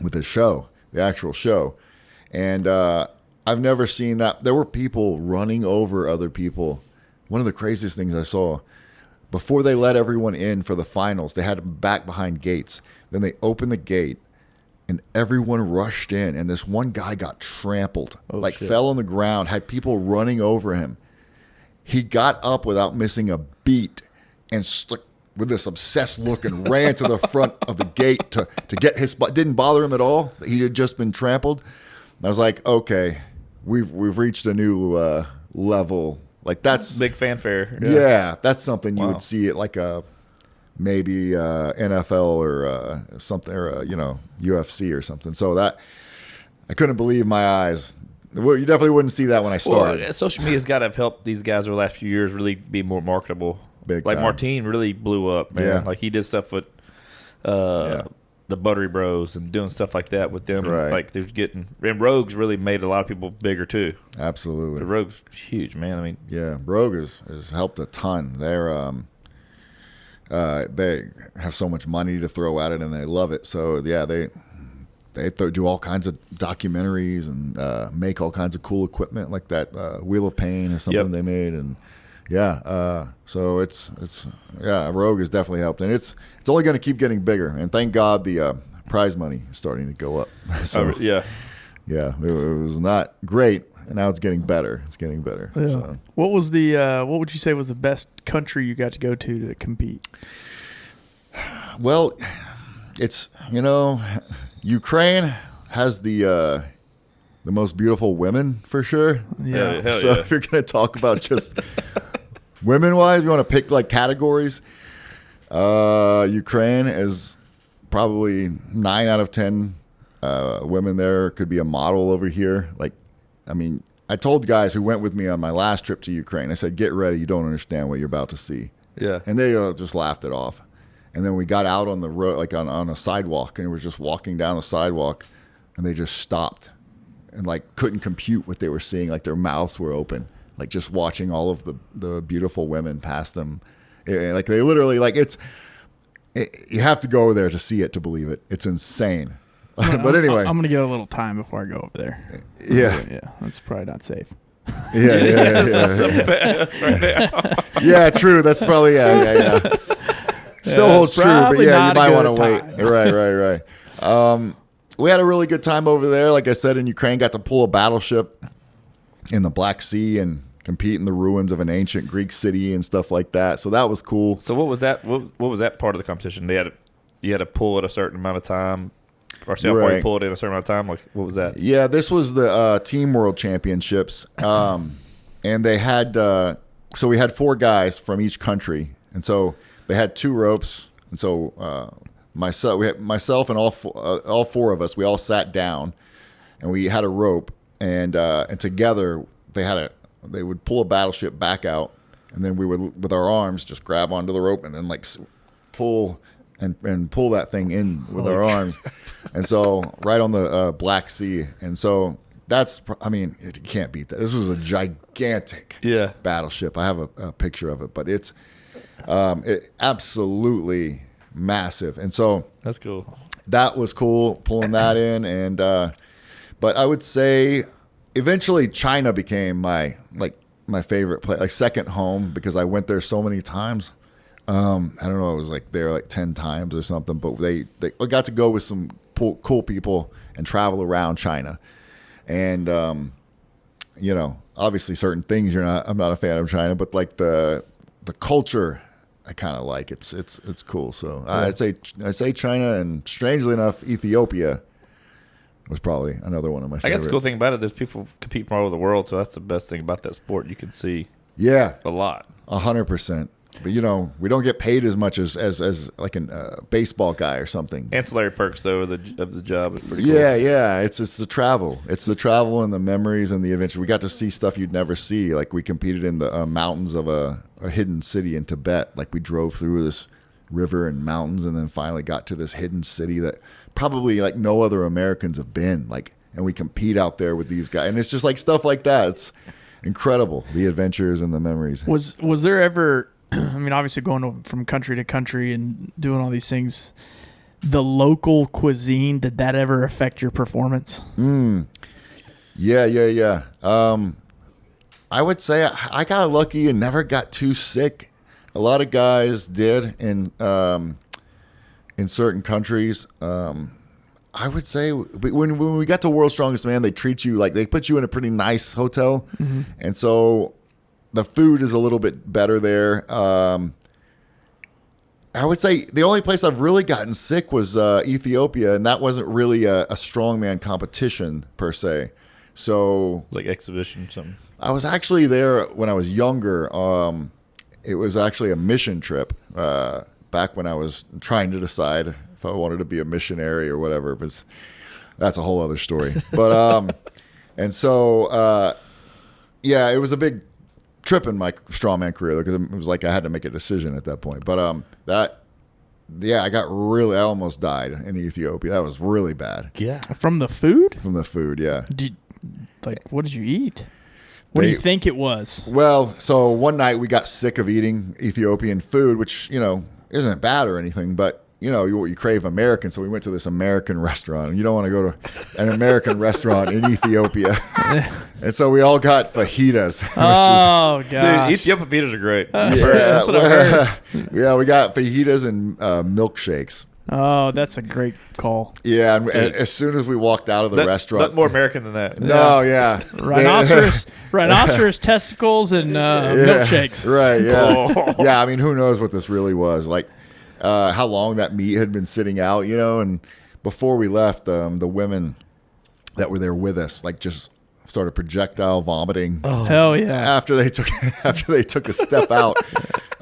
Speaker 5: with the show, the actual show. And I've never seen that. There were people running over other people. One of the craziest things I saw, before they let everyone in for the finals, they had them back behind gates. Then they opened the gate and everyone rushed in. And this one guy got trampled,
Speaker 2: Shit.
Speaker 5: fell on the ground, had people running over him. He got up without missing a beat and stuck with this obsessed look and ran to the front of the gate to get his spot. Didn't bother him at all. He had just been trampled. And I was like, okay, we've reached a new level. Like that's
Speaker 2: Big fanfare.
Speaker 5: yeah, that's something you
Speaker 2: Wow.
Speaker 5: would see at like a maybe NFL or something, or UFC or something. So that I couldn't believe my eyes. Well, you definitely wouldn't see that when I started.
Speaker 2: Well, social media's got to have helped these guys over the last few years really be more marketable.
Speaker 5: Big
Speaker 2: like
Speaker 5: time.
Speaker 2: Martine really blew up, man.
Speaker 5: Yeah.
Speaker 2: Like he did stuff with the Buttery Bros and doing stuff like that with them.
Speaker 5: Right.
Speaker 2: Like they're getting, and Rogues really made a lot of people bigger too.
Speaker 5: Absolutely.
Speaker 2: The Rogues huge, man. I mean,
Speaker 5: Yeah, Rogue has helped a ton. They have so much money to throw at it, and they love it. So yeah, they do all kinds of documentaries and make all kinds of cool equipment, like that Wheel of Pain is something
Speaker 2: Yep.
Speaker 5: they made, and so it's Rogue has definitely helped, and it's only going to keep getting bigger. And thank God the prize money is starting to go up. So
Speaker 2: yeah.
Speaker 5: it was not great. And now it's getting better. It's getting better.
Speaker 3: Yeah.
Speaker 5: So.
Speaker 3: What was what would you say was the best country you got to go to compete?
Speaker 5: Well, it's Ukraine has the most beautiful women for sure.
Speaker 3: Yeah.
Speaker 2: Hell
Speaker 5: So
Speaker 2: yeah.
Speaker 5: if you're gonna talk about just women wise, you want to pick like categories. Ukraine is probably 9 out of 10 women there could be a model over here. Like, I mean, I told guys who went with me on my last trip to Ukraine, I said, get ready. You don't understand what you're about to see.
Speaker 2: Yeah.
Speaker 5: And they just laughed it off. And then we got out on the road, like on a sidewalk, and we were just walking down the sidewalk, and they just stopped and like couldn't compute what they were seeing. Like their mouths were open, like just watching all of the beautiful women pass them. Like they literally, like you have to go there to see it, to believe it. It's insane. But anyway.
Speaker 3: I'm going to get a little time before I go over there.
Speaker 5: Yeah.
Speaker 3: Yeah. That's probably not safe.
Speaker 5: Yeah. Yeah, true. That's probably, yeah. Still holds true, but
Speaker 3: probably
Speaker 5: yeah, you
Speaker 3: not a
Speaker 5: might want
Speaker 3: good
Speaker 5: to wait.
Speaker 3: time.
Speaker 5: Right. We had a really good time over there. Like I said, in Ukraine, got to pull a battleship in the Black Sea and compete in the ruins of an ancient Greek city and stuff like that. So that was cool.
Speaker 2: So what was that? What was that part of the competition? You had to pull at a certain amount of time, or see how far you
Speaker 5: Right.
Speaker 2: pulled in a certain amount of time. Like what was that?
Speaker 5: Yeah, this was the Team World Championships, and they had so we had 4 guys from each country, and so they had 2 ropes, and so myself and all 4 of us, we all sat down, and we had a rope, and together they would pull a battleship back out, and then we would with our arms just grab onto the rope and then like pull and pull that thing in with our arms. And so right on the Black Sea. And so I mean, you can't beat that. This was a gigantic battleship. I have a picture of it, but it's absolutely massive. And so
Speaker 2: that's cool.
Speaker 5: That was cool pulling that in. And but I would say eventually China became my favorite place, like second home, because I went there so many times. I don't know, I was like there like 10 times or something, but they got to go with some cool people and travel around China. And obviously certain things I'm not a fan of China, but like the culture I kind of like. It's cool. So I'd say China, and strangely enough, Ethiopia was probably another one of my favorite.
Speaker 2: I guess the cool thing about it is people compete from all over the world, so that's the best thing about that sport. You can see a lot.
Speaker 5: 100%. But we don't get paid as much as like a baseball guy or something.
Speaker 2: Ancillary perks though of the job is pretty cool.
Speaker 5: Yeah. It's the travel. It's the travel and the memories and the adventure. We got to see stuff you'd never see. Like we competed in the mountains of a hidden city in Tibet. Like we drove through this river and mountains, and then finally got to this hidden city that probably like no other Americans have been. Like, and we compete out there with these guys, and it's just like stuff like that. It's incredible, the adventures and the memories.
Speaker 3: Was there ever? I mean, obviously going from country to country and doing all these things, the local cuisine, did that ever affect your performance?
Speaker 5: Yeah. I would say I got lucky and never got too sick. A lot of guys did in certain countries. I would say when we got to World's Strongest Man, they treat you like they put you in a pretty nice hotel, and so the food is a little bit better there. I would say the only place I've really gotten sick was Ethiopia, and that wasn't really a strongman competition per se. So
Speaker 2: like exhibition or something.
Speaker 5: I was actually there when I was younger. It was actually a mission trip back when I was trying to decide if I wanted to be a missionary or whatever. But that's a whole other story. But and so it was a big trip in my strongman career because it was like I had to make a decision at that point. But I almost died in Ethiopia. That was really bad.
Speaker 3: Yeah. From the food?
Speaker 5: From the food, yeah.
Speaker 3: What did you eat? What do you think it was?
Speaker 5: Well, so one night we got sick of eating Ethiopian food, which, isn't bad or anything, but you crave American, so we went to this American restaurant. And you don't want to go to an American restaurant in Ethiopia. And so we all got fajitas.
Speaker 3: Oh, God.
Speaker 2: Ethiopian fajitas are great.
Speaker 3: That's what I heard.
Speaker 5: Yeah, we got fajitas and milkshakes.
Speaker 3: Oh, that's a great call.
Speaker 5: Yeah, and as soon as we walked out of the restaurant.
Speaker 2: Nothing more American than that.
Speaker 5: No, yeah.
Speaker 3: Rhinoceros testicles and milkshakes.
Speaker 5: Right, yeah. Oh. Yeah, I mean, who knows what this really was. Like, how long that meat had been sitting out, and before we left, the women that were there with us, like, just started projectile vomiting.
Speaker 3: Oh, hell yeah!
Speaker 5: After they took a step out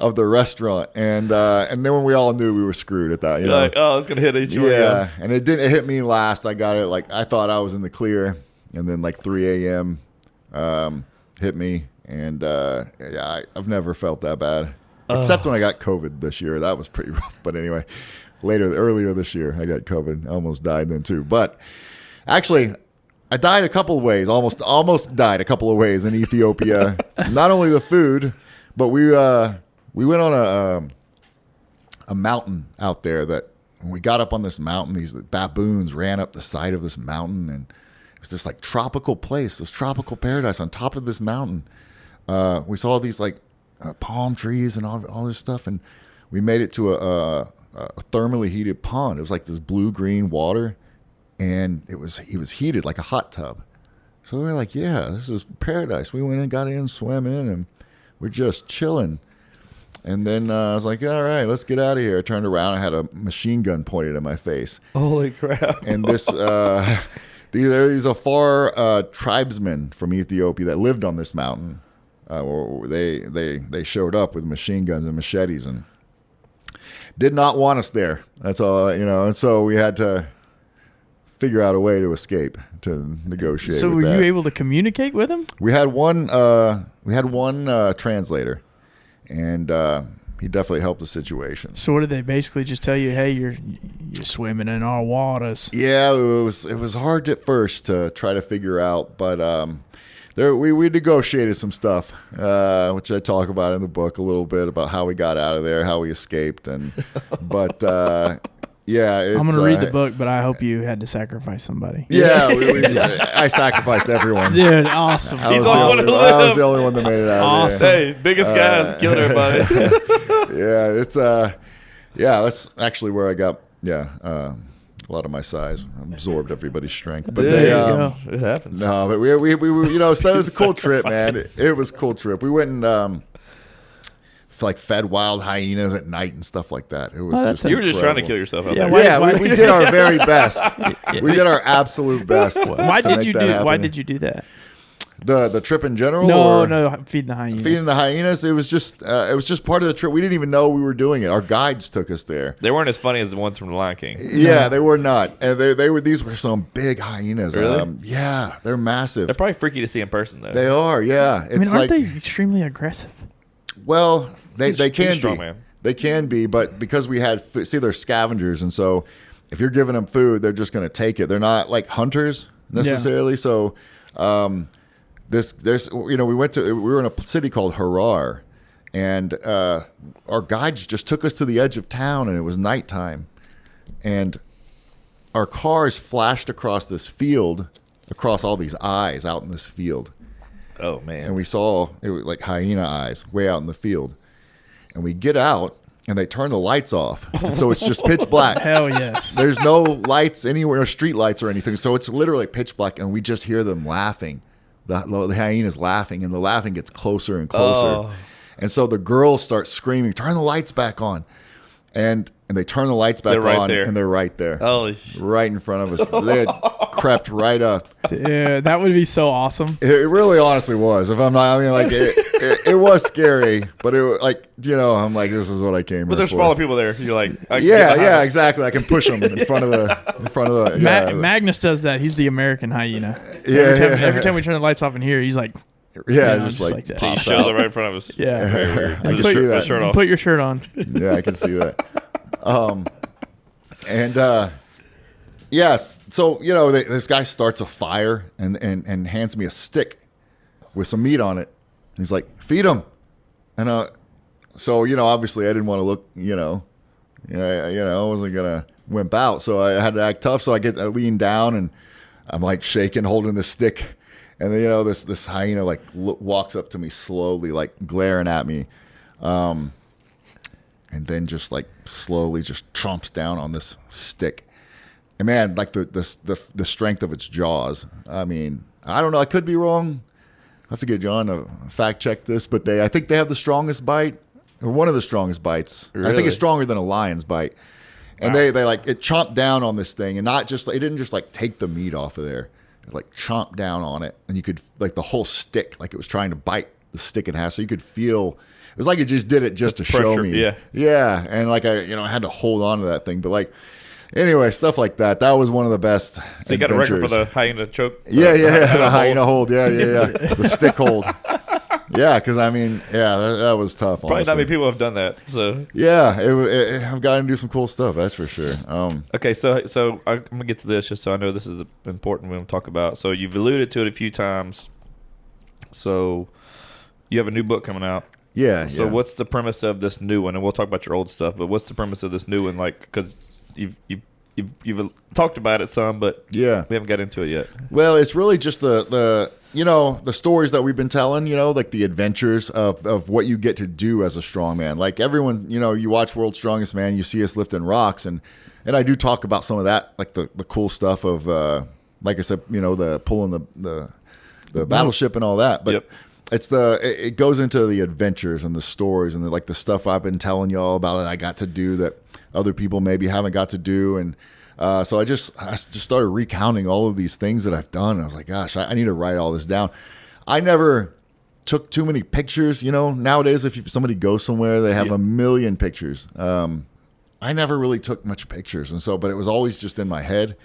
Speaker 5: of the restaurant, and then when we all knew we were screwed at that,
Speaker 2: like, oh, it's gonna hit each one.
Speaker 5: Yeah, and it didn't. It hit me last. I got it. Like I thought I was in the clear, and then like 3 a.m. Hit me, and I've never felt that bad. Except when I got COVID this year. That was pretty rough. But anyway, earlier this year, I got COVID. I almost died then too. But actually, I died a couple of ways. Almost died a couple of ways in Ethiopia. Not only the food, but we went on a mountain out there that when we got up on this mountain, these baboons ran up the side of this mountain, and it was this like tropical place, this tropical paradise on top of this mountain. We saw these like palm trees and all this stuff, and we made it to a thermally heated pond. It was like this blue-green water, and it was heated like a hot tub. So we were like, yeah, this is paradise. We went and got in, swam in, and we're just chilling. And then I was like, all right, let's get out of here. I turned around. I had a machine gun pointed at my face.
Speaker 2: Holy crap.
Speaker 5: And these Afar tribesmen from Ethiopia that lived on this mountain. They showed up with machine guns and machetes and did not want us there. That's all, and so we had to figure out a way to escape, to negotiate.
Speaker 3: So
Speaker 5: with
Speaker 3: were
Speaker 5: that.
Speaker 3: you able to communicate with them?
Speaker 5: We had one translator, and he definitely helped the situation.
Speaker 3: So what did they basically just tell you? Hey, you're swimming in our waters.
Speaker 5: Yeah, it was hard at first to try to figure out, but we negotiated some stuff, which I talk about in the book a little bit about how we got out of there, how we escaped, but yeah,
Speaker 3: I'm gonna read the book, but I hope you had to sacrifice somebody.
Speaker 5: Yeah, I sacrificed everyone.
Speaker 3: Dude, awesome.
Speaker 5: I was the only one that made it out
Speaker 3: Awesome.
Speaker 5: of there.
Speaker 2: Hey, biggest guys killed everybody.
Speaker 5: Yeah, it's that's actually where I got a lot of my size. I absorbed everybody's strength. But
Speaker 2: There you go. It happens.
Speaker 5: No, but we so that was a cool trip, man. It was a cool trip. We went and like fed wild hyenas at night and stuff like that. It was just
Speaker 2: You were just trying to
Speaker 5: incredible.
Speaker 2: kill yourself out
Speaker 3: Yeah,
Speaker 2: there.
Speaker 3: why-
Speaker 5: We did our very best. We did our absolute best.
Speaker 3: Why
Speaker 5: to
Speaker 3: did
Speaker 5: make
Speaker 3: you
Speaker 5: that
Speaker 3: do?
Speaker 5: happen.
Speaker 3: Why did you do that?
Speaker 5: The trip in general?
Speaker 3: No,
Speaker 5: or
Speaker 3: feeding the hyenas.
Speaker 5: feeding the hyenas. It was just part of the trip. We didn't even know we were doing it. Our guides took us there.
Speaker 2: They weren't as funny as the ones from The Lion King.
Speaker 5: Yeah, they were not, and these were some big hyenas.
Speaker 2: Really?
Speaker 5: Yeah, they're massive.
Speaker 2: They're probably freaky to see in person, though.
Speaker 5: They are. Yeah,
Speaker 3: I mean,
Speaker 5: it's
Speaker 3: aren't
Speaker 5: like
Speaker 3: they extremely aggressive?
Speaker 5: well, they
Speaker 2: He's a
Speaker 5: can be.
Speaker 2: strong man.
Speaker 5: They can be, but because we had see, they're scavengers, and so if you're giving them food, they're just going to take it. They're not like hunters necessarily. So we were in a city called Harar, and our guides just took us to the edge of town, and it was nighttime, and our cars flashed across this field, across all these eyes out in this field.
Speaker 2: Oh, man.
Speaker 5: And we saw it was like hyena eyes way out in the field. And we get out and they turn the lights off. And so it's just pitch black.
Speaker 3: Hell yes.
Speaker 5: There's no lights anywhere, no street lights or anything. So it's literally pitch black. And we just hear them laughing. The hyenas laughing. And the laughing gets closer and closer.
Speaker 2: Oh.
Speaker 5: And so the girls start screaming, turn the lights back on. And they turn the lights back
Speaker 2: They're right
Speaker 5: on.
Speaker 2: there.
Speaker 5: And they're right there.
Speaker 2: Holy
Speaker 5: Right in front of us. They had crept right up.
Speaker 3: Yeah, that would be so awesome.
Speaker 5: It really honestly was. If I'm not, I mean, like it was scary, but it was like, I'm like, this is what I came.
Speaker 2: But there's
Speaker 5: for.
Speaker 2: smaller people there. You're like, I can get
Speaker 5: Yeah,
Speaker 2: behind
Speaker 5: yeah,
Speaker 2: them.
Speaker 5: exactly. I can push them in front of the. Yeah,
Speaker 3: Magnus does that. He's the American hyena.
Speaker 5: Yeah,
Speaker 3: Every time we turn the lights off in here, he's like,
Speaker 5: yeah,
Speaker 3: Yeah,
Speaker 5: just
Speaker 3: just
Speaker 5: like
Speaker 3: like that.
Speaker 2: He
Speaker 5: pops
Speaker 2: shows
Speaker 5: out.
Speaker 2: it right in front of us.
Speaker 3: yeah.
Speaker 2: Very weird.
Speaker 5: I can
Speaker 2: With
Speaker 5: see
Speaker 2: the
Speaker 5: that.
Speaker 2: shirt off.
Speaker 3: Put your shirt on.
Speaker 5: Yeah, I can see that. And yes, so this guy starts a fire and hands me a stick with some meat on it. And he's like, feed him. And so obviously I didn't want to look, I wasn't gonna wimp out, so I had to act tough. So I lean down and I'm like shaking, holding the stick, and then this hyena like walks up to me slowly, like glaring at me, and then just like slowly just chomps down on this stick. And man, like the strength of its jaws. I mean, I don't know. I could be wrong. I have to get John to fact check this, but I think they have the strongest bite, or one of the strongest bites. I think
Speaker 2: Really?
Speaker 5: it's stronger than a lion's bite. And they like it chomped down on this thing, and it didn't just like take the meat off of there. It like chomped down on it, and you could like the whole stick, like it was trying to bite the stick it has. So you could feel it was like it just did it just to show
Speaker 2: pressure,
Speaker 5: me.
Speaker 2: yeah.
Speaker 5: Yeah. And like I had to hold on to that thing. But like anyway, stuff like that. That was one of the best.
Speaker 2: So you got a record for
Speaker 5: adventures.
Speaker 2: the hyena choke?
Speaker 5: Yeah, the hyena
Speaker 2: hold.
Speaker 5: hold. Yeah. The stick hold. Yeah, because I mean, that was tough.
Speaker 2: Probably
Speaker 5: honestly.
Speaker 2: not many people have done that. So
Speaker 5: Yeah, I've gotten to do some cool stuff. That's for sure.
Speaker 2: okay, so I'm gonna get to this just so I know this is important when we talk about. So you've alluded to it a few times. So you have a new book coming out.
Speaker 5: Yeah.
Speaker 2: So what's the premise of this new one? And we'll talk about your old stuff. But what's the premise of this new one? Like, because you've talked about it some, but
Speaker 5: Yeah.
Speaker 2: we haven't got into it yet.
Speaker 5: Well, it's really just the stories that we've been telling, like the adventures of what you get to do as a strongman. Like everyone, you watch World's Strongest Man, you see us lifting rocks, and I do talk about some of that, like the cool stuff of, like I said, the pulling the battleship and all that. But
Speaker 2: Yep.
Speaker 5: it goes into the adventures and the stories and the stuff I've been telling y'all about that I got to do that other people maybe haven't got to do. And so I just started recounting all of these things that I've done. I was like, gosh, I need to write all this down. I never took too many pictures. Nowadays, if somebody goes somewhere, they have a million pictures. I never really took much pictures. And so, but it was always just in my head.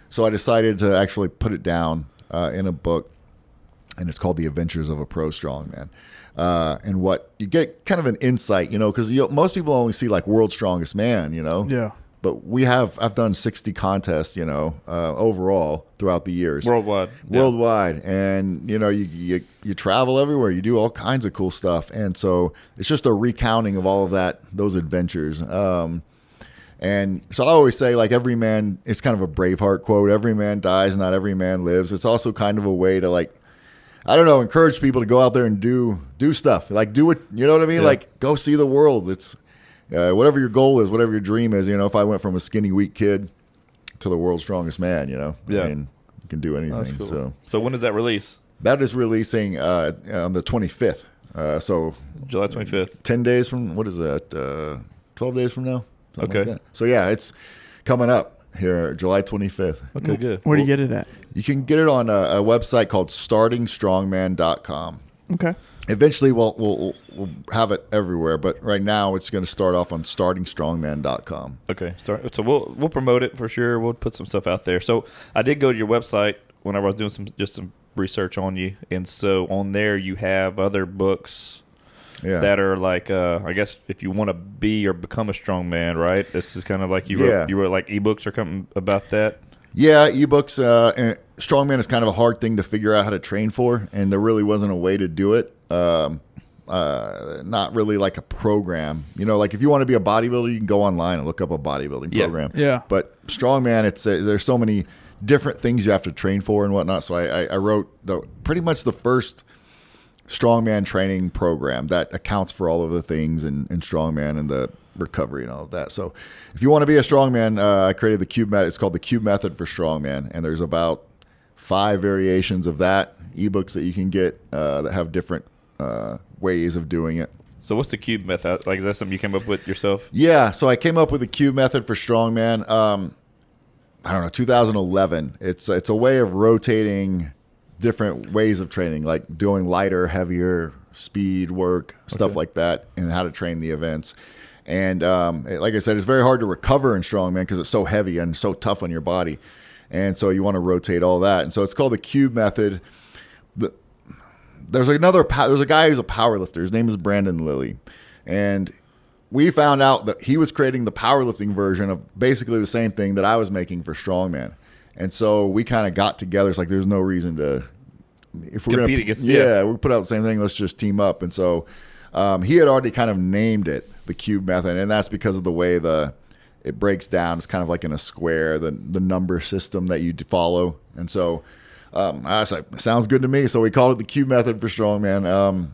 Speaker 5: So I decided to actually put it down in a book. and it's called The Adventures of a Pro Strongman. And what you get kind of an insight, because most people only see like World's Strongest Man,
Speaker 3: Yeah.
Speaker 5: But I've done 60 contests, overall throughout the years.
Speaker 2: Worldwide.
Speaker 5: Worldwide. And, you travel everywhere. You do all kinds of cool stuff. And so it's just a recounting of all of those adventures. And so I always say, like, every man, it's kind of a Braveheart quote. Every man dies, not every man lives. It's also kind of a way to, like, I don't know, encourage people to go out there and do stuff. Like, do what, you know what I mean?
Speaker 2: Yeah.
Speaker 5: Like, go see the world. It's whatever your goal is, whatever your dream is. If I went from a skinny, weak kid to the world's strongest man,
Speaker 2: Yeah.
Speaker 5: I mean, you can do anything.
Speaker 2: That's cool. So when does that release?
Speaker 5: That is releasing on the 25th. So
Speaker 2: July 25th.
Speaker 5: 10 days from, what is that? 12 days from now? Something
Speaker 2: Okay.
Speaker 5: like that. So yeah, it's coming up here, July 25th.
Speaker 2: Okay, good.
Speaker 3: Where do you get it at?
Speaker 5: You can get it on a website called startingstrongman.com.
Speaker 3: Okay.
Speaker 5: Eventually, we'll have it everywhere, but right now it's going to start off on startingstrongman.com.
Speaker 2: Okay, so we'll promote it for sure. We'll put some stuff out there. So I did go to your website whenever I was doing some research on you, and so on there you have other books that are like I guess if you want to be or become a strongman, right? This is kind of like you wrote like ebooks or something about that.
Speaker 5: Yeah, ebooks. And strongman is kind of a hard thing to figure out how to train for, and there really wasn't a way to do it. Not really like a program. Like if you want to be a bodybuilder, you can go online and look up a bodybuilding program.
Speaker 3: Yeah.
Speaker 5: But strongman, there's so many different things you have to train for and whatnot. So I wrote pretty much the first strongman training program that accounts for all of the things in strongman and the recovery and all of that. So if you want to be a strongman, I created the Cube Method. It's called the Cube Method for Strongman, and there's about 5 variations of that, ebooks that you can get that have different ways of doing it.
Speaker 2: So what's the Cube Method? Like, is that something you came up with yourself?
Speaker 5: Yeah, so I came up with the Cube Method for Strongman. I don't know, 2011. It's a way of rotating different ways of training, like doing lighter, heavier, speed work, stuff like that, and how to train the events. And like I said, it's very hard to recover in strongman because it's so heavy and so tough on your body. And so you want to rotate all that. And so it's called the Cube Method. There's a guy who's a power lifter. His name is Brandon Lilly. And we found out that he was creating the powerlifting version of basically the same thing that I was making for strongman. And so we kind of got together. It's like there's no reason to, if we're
Speaker 2: compete
Speaker 5: gonna,
Speaker 2: against.
Speaker 5: we put out the same thing. Let's just team up. And so he had already kind of named it the Cube Method, and that's because of the way it breaks down. It's kind of like in a square, the number system that you follow. And so I was like, sounds good to me. So we called it the Cube Method for strongman.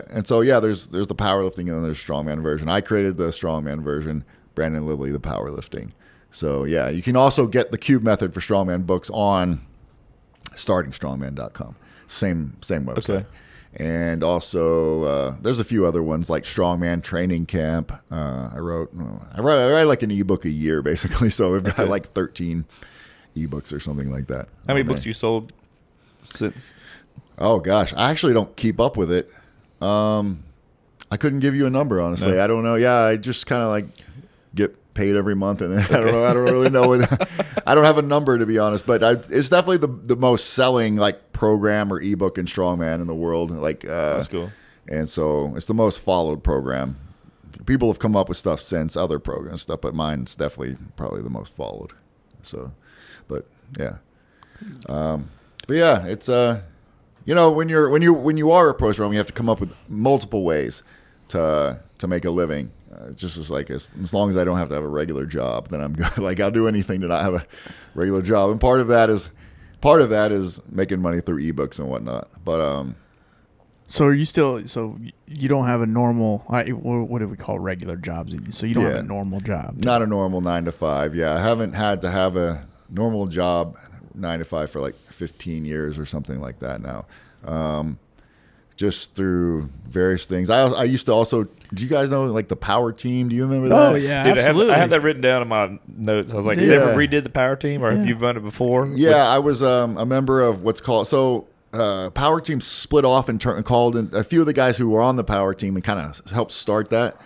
Speaker 5: And so there's the powerlifting and then there's strongman version. I created the strongman version. Brandon Lilly the powerlifting. So yeah, you can also get the Cube Method for strongman books on startingstrongman.com. Same website.
Speaker 2: Okay.
Speaker 5: And also there's a few other ones like Strongman Training Camp. I write like an ebook a year basically. So we've got like 13 ebooks or something like that.
Speaker 2: How many books you sold since?
Speaker 5: Oh gosh, I actually don't keep up with it. I couldn't give you a number, honestly.
Speaker 2: No.
Speaker 5: I don't know. Yeah, I just kind of like get paid every month, and then I don't really know. I don't have a number, to be honest, but it's definitely the most selling like program or ebook in strongman in the world. Like
Speaker 2: That's cool.
Speaker 5: And so it's the most followed program. People have come up with stuff since, other programs stuff, but mine's definitely probably the most followed. So, but yeah, it's when you are a pro strongman, you have to come up with multiple ways to make a living. Just as long as I don't have to have a regular job, then I'm good. Like I'll do anything to not have a regular job, and part of that is making money through ebooks and whatnot. But
Speaker 3: so are you still? So you don't have a normal? What do we call regular jobs? So you don't have a normal job?
Speaker 5: Not a normal 9 to 5. Yeah, I haven't had to have a normal job 9 to 5 for like 15 years or something like that now. Just through various things. I used to also. Do you guys know like the Power Team? Do you remember that?
Speaker 3: Oh yeah,
Speaker 2: Dude,
Speaker 3: absolutely.
Speaker 2: I have that written down in my notes. I was like,
Speaker 3: Dude.
Speaker 2: you ever redid the Power Team, or have you run it before?
Speaker 5: Yeah, I was a member of what's called Power Team split off and called in a few of the guys who were on the Power Team and kind of helped start that,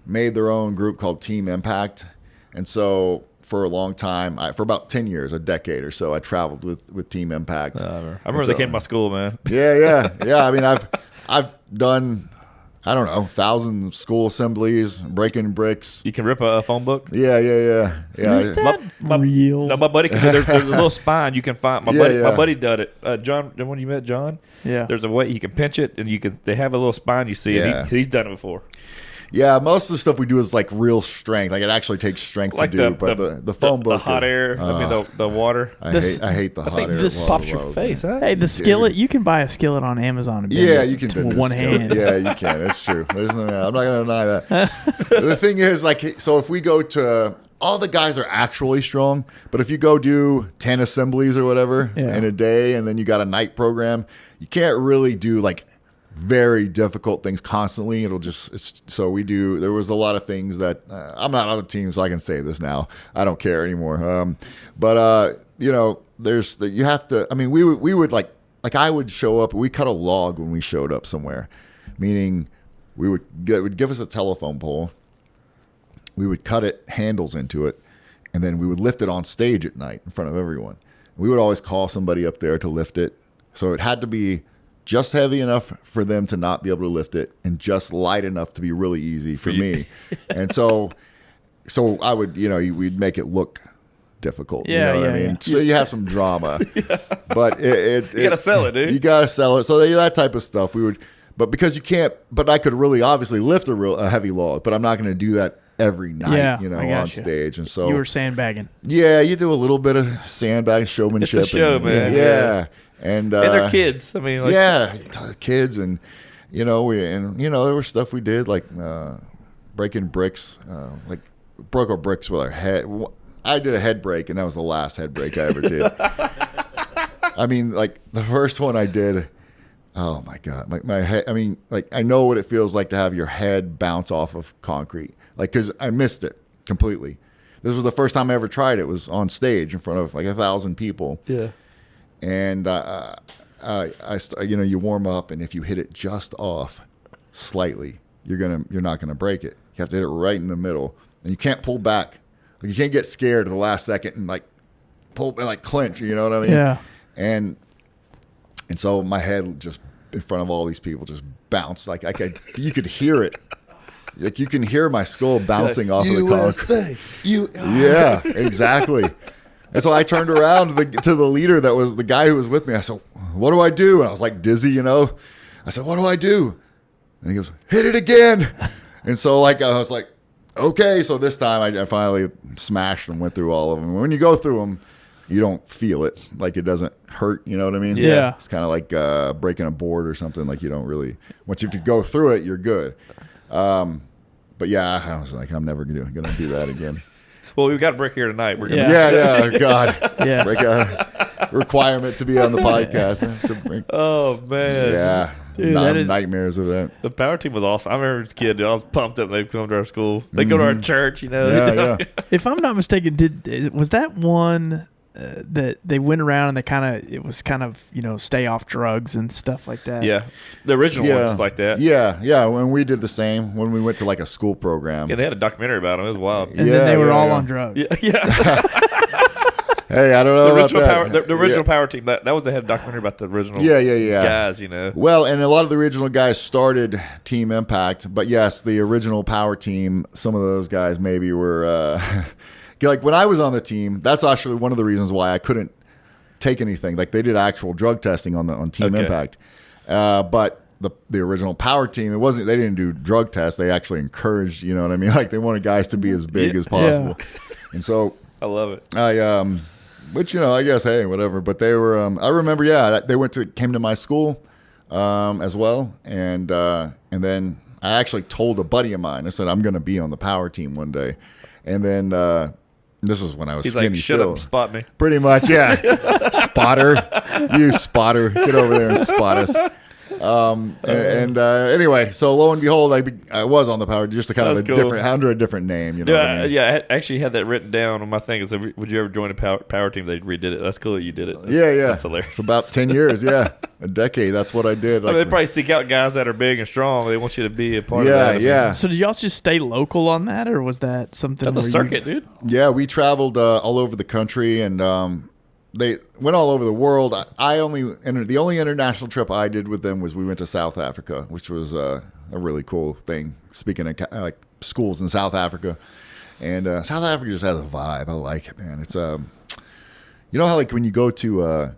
Speaker 5: made their own group called Team Impact. And so for a long time. For about 10 years, a decade or so, I traveled with Team Impact.
Speaker 2: I remember they came to my school, man.
Speaker 5: Yeah. I mean, I've done, I don't know, thousands of school assemblies, breaking bricks.
Speaker 2: You can rip a phone book.
Speaker 5: Yeah.
Speaker 3: Is that real?
Speaker 2: No, my buddy. There's a little spine you can find. My buddy did it. John, when you met John,
Speaker 5: Yeah.
Speaker 2: There's a way you can pinch it, and you can. They have a little spine. You see it. He's done it before.
Speaker 5: Yeah, most of the stuff we do is like real strength. Like it actually takes strength to do. But the phone book,
Speaker 2: the hot air. The water.
Speaker 5: I hate the hot air.
Speaker 3: This
Speaker 2: pops your face. Huh?
Speaker 3: Hey, the skillet. You can buy a skillet on Amazon. And
Speaker 5: Yeah, you can
Speaker 3: with
Speaker 5: bend
Speaker 3: one
Speaker 5: this skillet.
Speaker 3: hand.
Speaker 5: Yeah, you can. It's true. I'm not gonna deny that. The thing is, like, so if we go to all the guys are actually strong, but if you go do 10 assemblies or whatever in a day, and then you got a night program, you can't really do like very difficult things constantly. It'll just so we do. There was a lot of things that I'm not on the team, so I can say this now. I don't care anymore. But you know, you have to. I mean, we would like I would show up. We cut a log when we showed up somewhere, meaning it would give us a telephone pole. We would cut it, handles into it, and then we would lift it on stage at night in front of everyone. We would always call somebody up there to lift it. So it had to be just heavy enough for them to not be able to lift it and just light enough to be really easy for me. And so I would, we'd make it look difficult.
Speaker 3: Yeah,
Speaker 5: you know what I mean?
Speaker 3: yeah.
Speaker 5: So you have some drama, but you
Speaker 2: got to sell it, dude.
Speaker 5: You got to sell it. So that type of stuff we would, but because you can't, but I could really obviously lift a heavy log, but I'm not going to do that every night, on stage. And so
Speaker 3: you were sandbagging.
Speaker 5: Yeah, you do a little bit of sandbag showmanship.
Speaker 2: It's a show, man.
Speaker 5: Yeah. And
Speaker 2: they're kids. I mean,
Speaker 5: kids, and there was stuff we did like breaking bricks, like broke our bricks with our head. I did a head break, and that was the last head break I ever did. I mean, like the first one I did. Oh my God, my head. I mean, like I know what it feels like to have your head bounce off of concrete, like because I missed it completely. This was the first time I ever tried it. It was on stage in front of like 1,000 people.
Speaker 2: Yeah.
Speaker 5: And you warm up, and if you hit it just off slightly, you're not gonna break it. You have to hit it right in the middle, and you can't pull back. Like, you can't get scared at the last second and like pull and like clinch. You know what I mean?
Speaker 3: Yeah.
Speaker 5: And so my head just in front of all these people just bounced. Like you could hear it. Like you can hear my skull bouncing off of the concrete. Yeah, exactly. And so I turned around to the leader that was the guy who was with me. I said, "What do I do?" And I was like dizzy, I said, "What do I do?" And he goes, "Hit it again." And so I was like, "Okay." So this time I finally smashed and went through all of them. When you go through them, you don't feel it. Like it doesn't hurt. You know what I mean?
Speaker 3: Yeah.
Speaker 5: It's kind of like breaking a board or something. Like you don't really. Once if you go through it, you're good. But yeah, I was like, I'm never gonna do that again.
Speaker 2: Well, we've got a break here tonight. We're gonna
Speaker 5: Yeah, God.
Speaker 3: Yeah.
Speaker 5: Break a requirement to be on the podcast.
Speaker 2: Oh man.
Speaker 5: Yeah.
Speaker 3: Dude,
Speaker 5: Nightmares of that.
Speaker 2: The power team was awesome. I remember as a kid, I was pumped up. They'd come to our school. They go to our church,
Speaker 5: Yeah.
Speaker 3: If I'm not mistaken, was that one that they went around and it was stay off drugs and stuff like that?
Speaker 2: Yeah. The original one was like that.
Speaker 5: Yeah. When we did the same, when we went to like a school program.
Speaker 2: Yeah, they had a documentary about them. It was wild.
Speaker 3: And then they were all on drugs.
Speaker 2: Yeah.
Speaker 5: Hey, I don't know
Speaker 2: The original
Speaker 5: about that.
Speaker 2: the original power team. That was they had a documentary about the original.
Speaker 5: Yeah.
Speaker 2: Guys,
Speaker 5: Well, and a lot of the original guys started Team Impact, but yes, the original power team. Some of those guys maybe were. Like when I was on the team, that's actually one of the reasons why I couldn't take anything. Like they did actual drug testing on Team Impact, but the original power team, they didn't do drug tests. They actually encouraged, you know what I mean? Like they wanted guys to be as big as possible, and so
Speaker 2: I love it.
Speaker 5: Which I guess hey whatever. But they were. I remember they came to my school as well, and then I actually told a buddy of mine. I said I'm going to be on the power team one day, and then. This is when I was
Speaker 2: He's
Speaker 5: skinny
Speaker 2: like, shut
Speaker 5: still.
Speaker 2: up and spot me.
Speaker 5: Pretty much, yeah. Spotter. You spotter. Get over there and spot us. Anyway, so lo and behold, I was on the power, just a kind of
Speaker 2: That's
Speaker 5: a
Speaker 2: cool.
Speaker 5: different, under a different name. You know what I mean?
Speaker 2: Yeah. I actually had that written down on my thing. It said, "Would you ever join a power team?" They redid it. That's cool that you did it.
Speaker 5: Yeah.
Speaker 2: That's hilarious.
Speaker 5: For about 10 years, yeah, a decade. That's what I did.
Speaker 2: I mean, they probably seek out guys that are big and strong. They want you to be a part of
Speaker 5: yeah,
Speaker 2: that.
Speaker 5: yeah,
Speaker 3: So did y'all just stay local on that, or was that something?
Speaker 2: That's a
Speaker 3: where
Speaker 2: circuit, dude.
Speaker 5: yeah. We traveled all over the country, and they went all over the world. The only international trip I did with them was we went to South Africa, which was a really cool thing. Speaking of like schools in South Africa, and South Africa just has a vibe. I like it, man. It's you know how like when you go to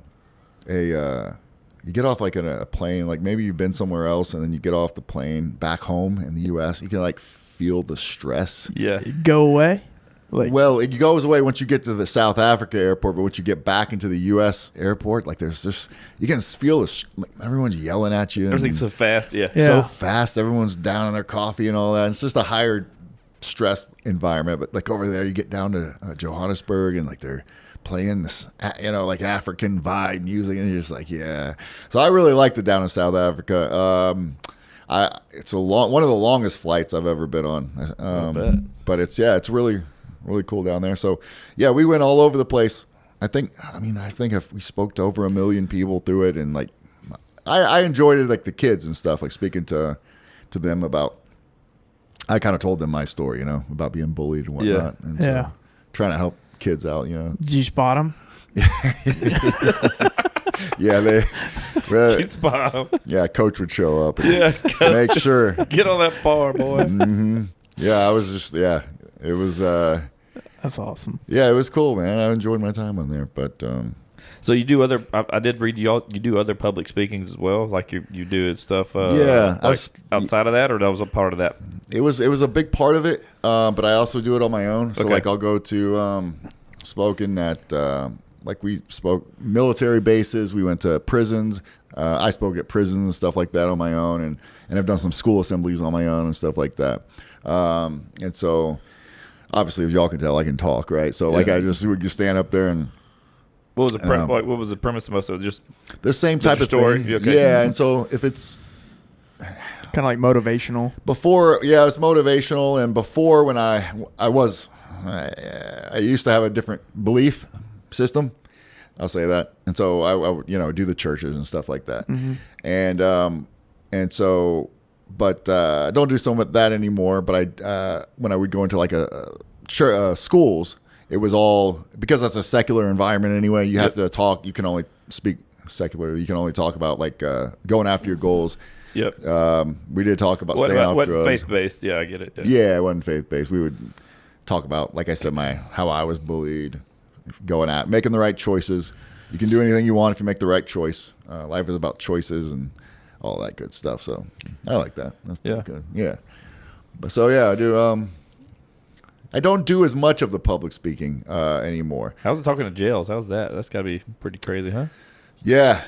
Speaker 5: you get off like in a plane, like maybe you've been somewhere else, and then you get off the plane back home in the U.S. You can like feel the stress.
Speaker 2: Yeah.
Speaker 3: go away? Like,
Speaker 5: Well, it goes away once you get to the South Africa airport, but once you get back into the U.S. airport, like there's just, you can feel this, like everyone's yelling at you.
Speaker 2: Everything's so fast. Yeah.
Speaker 3: Yeah.
Speaker 5: so fast. Everyone's down on their coffee and all that. It's just a higher stress environment. But like over there, you get down to Johannesburg, and like they're playing this, like African vibe music, and you're just like, yeah. So I really liked it down in South Africa. It's one of the longest flights I've ever been on.
Speaker 2: bet.
Speaker 5: But it's really cool down there. So yeah, we went all over the place. I think if we spoke to over 1 million people through it, and like I enjoyed it, like the kids and stuff, like speaking to them about. I kind of told them my story, about being bullied and whatnot, and so
Speaker 3: Yeah.
Speaker 5: trying to help kids out,
Speaker 3: did you spot them?
Speaker 5: Yeah,
Speaker 2: She's spot.
Speaker 5: yeah, coach would show up and
Speaker 2: Yeah.
Speaker 5: make sure.
Speaker 2: Get on that bar, boy.
Speaker 5: Yeah, I was just it was
Speaker 3: That's awesome.
Speaker 5: yeah, it was cool, man. I enjoyed my time on there, but
Speaker 2: So you do other? I did read you do other public speakings as well, like you do stuff.
Speaker 5: Yeah,
Speaker 2: like outside of that, or that was a part of that.
Speaker 5: it was a big part of it. But I also do it on my own. So
Speaker 2: Okay.
Speaker 5: like I'll go to spoken at like we spoke military bases. We went to prisons. I spoke at prisons and stuff like that on my own, and I've done some school assemblies on my own and stuff like that. And so obviously, as y'all can tell, I can talk, right? So like
Speaker 2: Yeah.
Speaker 5: I just would just stand up there and.
Speaker 2: What was the what was the premise of most of it? Just
Speaker 5: The same type
Speaker 2: Just
Speaker 5: of
Speaker 2: a story?
Speaker 5: thing.
Speaker 2: Okay.
Speaker 5: Yeah, and so if it's
Speaker 3: Kind of like motivational.
Speaker 5: before, yeah, it's motivational. And before, when I used to have a different belief system. I'll say that. And so I would, do the churches and stuff like that. And so, but I don't do so much that anymore. But when I would go into like schools, it was all, because that's a secular environment anyway. You have to talk. You can only speak secularly. You can only talk about like going after your goals.
Speaker 2: yep.
Speaker 5: We did talk about staying off
Speaker 2: What
Speaker 5: drugs.
Speaker 2: faith based? Yeah, I get it.
Speaker 5: Yeah, it wasn't faith based. We would talk about, like I said, how I was bullied, going out, making the right choices. You can do anything you want if you make the right choice. Life is about choices and all that good stuff. So I like that. That's pretty
Speaker 2: Yeah.
Speaker 5: good. Yeah. But so yeah, I do. I don't do as much of the public speaking anymore.
Speaker 2: How's it talking to jails? How's that? That's got to be pretty crazy, huh?
Speaker 5: Yeah.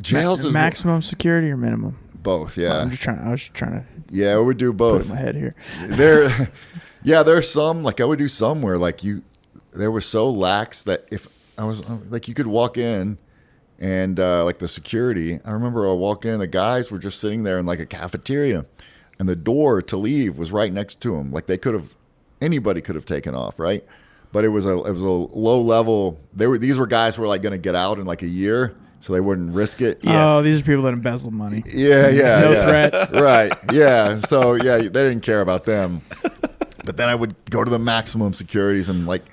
Speaker 5: Jails is
Speaker 3: Maximum security or minimum?
Speaker 5: both.
Speaker 3: I
Speaker 5: Yeah.
Speaker 3: was just trying to
Speaker 5: Yeah, we do
Speaker 3: put it
Speaker 5: both.
Speaker 3: in my head here.
Speaker 5: There's some, like I would do some where like they were so lax that if I was like, you could walk in and like the security, I remember I walk in, the guys were just sitting there in like a cafeteria, and the door to leave was right next to them. Like anybody could have taken off, right? But it was a low level. These were guys who were like going to get out in like a year, so they wouldn't risk it.
Speaker 2: Yeah.
Speaker 3: Oh, these are people that embezzle money.
Speaker 5: Yeah.
Speaker 3: No
Speaker 5: yeah.
Speaker 3: threat.
Speaker 5: Right. Yeah. So yeah, they didn't care about them. But then I would go to the maximum securities, and like,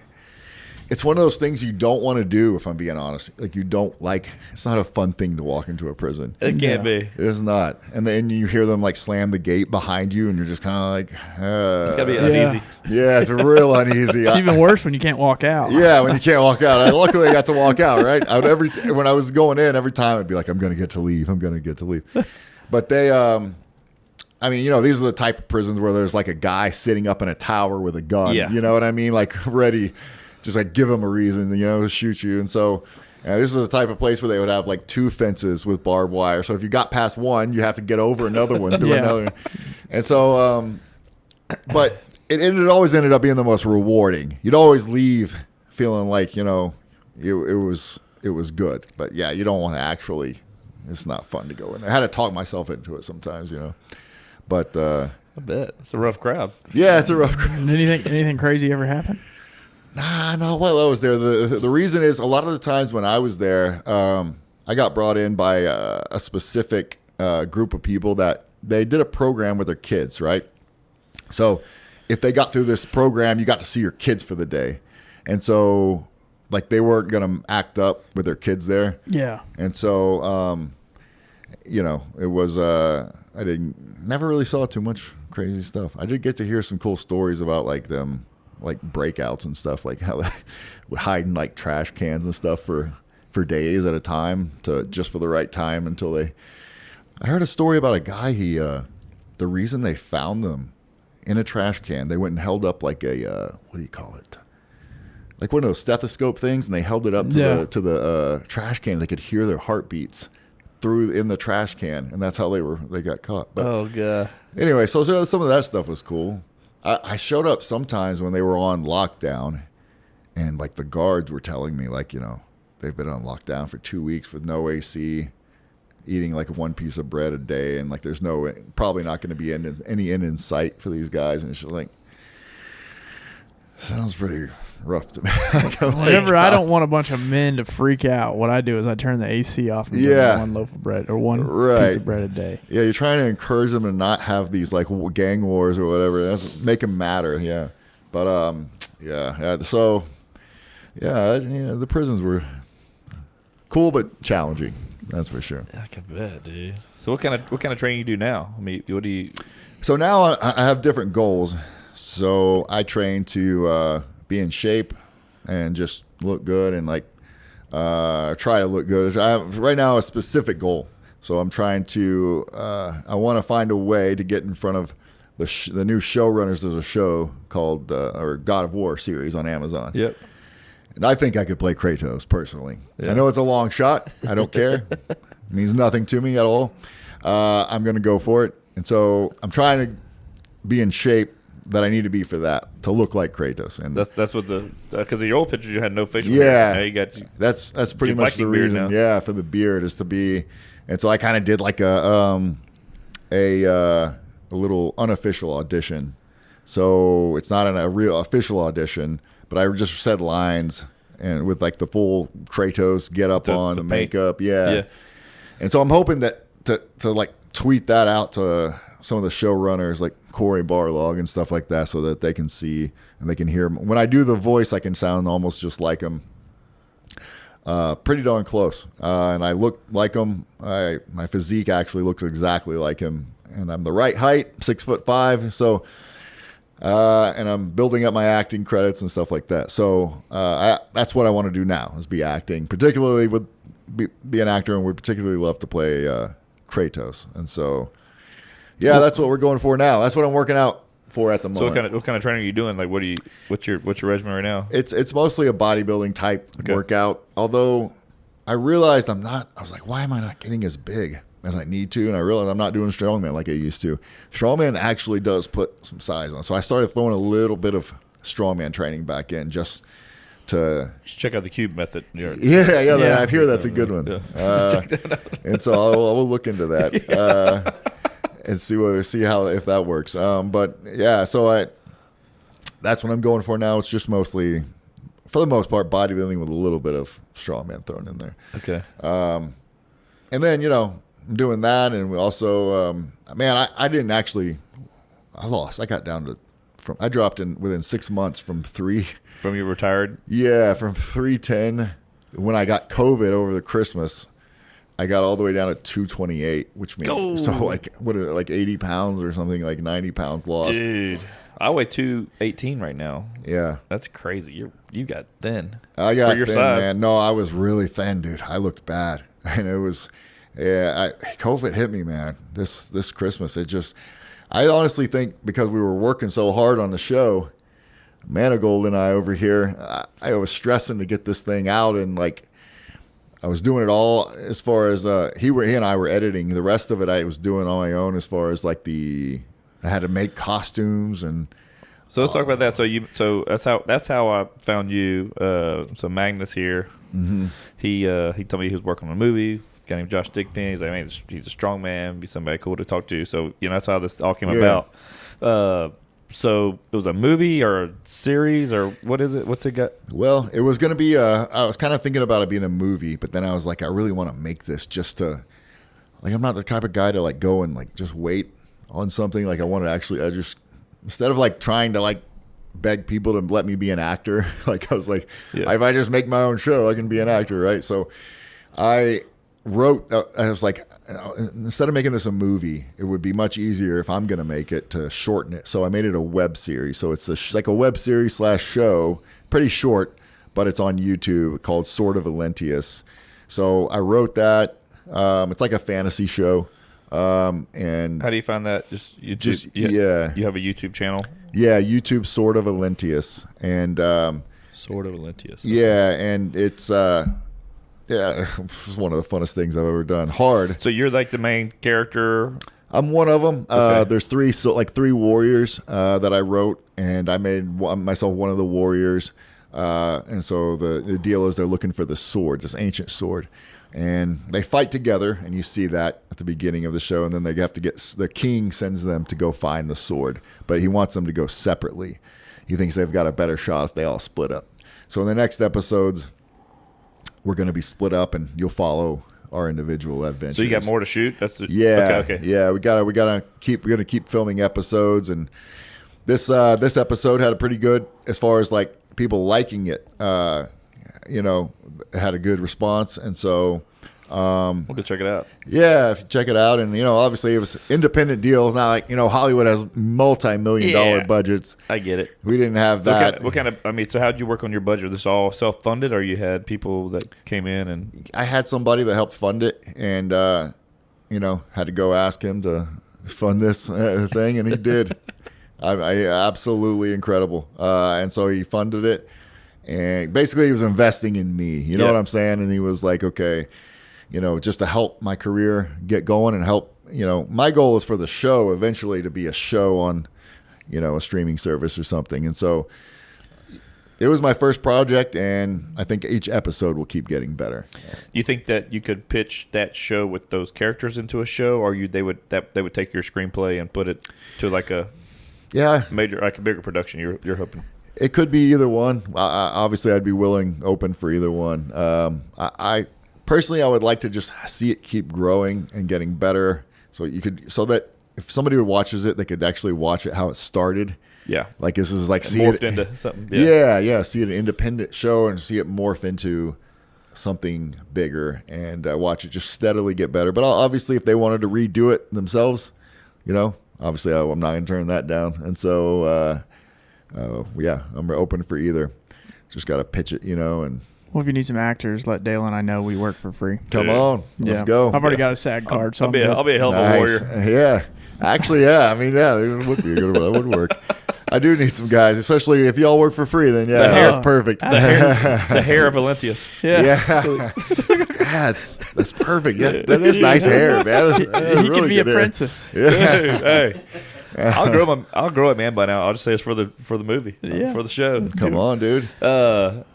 Speaker 5: it's one of those things you don't want to do, if I'm being honest. Like, it's not a fun thing to walk into a prison.
Speaker 2: It can't be.
Speaker 5: It's not. And then you hear them like slam the gate behind you, and you're just kind of like,
Speaker 2: It's got to be uneasy.
Speaker 5: yeah, it's real uneasy.
Speaker 3: It's even worse when you can't walk out.
Speaker 5: Yeah, when you can't walk out. Luckily, I got to walk out, right? When I was going in, every time I'd be like, I'm going to get to leave. But they, these are the type of prisons where there's like a guy sitting up in a tower with a gun.
Speaker 2: Yeah.
Speaker 5: You know what I mean? Like ready, just like give him a reason, to shoot you. And so this is the type of place where they would have like 2 fences with barbed wire. So if you got past one, you have to get over another one through
Speaker 3: Yeah.
Speaker 5: another. And so, but it always ended up being the most rewarding. You'd always leave feeling like, it was good. But yeah, you don't want to actually It's not fun to go in there. I had to talk myself into it sometimes, But
Speaker 2: I bet it's a rough crowd.
Speaker 5: yeah, it's a rough crowd.
Speaker 3: Anything crazy ever happen?
Speaker 5: Nah, no. While I was there, the reason is a lot of the times when I was there, I got brought in by a specific group of people that they did a program with their kids, right? So if they got through this program, you got to see your kids for the day. And so like they weren't going to act up with their kids there.
Speaker 3: Yeah.
Speaker 5: And so, it was, never really saw too much crazy stuff. I did get to hear some cool stories about like them, like breakouts and stuff, like how they would hide in like trash cans and stuff for days at a time just for the right time until I heard a story about a guy, the reason they found them in a trash can, they went and held up like a, what do you call it? Like one of those stethoscope things, and they held it up to the trash can. They could hear their heartbeats in the trash can, and that's how they got caught. But
Speaker 2: Oh god.
Speaker 5: anyway, so some of that stuff was cool. I showed up sometimes when they were on lockdown, and like the guards were telling me like, they've been on lockdown for 2 weeks with no AC, eating like one piece of bread a day, and like there's probably not going to be any end in sight for these guys, and it's just like sounds pretty rough to me.
Speaker 3: Whenever I don't want a bunch of men to freak out, what I do is I turn the AC off and give them one loaf of bread or one piece of bread a day.
Speaker 5: Yeah, you're trying to encourage them to not have these like gang wars or whatever. Make them matter. Yeah, but So the prisons were cool but challenging. That's for sure.
Speaker 2: I can bet, dude. So what kind of training you do now? I mean, what do you?
Speaker 5: So now I have different goals. So I train to be in shape and just look good and like try to look good. I have right now a specific goal. So I'm trying to I want to find a way to get in front of the new showrunners. There's a show called or God of War series on Amazon.
Speaker 2: Yep.
Speaker 5: And I think I could play Kratos personally. Yeah. I know it's a long shot. I don't care. It means nothing to me at all. I'm going to go for it. And so I'm trying to be in shape that I need to be for that, to look like Kratos. And
Speaker 2: that's what because of your old pictures you had no facial
Speaker 5: hair.
Speaker 2: Now you got
Speaker 5: that's pretty much the reason. Yeah, for the beard is to be. And so I kind of did like a little unofficial audition. So it's not a real official audition, but I just said lines and with like the full Kratos get up on the makeup. Yeah. And so I'm hoping that to like tweet that out to some of the showrunners like Corey Barlog and stuff like that, so that they can see and they can hear him. When I do the voice, I can sound almost just like him. Pretty darn close. And I look like him. My physique actually looks exactly like him, and I'm the right height, 6'5". So, and I'm building up my acting credits and stuff like that. So that's what I want to do now, is be acting, particularly be an actor, and we particularly love to play Kratos. And so, yeah, that's what we're going for now. That's what I'm working out for at the moment.
Speaker 2: So what kind of training are you doing? Like, what's your regimen right now?
Speaker 5: It's mostly a bodybuilding type workout. Although I realized I was like, why am I not getting as big as I need to? And I realized I'm not doing strongman like I used to. Strongman actually does put some size on. So I started throwing a little bit of strongman training back in just to
Speaker 2: check out the cube method.
Speaker 5: Yeah. I hear that's a good one. Check that out. And so I'll look into that. And see how if that works. But yeah, so that's what I'm going for now. It's just mostly, for the most part, bodybuilding with a little bit of strongman thrown in there.
Speaker 2: Okay.
Speaker 5: And then I'm doing that, and we also, I didn't actually. I lost. I got down to I dropped in within 6 months from 3.
Speaker 2: From you retired?
Speaker 5: Yeah, from 310 when I got COVID over the Christmas. I got all the way down to 228, which means so like 80 pounds or something, like 90 pounds lost.
Speaker 2: Dude, I weigh 218 right now.
Speaker 5: Yeah,
Speaker 2: that's crazy. You got thin.
Speaker 5: I got
Speaker 2: for your
Speaker 5: thin,
Speaker 2: size.
Speaker 5: man. No, I was really thin, dude. I looked bad, and it was, COVID hit me, man. This Christmas, I honestly think because we were working so hard on the show, Manigold and I over here, I was stressing to get this thing out, and like. I was doing it all as far as he and I were editing. The rest of it I was doing on my own as far as like I had to make costumes and.
Speaker 2: So let's talk about that. So that's how I found you. So Magnus here, he told me he was working on a movie. guy named Josh Thigpen. He's like, man, he's a strong man, be somebody cool to talk to. So that's how this all came
Speaker 5: Yeah.
Speaker 2: about. So it was a movie or a series or what is it? What's it got?
Speaker 5: Well, it was going to be. I was kind of thinking about it being a movie, but then I was like, I really want to make this just to, like, I'm not the type of guy to like go and like just wait on something. Like I want to actually, I just instead of like trying to like beg people to let me be an actor, like I was like, if I just make my own show, I can be an actor, right? So I wrote. I was like, instead of making this a movie, it would be much easier if I'm going to make it to shorten it. So I made it a web series. So it's like a web series / show, pretty short, but it's on YouTube called Sword of Valentius. So I wrote that. It's like a fantasy show. And
Speaker 2: How do you find that? Just YouTube?
Speaker 5: Yeah.
Speaker 2: You have a YouTube channel?
Speaker 5: Yeah, YouTube Sword of Valentius. And
Speaker 2: Sword of Valentius.
Speaker 5: yeah, and it's it's one of the funnest things I've ever done. Hard.
Speaker 2: So you're like the main character.
Speaker 5: I'm one of them.
Speaker 2: Okay.
Speaker 5: There's three warriors that I wrote, and I made myself one of the warriors. And so the deal is they're looking for the sword, this ancient sword, and they fight together. And you see that at the beginning of the show, and then they have to the king sends them to go find the sword, but he wants them to go separately. He thinks they've got a better shot if they all split up. So in the next episodes, we're going to be split up, and you'll follow our individual adventures.
Speaker 2: So you got more to shoot?
Speaker 5: Yeah.
Speaker 2: Okay.
Speaker 5: Yeah, we're gonna keep filming episodes, and this episode had a pretty good, as far as like people liking it. It had a good response, and so
Speaker 2: We'll go check it out.
Speaker 5: yeah, if you check it out, and obviously it was an independent deal. It's not like Hollywood has multi-million-dollar budgets.
Speaker 2: I get it.
Speaker 5: We didn't have
Speaker 2: So
Speaker 5: that.
Speaker 2: what kind of? I mean, so how'd you work on your budget? This all self-funded, or you had people that came in and?
Speaker 5: I had somebody that helped fund it, and had to go ask him to fund this thing, and he did. I absolutely incredible. And so he funded it, and basically he was investing in me. You know what I'm saying? And he was like, okay, just to help my career get going and help. My goal is for the show eventually to be a show on, a streaming service or something. And so it was my first project, and I think each episode will keep getting better.
Speaker 2: You think that you could pitch that show with those characters into a show, or they would take your screenplay and put it to like a bigger production? You're hoping
Speaker 5: it could be either one. Obviously, I'd be open for either one. I personally, I would like to just see it keep growing and getting better, so that if somebody watches it, they could actually watch it how it started.
Speaker 2: Yeah,
Speaker 5: like this is like see
Speaker 2: morphed
Speaker 5: it
Speaker 2: into something.
Speaker 5: Yeah. See an independent show and see it morph into something bigger, and watch it just steadily get better. But obviously, if they wanted to redo it themselves, obviously I'm not going to turn that down. And so, I'm open for either. Just got to pitch it, and.
Speaker 3: Well, if you need some actors, let Dale and I know. We work for free.
Speaker 5: Come on, let's go.
Speaker 3: I've already got a SAG card, so
Speaker 2: I'll be a hell of a warrior.
Speaker 5: Yeah, actually, yeah. I mean, yeah, it would be a good. That would work. I do need some guys, especially if y'all work for free. Then that's perfect.
Speaker 2: The hair of Valentius.
Speaker 5: Yeah. That's perfect. Yeah, that is nice hair, man.
Speaker 3: He can be a princess.
Speaker 2: Dude, hey. I'll grow it, man. By now, I'll just say it's for the movie, for the show.
Speaker 5: Come on, dude.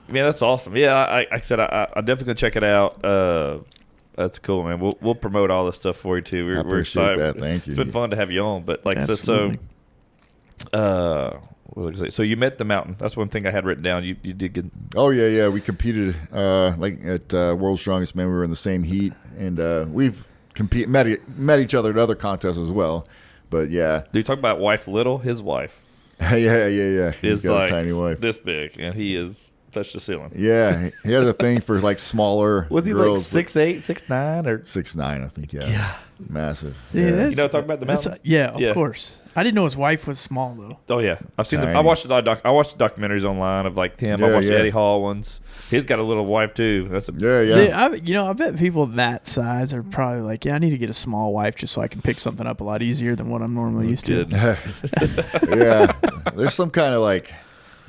Speaker 2: Man, that's awesome. Yeah, I said I definitely gonna check it out. That's cool, man. We'll promote all this stuff for you too. We're
Speaker 5: appreciate
Speaker 2: excited.
Speaker 5: that. Thank you.
Speaker 2: It's been fun to have you on. But like
Speaker 3: Absolutely.
Speaker 2: what was I gonna say? So you met the mountain. That's one thing I had written down. You did get.
Speaker 5: Oh yeah. We competed at World's Strongest Man. We were in the same heat, and we've met each other at other contests as well. But yeah,
Speaker 2: Do you talk about wife little? His wife
Speaker 5: yeah. He's
Speaker 2: is
Speaker 5: got
Speaker 2: like
Speaker 5: a tiny wife.
Speaker 2: this big, and he is touched the ceiling.
Speaker 5: Yeah, he has a thing for like smaller.
Speaker 2: Was he
Speaker 5: girls,
Speaker 2: like 6'8", 6'9", or
Speaker 5: 6'9", I think. Yeah. Massive.
Speaker 3: Yeah,
Speaker 2: you know, talk about the mountain.
Speaker 3: Of course. I didn't know his wife was small though.
Speaker 2: Oh yeah, I've seen them. I
Speaker 5: Tiny.
Speaker 2: watched I watched the documentaries online of like him. I watched the
Speaker 5: Yeah.
Speaker 2: Eddie Hall ones. He's got a little wife too. That's a
Speaker 3: Yeah, I bet people that size are probably like, I need to get a small wife just so I can pick something up a lot easier than what I'm normally used to.
Speaker 5: Yeah. There's some kind of like,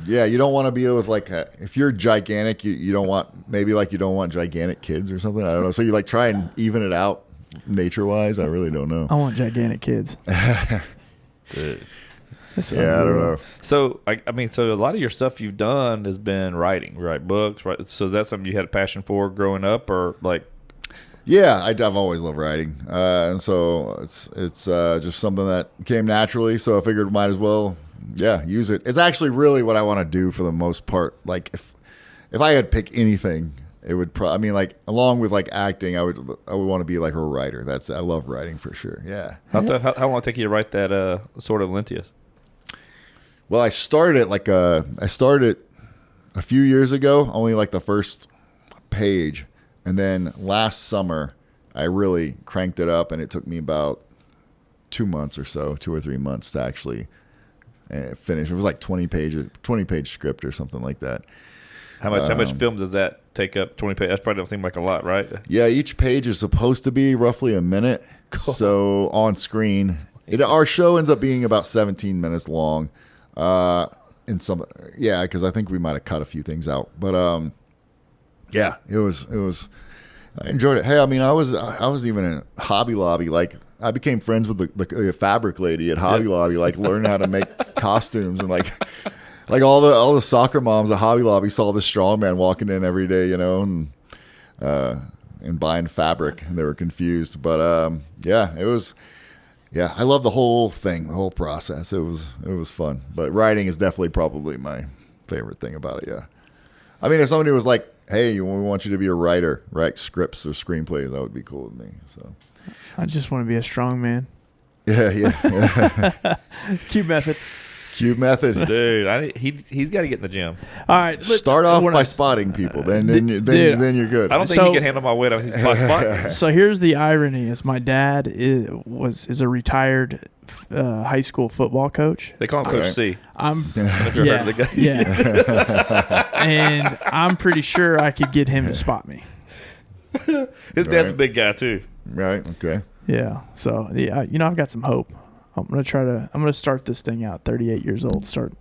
Speaker 5: you don't want to be with like, if you're gigantic, you don't want, maybe like you don't want gigantic kids or something. I don't know. So you like try and even it out nature wise. I really don't know.
Speaker 3: I want gigantic kids.
Speaker 2: Dude.
Speaker 3: That's
Speaker 5: I don't know.
Speaker 2: So I mean, so a lot of your stuff you've done has been writing, write books, right? So is that something you had a passion for growing up, or like?
Speaker 5: Yeah, I've always loved writing, and so it's just something that came naturally. So I figured might as well, use it. It's actually really what I want to do for the most part. Like if I had to pick anything, it would like along with like acting, I would want to be like a writer. I love writing for sure. Yeah.
Speaker 2: How long did it take you to write that Sword of Lentius?
Speaker 5: Well, I started a few years ago, only like the first page. And then last summer, I really cranked it up, and it took me about 2 months or so, 2 or 3 months to actually finish. It was like 20-page script or something like that.
Speaker 2: How much film does that take up? 20 pages. That's probably don't seem like a lot, right?
Speaker 5: Yeah, each page is supposed to be roughly a minute. Cool. So on screen, our show ends up being about 17 minutes long. Because I think we might have cut a few things out, but it was. I enjoyed it. Hey, I mean, I was even in Hobby Lobby. Like, I became friends with the fabric lady at Hobby Lobby. Like, learning how to make costumes, and like all the soccer moms at Hobby Lobby saw this strongman walking in every day, and buying fabric, and they were confused. But it was. Yeah, I love the whole thing, the whole process. It was fun. But writing is definitely probably my favorite thing about it, yeah. I mean, if somebody was like, hey, we want you to be a writer, write scripts or screenplays, that would be cool with me. So
Speaker 3: I just want to be a strong man.
Speaker 5: Yeah.
Speaker 3: Cube method.
Speaker 5: Cube method.
Speaker 2: Dude, he's got to get in the gym.
Speaker 3: All right.
Speaker 5: Start off by spotting people. Then you're good.
Speaker 2: I don't think he can handle my weight on his spot.
Speaker 3: So here's the irony: is my dad is a retired high school football coach.
Speaker 2: They call him Coach C.
Speaker 3: If you heard of the guy. Yeah. And I'm pretty sure I could get him to spot me.
Speaker 2: His dad's a big guy too.
Speaker 5: Right. Okay.
Speaker 3: Yeah. So I've got some hope. I'm gonna start this thing out. 38 years old. Start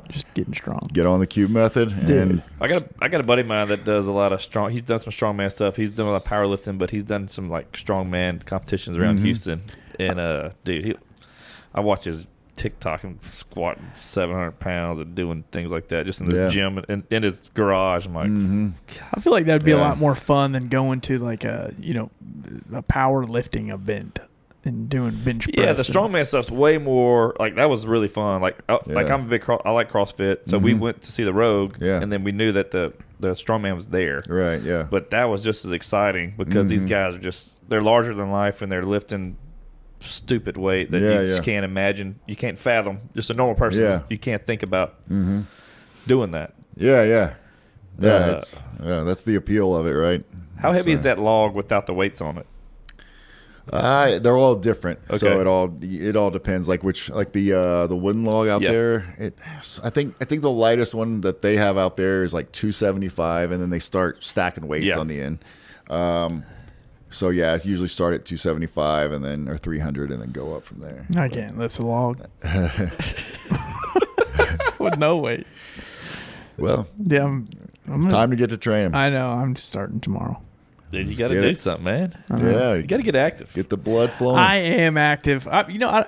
Speaker 3: just getting strong.
Speaker 5: Get on the cube method.
Speaker 3: Dude.
Speaker 5: And
Speaker 2: I got a buddy of mine that does a lot of strong. He's done some strongman stuff. He's done a lot of powerlifting, but he's done some like strongman competitions around Houston. And dude, I watch his TikTok and squatting 700 pounds and doing things like that just in this gym and in his garage. I'm like,
Speaker 3: I feel like that'd be a lot more fun than going to like a powerlifting event and doing bench press.
Speaker 2: Yeah, the strongman stuff's way more like that was really fun. Like like I'm a big I like CrossFit, so we went to see the Rogue, and then we knew that the strongman was there.
Speaker 5: Right. Yeah.
Speaker 2: But that was just as exciting because these guys are they're larger than life and they're lifting stupid weight that you just can't imagine. You can't fathom. Just a normal person, you can't think about doing that.
Speaker 5: Yeah. That's the appeal of it, right?
Speaker 2: How heavy is that log without the weights on it?
Speaker 5: They're all different,
Speaker 2: okay.
Speaker 5: So it all depends. Like the wooden log out there. I think the lightest one that they have out there is like 275, and then they start stacking weights on the end. So it's usually start at 275 and then or 300 and then go up from there.
Speaker 3: I can't lift a log with no weight.
Speaker 5: Well,
Speaker 3: it's
Speaker 5: time to get to training.
Speaker 3: I know. I'm just starting tomorrow.
Speaker 2: Dude, you got to do something, man.
Speaker 5: Yeah,
Speaker 2: you got to get active.
Speaker 5: Get the blood flowing.
Speaker 3: I am active.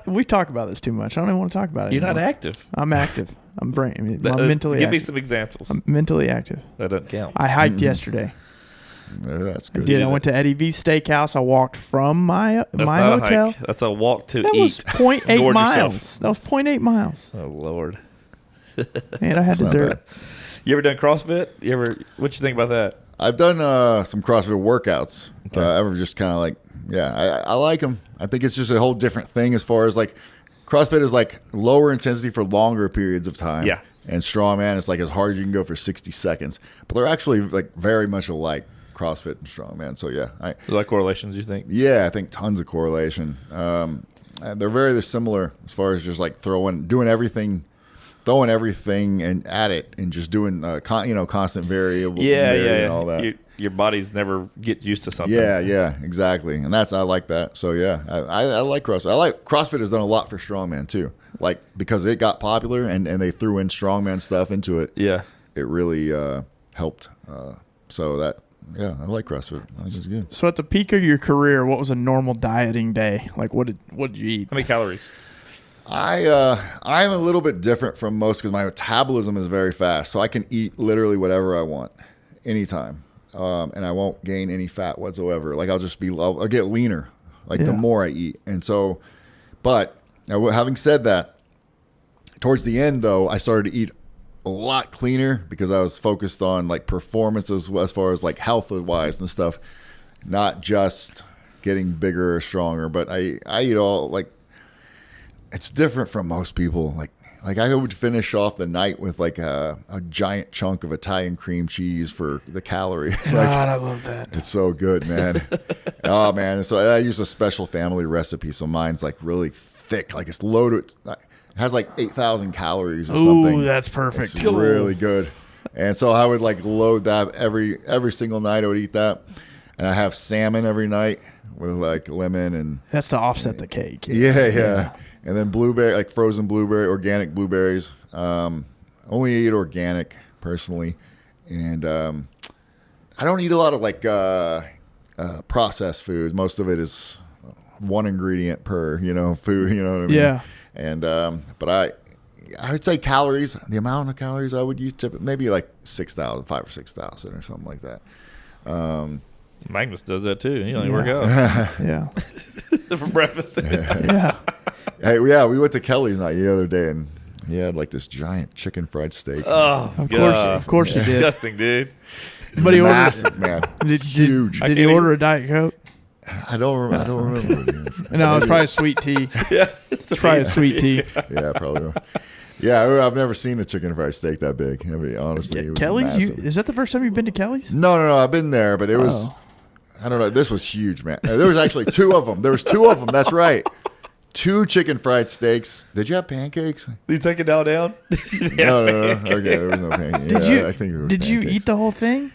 Speaker 3: We talk about this too much. I don't even want to talk about it.
Speaker 2: You're
Speaker 3: anymore.
Speaker 2: not active.
Speaker 3: I'm active. I'm mentally.
Speaker 2: Give me
Speaker 3: active.
Speaker 2: some examples.
Speaker 3: I'm mentally active.
Speaker 2: That doesn't count.
Speaker 3: I hiked yesterday.
Speaker 5: That's good.
Speaker 3: I did. I went to Eddie V's Steakhouse. I walked from my hotel.
Speaker 2: That's a walk to
Speaker 3: that
Speaker 2: eat.
Speaker 3: Was 0.8 miles.
Speaker 2: Yourself.
Speaker 3: That was 0.8 miles.
Speaker 2: Oh Lord.
Speaker 3: And I had dessert.
Speaker 2: You ever done CrossFit? What you think about that?
Speaker 5: I've done some CrossFit workouts. Okay. Ever just kind of like, I like them. I think it's just a whole different thing as far as like CrossFit is like lower intensity for longer periods of time.
Speaker 2: Yeah.
Speaker 5: And strongman is like as hard as you can go for 60 seconds. But they're actually like very much alike, CrossFit and strongman. So
Speaker 2: Is there correlations, you think?
Speaker 5: Yeah, I think tons of correlation. They're very similar as far as just like doing everything and at it and just doing constant variable and all that.
Speaker 2: Your body's never get used to something.
Speaker 5: Yeah, exactly. And I like that. So I like CrossFit. CrossFit has done a lot for strongman too. Like because it got popular and they threw in strongman stuff into it. Yeah. It really helped. I like CrossFit. I think it's good.
Speaker 3: So at the peak of your career, what was a normal dieting day? Like what did you eat?
Speaker 2: How many calories?
Speaker 5: I'm a little bit different from most because my metabolism is very fast, so I can eat literally whatever I want, anytime. and I won't gain any fat whatsoever. Like I'll get leaner, like the
Speaker 3: Yeah.
Speaker 5: more I eat. And so, but having said that, towards the end though, I started to eat a lot cleaner because I was focused on like performance as far as like health wise and stuff, not just getting bigger or stronger. But I eat all like, it's different from most people. Like I would finish off the night with like a giant chunk of Italian cream cheese for the calories. Like,
Speaker 3: God, I love that.
Speaker 5: it's so good, man. Oh man. So I use a special family recipe. So mine's like really thick. Like it's loaded. It has like 8,000 calories or something.
Speaker 3: Ooh, that's perfect.
Speaker 5: It's really good. And so I would like load that every single night. I would eat that. And I have salmon every night with like lemon and
Speaker 3: That's to offset the cake.
Speaker 5: yeah. And then blueberry, like frozen blueberry, organic blueberries. Only eat organic personally. And I don't eat a lot of like processed foods. Most of it is one ingredient per, food, you know what I mean?
Speaker 3: Yeah.
Speaker 5: And but I would say calories, the amount of calories I would use, maybe like 6,000, 5,000 or 6,000 or something like that.
Speaker 2: Magnus does that too. He only work out
Speaker 3: Yeah.
Speaker 2: for breakfast.
Speaker 3: Yeah.
Speaker 5: Hey, yeah, we went to Kelly's night the other day, and he had like this giant chicken fried steak.
Speaker 2: Oh,
Speaker 3: Of course he did.
Speaker 2: disgusting, dude.
Speaker 3: But he ordered.
Speaker 5: Massive, man.
Speaker 3: Huge. Did he
Speaker 2: can't
Speaker 3: order a Diet Coke?
Speaker 5: I don't remember.
Speaker 3: No, it's probably a sweet tea.
Speaker 2: Yeah,
Speaker 3: It's probably a sweet tea.
Speaker 5: Yeah, probably. Yeah, I've never seen a chicken fried steak that big. I mean, honestly, it was
Speaker 3: Kelly's?
Speaker 5: massive.
Speaker 3: Is that the first time you've been to Kelly's?
Speaker 5: No, I've been there, but it was.
Speaker 3: Oh.
Speaker 5: I don't know. This was huge, man. There was actually two of them. There was two of them. That's right. 2 chicken fried steaks. Did you have pancakes?
Speaker 2: You take it all down?
Speaker 5: No. Okay, there was no pancakes. I think there was
Speaker 3: Did you
Speaker 5: pancakes.
Speaker 3: eat the whole thing?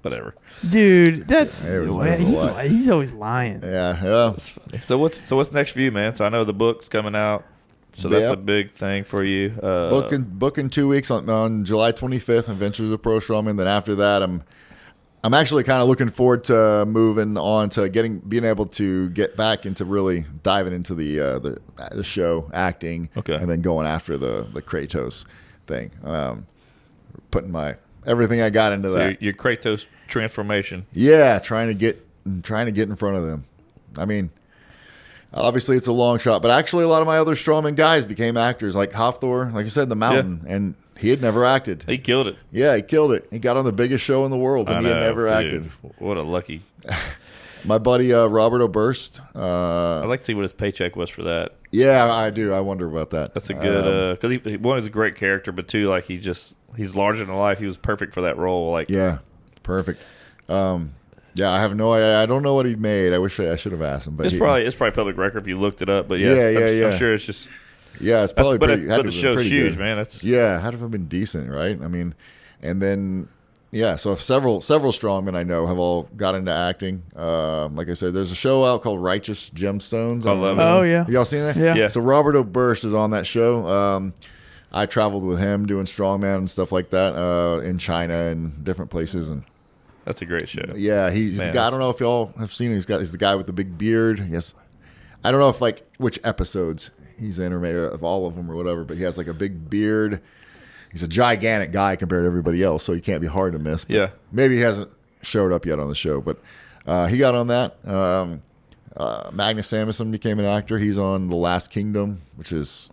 Speaker 2: Whatever.
Speaker 3: Dude, that's
Speaker 5: It was a lot.
Speaker 3: he's always lying.
Speaker 5: Yeah.
Speaker 2: So what's next for you, man? So I know the book's coming out. So that's
Speaker 5: Yep.
Speaker 2: a big thing for you.
Speaker 5: Booking 2 weeks on July 25th, Adventures of Pro Strongman. Then after that, I'm actually kind of looking forward to moving on to being able to get back into really diving into the show acting,
Speaker 2: Okay.
Speaker 5: and then going after the Kratos thing. Putting everything I got into
Speaker 2: So
Speaker 5: that.
Speaker 2: your Kratos transformation.
Speaker 5: Yeah, trying to get in front of them. I mean, obviously it's a long shot, but actually a lot of my other strongman guys became actors, like Hafthor, like you said, The Mountain, and he had never acted.
Speaker 2: He killed it.
Speaker 5: Yeah, he killed it. He got on the biggest show in the world, and
Speaker 2: I
Speaker 5: he had
Speaker 2: know,
Speaker 5: never
Speaker 2: dude.
Speaker 5: acted.
Speaker 2: What a lucky.
Speaker 5: My buddy Robert Oberst.
Speaker 2: I'd like to see what his paycheck was for that.
Speaker 5: Yeah, I do. I wonder about that.
Speaker 2: That's a good because he one is a great character, but two, like he's larger than life. He was perfect for that role. Like
Speaker 5: Yeah, perfect. Yeah, I have no idea. I don't know what he made. I wish I should have asked him. But
Speaker 2: it's probably public record if you looked it up. But yeah,
Speaker 5: Yeah.
Speaker 2: I'm sure it's just.
Speaker 5: yeah, it's probably
Speaker 2: But
Speaker 5: pretty. had to
Speaker 2: the
Speaker 5: have been
Speaker 2: show's
Speaker 5: pretty
Speaker 2: huge,
Speaker 5: good.
Speaker 2: man. That's
Speaker 5: Yeah, had to have been decent, right? I mean, and then yeah, so several strongmen I know have all got into acting. Like I said, there's a show out called Righteous Gemstones.
Speaker 2: I love it.
Speaker 3: Oh yeah.
Speaker 5: Y'all seen that?
Speaker 3: Yeah.
Speaker 2: Yeah.
Speaker 5: So Robert Oberst is on that show. I traveled with him doing strongman and stuff like that in China and different places. And
Speaker 2: That's a great show.
Speaker 5: yeah, he's the
Speaker 2: Man.
Speaker 5: guy. I don't know if y'all have seen him. He's the guy with the big beard. Yes, I don't know if like which episodes he's in or maybe of all of them or whatever. But he has like a big beard. He's a gigantic guy compared to everybody else, so he can't be hard to miss. But
Speaker 2: Yeah.
Speaker 5: maybe he hasn't showed up yet on the show, but he got on that. Magnus Samuelsson became an actor. He's on The Last Kingdom, which is,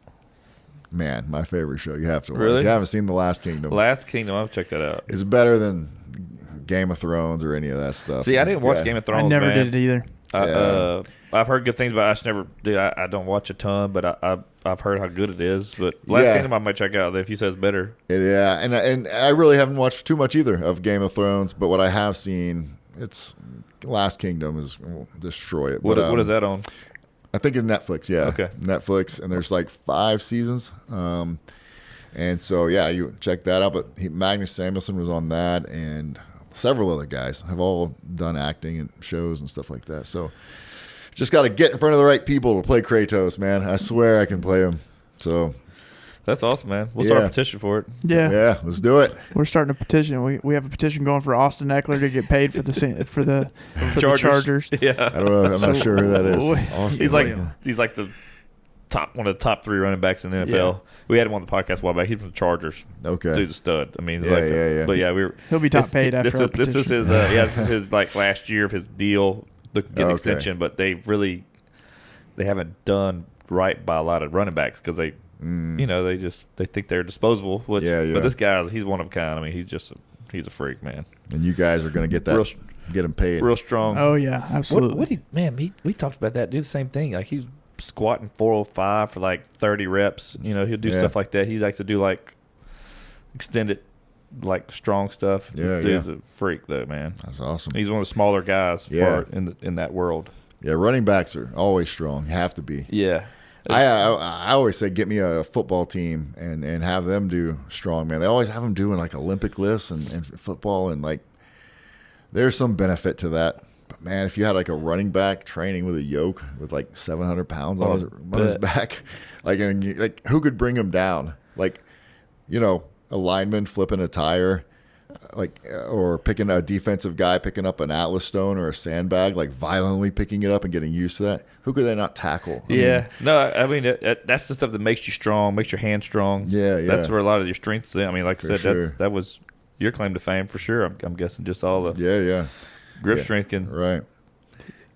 Speaker 5: man, my favorite show. You have to watch.
Speaker 2: Really?
Speaker 5: If you haven't seen The Last Kingdom,
Speaker 2: Last Kingdom, I'll check that out.
Speaker 5: it's better than Game of Thrones or any of that stuff.
Speaker 2: See, I didn't watch
Speaker 5: Yeah.
Speaker 2: Game of Thrones.
Speaker 3: I never
Speaker 2: man.
Speaker 3: did it either.
Speaker 5: Yeah.
Speaker 2: I've heard good things, but I just never did. I don't watch a ton, but I've heard how good it is. But Last
Speaker 5: Yeah.
Speaker 2: Kingdom, I might check out if you says better.
Speaker 5: Yeah, and I really haven't watched too much either of Game of Thrones, but what I have seen, it's Last Kingdom will destroy it.
Speaker 2: What
Speaker 5: But,
Speaker 2: what is that on?
Speaker 5: I think it's Netflix. Yeah,
Speaker 2: Okay.
Speaker 5: Netflix, and there's like 5 seasons. And so yeah, you check that out. But Magnus Samuelsson was on that, and several other guys have all done acting and shows and stuff like that. So just got to get in front of the right people to play Kratos, man. I swear I can play him. So
Speaker 2: That's awesome, man. We'll start a
Speaker 5: Yeah.
Speaker 2: petition for it.
Speaker 3: Yeah.
Speaker 5: let's do it.
Speaker 3: We're starting a petition. We have a petition going for Austin Eckler to get paid for the Chargers.
Speaker 2: Yeah,
Speaker 5: I don't know. I'm not sure who that is.
Speaker 3: So-
Speaker 5: Austin,
Speaker 2: he's like
Speaker 5: yeah.
Speaker 2: he's like the one of the top 3 running backs in the NFL.
Speaker 3: Yeah.
Speaker 2: We had him on the podcast a while back. He's from the Chargers.
Speaker 5: Okay.
Speaker 2: Dude's a stud. I mean, he's
Speaker 5: Yeah.
Speaker 2: But yeah,
Speaker 3: He'll be top paid after our
Speaker 2: this is
Speaker 3: petition.
Speaker 2: his this is his like last year of his deal. Looking to get an
Speaker 5: Okay.
Speaker 2: extension, but they haven't done right by a lot of running backs because they they think they're disposable. Which,
Speaker 5: Yeah.
Speaker 2: But this guy's he's one of a kind. I mean, he's a freak, man.
Speaker 5: And you guys are going to get that, get him paid.
Speaker 2: Real strong.
Speaker 3: Oh yeah, absolutely.
Speaker 2: We talked about that. Do the same thing. Like he's squatting 405 for like 30 reps. You know, he'll do stuff like that. He likes to do like extended, like strong stuff.
Speaker 5: Yeah,
Speaker 2: He's a freak though, man.
Speaker 5: That's awesome.
Speaker 2: He's one of the smaller guys in that world.
Speaker 5: Yeah, running backs are always strong. You have to be.
Speaker 2: Yeah.
Speaker 5: I always say get me a football team and have them do strongman. They always have them doing like Olympic lifts and football, and like there's some benefit to that. But man, if you had like a running back training with a yoke with like 700 pounds on his back, like who could bring him down? Like, a lineman flipping a tire, or picking a defensive guy picking up an Atlas stone or a sandbag, like violently picking it up and getting used to that. Who could they not tackle? I
Speaker 2: mean, that's the stuff that makes you strong, makes your hands strong.
Speaker 5: Yeah.
Speaker 2: That's where a lot of your strengths. I mean, like I said,
Speaker 5: sure.
Speaker 2: that was your claim to fame for sure. I'm guessing just all the grip strength can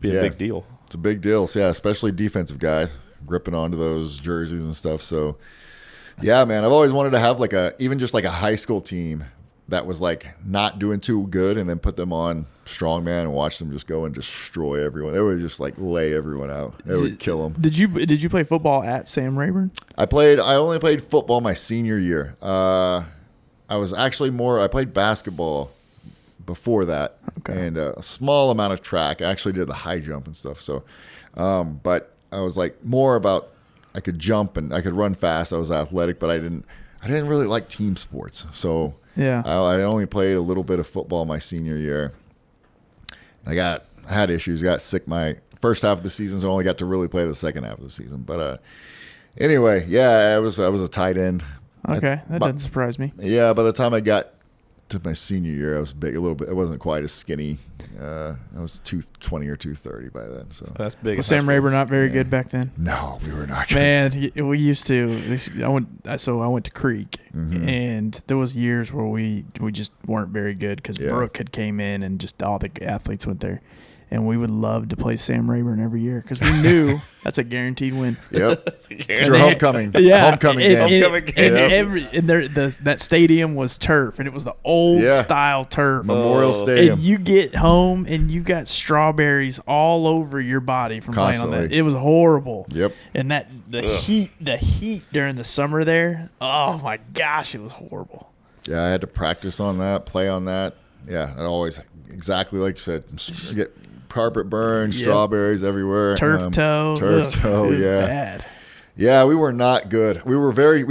Speaker 2: be a big deal.
Speaker 5: It's a big deal. So, especially defensive guys gripping onto those jerseys and stuff. So, yeah, man, I've always wanted to have even just a high school team that was like not doing too good, and then put them on strongman and watch them just go and destroy everyone. They would just like lay everyone out. They would kill them.
Speaker 3: Did you play football at Sam Rayburn?
Speaker 5: I only played football my senior year. I played basketball before that, and a small amount of track. I actually did the high jump and stuff. So, but I was like more about I could jump and I could run fast. I was athletic, but I didn't really like team sports. So
Speaker 3: yeah,
Speaker 5: I only played a little bit of football my senior year. I had issues. Got sick my first half of the season, so I only got to really play the second half of the season. But anyway, I was a tight end.
Speaker 3: Okay, that doesn't surprise me.
Speaker 5: Yeah, by the time I got to my senior year, I was big a little bit. I wasn't quite as skinny. I was 220 or 230 by then. So
Speaker 2: that's big.
Speaker 3: Was Sam Rayburn not very good back then?
Speaker 5: No, we were not good.
Speaker 3: Man, we used to. I went to Creek, and there was years where we just weren't very good because Brooke had came in and just all the athletes went there. And we would love to play Sam Rayburn every year because we knew that's a guaranteed win.
Speaker 5: Yep. It's your homecoming.
Speaker 3: Yeah.
Speaker 5: Homecoming game.
Speaker 3: That stadium was turf, and it was the old style turf.
Speaker 5: Memorial Stadium.
Speaker 3: And you get home, and you got strawberries all over your body from playing on that. It was horrible.
Speaker 5: Yep.
Speaker 3: And the heat during the summer there, oh my gosh, it was horrible.
Speaker 5: Yeah, I had to practice on that, play on that. Yeah, I always, exactly like you said, get carpet burn, strawberries everywhere.
Speaker 3: Turf toe.
Speaker 5: Yeah.
Speaker 3: Bad.
Speaker 5: Yeah, we were not good. We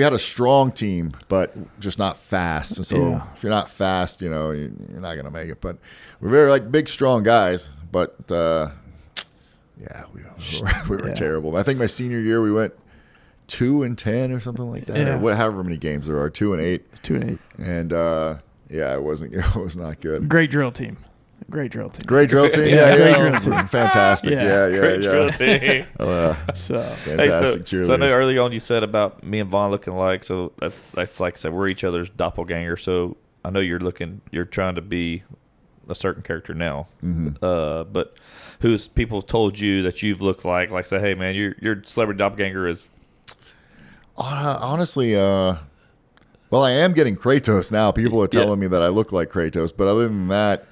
Speaker 5: had a strong team, but just not fast. And so if you're not fast, you're not going to make it. But we're very big, strong guys. But we were terrible. I think my senior year we went 2-10 or something like that.
Speaker 3: Yeah.
Speaker 5: Or however many games there are, 2-8.
Speaker 3: 2-8.
Speaker 5: And it was not good.
Speaker 3: Great drill team. Great drill team.
Speaker 5: Great drill team.
Speaker 3: Great drill team.
Speaker 5: Fantastic.
Speaker 2: Great drill team.
Speaker 5: Fantastic cheerleaders.
Speaker 2: So I know early on you said about me and Vaughn looking alike. So that's like I said, we're each other's doppelganger. So I know you're trying to be a certain character now. But who's people told you that you've looked like say, hey man, your celebrity doppelganger is.
Speaker 5: Honestly, well, I am getting Kratos now. People are telling me that I look like Kratos, but other than that,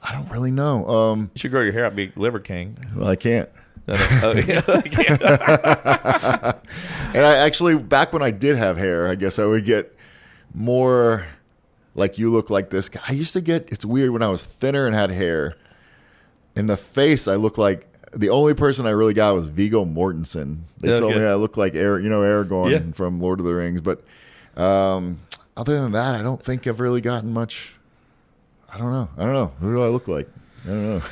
Speaker 5: I don't really know.
Speaker 2: You should grow your hair out, be Liver King.
Speaker 5: Well, I can't.
Speaker 2: Oh, yeah.
Speaker 5: And I actually, back when I did have hair, I guess I would get more like you look like this guy. I used to get, it's weird, when I was thinner and had hair, in the face I look like, the only person I really got was Viggo Mortensen. They told me I look like Aragorn from Lord of the Rings. But other than that, I don't think I've really gotten much. I don't know. Who do I look like? I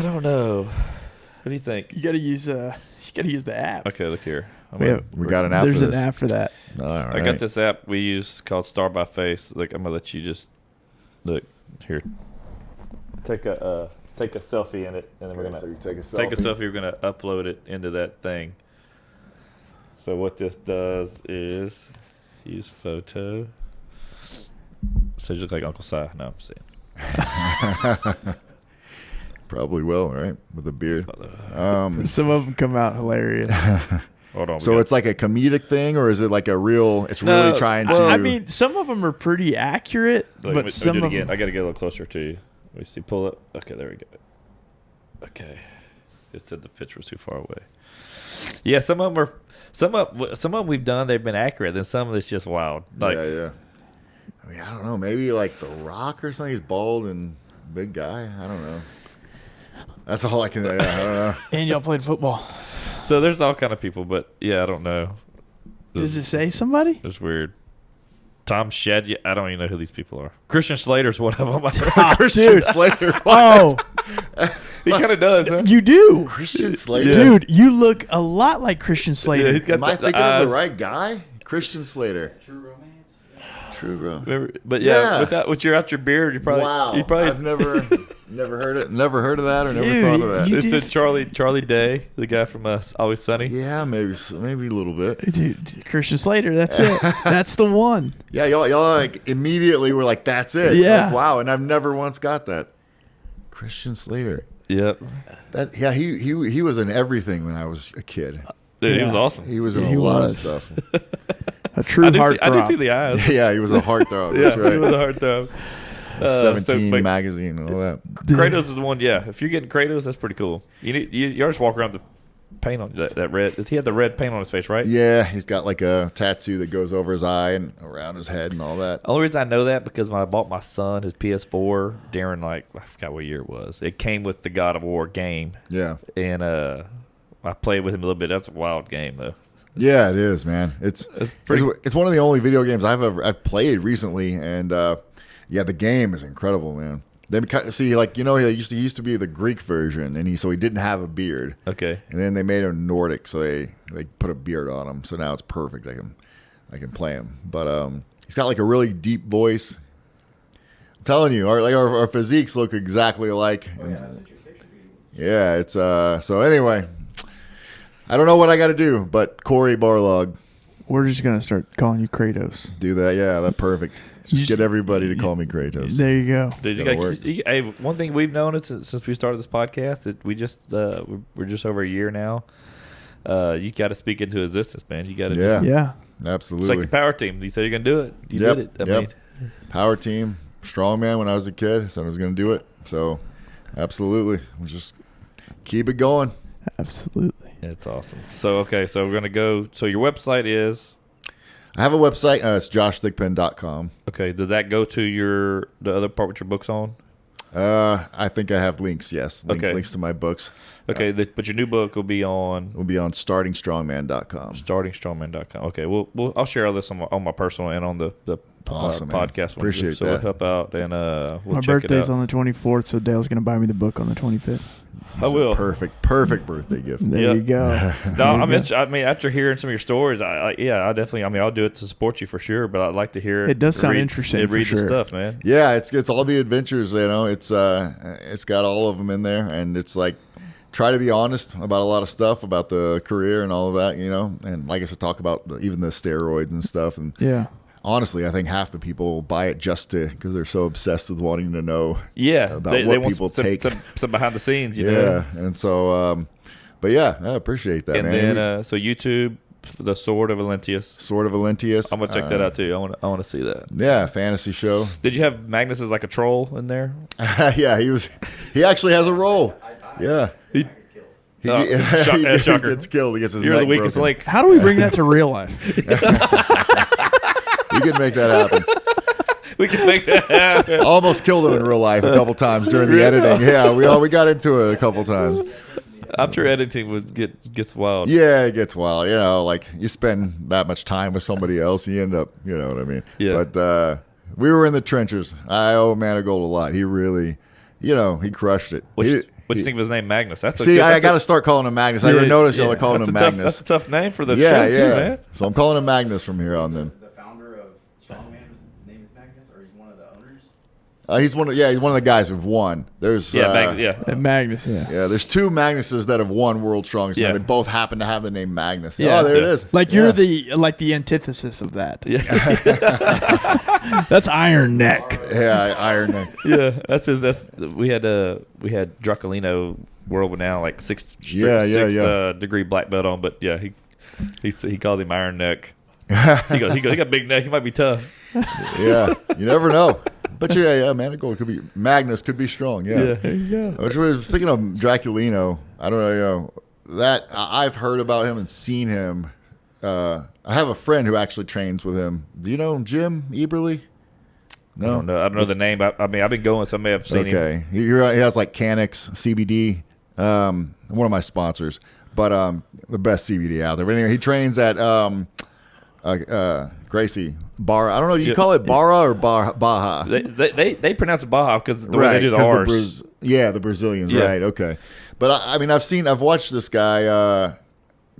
Speaker 5: don't know.
Speaker 2: What do you think?
Speaker 3: You got to use the app.
Speaker 2: Okay, look here.
Speaker 5: We got an app.
Speaker 3: There's
Speaker 5: for
Speaker 3: an
Speaker 5: this.
Speaker 3: app for that.
Speaker 5: All right.
Speaker 2: I got this app we use called Star by Face. Like, I'm gonna let you just look here. Take a selfie in it, and then we're gonna
Speaker 5: so you take a selfie.
Speaker 2: take a selfie. We're gonna upload it into that thing. So what this does is use photo. So you look like Uncle Si. No, I'm saying.
Speaker 5: Probably will, right? With a beard.
Speaker 3: Some of them come out hilarious.
Speaker 2: Hold on.
Speaker 5: So it's like a comedic thing, or is it like a real? It's really trying to.
Speaker 3: I mean, some of them are pretty accurate,
Speaker 2: Look,
Speaker 3: but some
Speaker 2: do it
Speaker 3: of
Speaker 2: again.
Speaker 3: them.
Speaker 2: I got to get a little closer to you. Let me see. Pull it. Okay, there we go. Okay. It said the picture was too far away. Yeah, some of them are. Some of them we've done. They've been accurate. Then some of it's just wild. Like,
Speaker 5: yeah. I mean, I don't know. Maybe like The Rock or something. He's bald and big guy. I don't know. That's all I can. I don't know.
Speaker 3: And y'all played football.
Speaker 2: so there's all kind of people, but yeah, I don't know.
Speaker 3: Does it say somebody?
Speaker 2: It's weird. Tom Shed. I don't even know who these people are. Christian Slater's one of them.
Speaker 5: Christian
Speaker 3: dude.
Speaker 5: Slater.
Speaker 3: Oh,
Speaker 2: He kind of does, huh?
Speaker 3: you do.
Speaker 5: Christian Slater.
Speaker 3: Dude, you look a lot like Christian Slater.
Speaker 2: Yeah, he's got
Speaker 5: Am I
Speaker 2: the
Speaker 5: thinking
Speaker 2: eyes.
Speaker 5: of the right guy? Christian Slater.
Speaker 7: True Romance.
Speaker 5: True, bro.
Speaker 2: Remember, but yeah,
Speaker 5: Yeah.
Speaker 2: with that, with your out your beard, you probably,
Speaker 5: Wow.
Speaker 2: you probably.
Speaker 5: I've never heard it. Never heard of that, or never
Speaker 3: Dude,
Speaker 5: thought of that.
Speaker 3: you-
Speaker 2: It's
Speaker 3: did-
Speaker 2: a Charlie Day, the guy from Always Sunny.
Speaker 5: Yeah, maybe a little bit.
Speaker 3: Dude, Christian Slater, that's it. That's the one.
Speaker 5: Yeah, y'all like immediately were like, "That's it."
Speaker 3: Yeah.
Speaker 5: Like, wow, and I've never once got that. Christian Slater.
Speaker 2: Yep,
Speaker 5: He was in everything when I was a kid.
Speaker 2: dude, he
Speaker 3: Yeah.
Speaker 2: was awesome.
Speaker 5: He was in
Speaker 3: He
Speaker 5: a lot
Speaker 3: was.
Speaker 5: of stuff.
Speaker 3: A true
Speaker 2: I did
Speaker 3: heartthrob.
Speaker 2: see the eyes.
Speaker 5: Yeah, he was a heartthrob.
Speaker 2: Yeah,
Speaker 5: That's
Speaker 2: he
Speaker 5: right.
Speaker 2: was a hard throw.
Speaker 5: 17
Speaker 2: but
Speaker 5: magazine and all that.
Speaker 2: Kratos is the one. Yeah, if you're getting Kratos, that's pretty cool. You just walk around with the paint on that red. He had the red paint on his face, right?
Speaker 5: Yeah, he's got like a tattoo that goes over his eye and around his head and all that.
Speaker 2: Only reason I know that because when I bought my son his PS4 during I forgot what year it was. It came with the God of War game,
Speaker 5: Yeah.
Speaker 2: and I played with him a little bit. That's a wild game though.
Speaker 5: Yeah, it is, man. It's one of the only video games I've played recently, and yeah, the game is incredible, man. They see, like, he used to be the Greek version, and he didn't have a beard.
Speaker 2: Okay.
Speaker 5: And then they made him Nordic, so they put a beard on him. So now it's perfect. I can play him, but he's got like a really deep voice. I'm telling you, our physiques look exactly alike. Yeah, it's so anyway. I don't know what I got to do, but Corey Barlog,
Speaker 3: We're just going to start calling you Kratos.
Speaker 5: do that. Yeah, that's perfect. Just get everybody to call me Kratos.
Speaker 3: There you go.
Speaker 2: Dude,
Speaker 5: gotta work.
Speaker 2: hey, one thing we've noticed since we started this podcast, that we just we're just over a year now. You got to speak into existence, man. You got to.
Speaker 5: Yeah.
Speaker 3: Yeah.
Speaker 2: It's
Speaker 5: Absolutely.
Speaker 2: like the power team. You said you're gonna do it. You
Speaker 5: Yep,
Speaker 2: did it. I
Speaker 5: yep.
Speaker 2: mean,
Speaker 5: Power team, strongman. When I was a kid, I said I was going to do it. So, absolutely, we'll just keep it going.
Speaker 3: Absolutely.
Speaker 2: it's awesome. So so we're gonna go. So your website is
Speaker 5: I have a website. It's joshthigpen.com.
Speaker 2: okay. Does that go to the other part with your books on?
Speaker 5: I think I have links. Yes,
Speaker 2: Okay.
Speaker 5: links to my books.
Speaker 2: Okay, but your new book will be on
Speaker 5: Will be on startingstrongman.com.
Speaker 2: startingstrongman.com. Okay, I'll share all this on my personal and on the
Speaker 5: Awesome, man.
Speaker 2: podcast. one,
Speaker 5: Appreciate
Speaker 2: so
Speaker 5: that.
Speaker 2: we'll help out and we'll
Speaker 3: My
Speaker 2: check
Speaker 3: birthday's
Speaker 2: it out.
Speaker 3: on the 24th, so Dale's going to buy me the book on the 25th.
Speaker 2: I will.
Speaker 5: Perfect birthday gift.
Speaker 3: There
Speaker 2: Yep.
Speaker 3: you go.
Speaker 2: No, I mean, after hearing some of your stories, I definitely. I mean, I'll do it to support you for sure. But I'd like to hear.
Speaker 3: It does sound
Speaker 2: read-
Speaker 3: interesting, for
Speaker 2: Read the
Speaker 3: sure.
Speaker 2: stuff, man.
Speaker 5: Yeah, it's all the adventures. It's got all of them in there, and it's like try to be honest about a lot of stuff about the career and all of that. And like I said, talk about even the steroids and stuff. And
Speaker 3: Yeah.
Speaker 5: honestly, I think half the people buy it just because they're so obsessed with wanting to know.
Speaker 2: Yeah,
Speaker 5: About
Speaker 2: they
Speaker 5: what
Speaker 2: want
Speaker 5: people
Speaker 2: some,
Speaker 5: take.
Speaker 2: some behind the scenes, you know.
Speaker 5: Yeah, and so, but yeah, I appreciate that,
Speaker 2: And
Speaker 5: man.
Speaker 2: then so YouTube, the Sword of Valentius.
Speaker 5: Sword of Valentius.
Speaker 2: I'm gonna check that out too. I want to see that.
Speaker 5: Yeah, fantasy show.
Speaker 2: Did you have Magnus as like a troll in there?
Speaker 5: Yeah, he actually has a role. Yeah. He
Speaker 2: Shocker.
Speaker 5: gets killed. He gets his
Speaker 2: You're
Speaker 5: neck
Speaker 2: the weakest
Speaker 5: broken.
Speaker 2: link.
Speaker 3: How do we bring that to real life?
Speaker 5: You can make that happen.
Speaker 2: We can make that happen.
Speaker 5: Almost killed him in real life a couple times during the editing. Yeah, we got into it a couple times.
Speaker 2: I'm sure editing would gets wild.
Speaker 5: Yeah, it gets wild. Like you spend that much time with somebody else, you end up, you know what I mean?
Speaker 2: Yeah.
Speaker 5: But we were in the trenches. I owe Man of Gold a lot. He really, he crushed it.
Speaker 2: What do you think of his name, Magnus? That's
Speaker 5: I got to start calling him Magnus. I
Speaker 2: Yeah,
Speaker 5: noticed y'all are
Speaker 2: yeah.
Speaker 5: calling
Speaker 2: That's
Speaker 5: him
Speaker 2: a tough-
Speaker 5: Magnus.
Speaker 2: That's a tough name for the
Speaker 5: Yeah,
Speaker 2: show too, man.
Speaker 5: So I'm calling him Magnus from here on then.
Speaker 7: The founder of Strongman, his name is Magnus, or he's one of the owners.
Speaker 5: He's one of the guys who've won. There's
Speaker 3: And Magnus,
Speaker 5: yeah. There's two Magnuses that have won World's Strongest Man.
Speaker 2: Yeah.
Speaker 5: They both happen to have the name Magnus.
Speaker 3: Yeah.
Speaker 5: Oh, there it is.
Speaker 3: Like you're the antithesis of that.
Speaker 2: Yeah.
Speaker 3: That's Iron Neck.
Speaker 5: Yeah, Iron Neck.
Speaker 2: Yeah, we had Draculino world now like six degree black belt on, but yeah, he calls him Iron Neck. He goes, he got big neck. He might be tough.
Speaker 5: Yeah, you never know. But yeah, man, it could be Magnus could be strong. Yeah.
Speaker 3: There you go.
Speaker 5: Which was speaking of Draculino, I don't know, that I've heard about him and seen him. I have a friend who actually trains with him. Do you know Jim Eberly? No,
Speaker 2: I don't know the name. I mean, I've been going, so I may have seen him.
Speaker 5: Okay, he has like Canix CBD, one of my sponsors, but the best CBD out there. But anyway, he trains at Gracie Barra. I don't know. Do you call it Barra or Baja?
Speaker 2: They pronounce it Baja because the way they do the R's.
Speaker 5: The Brazilians, right? Okay, but I mean, I've watched this guy.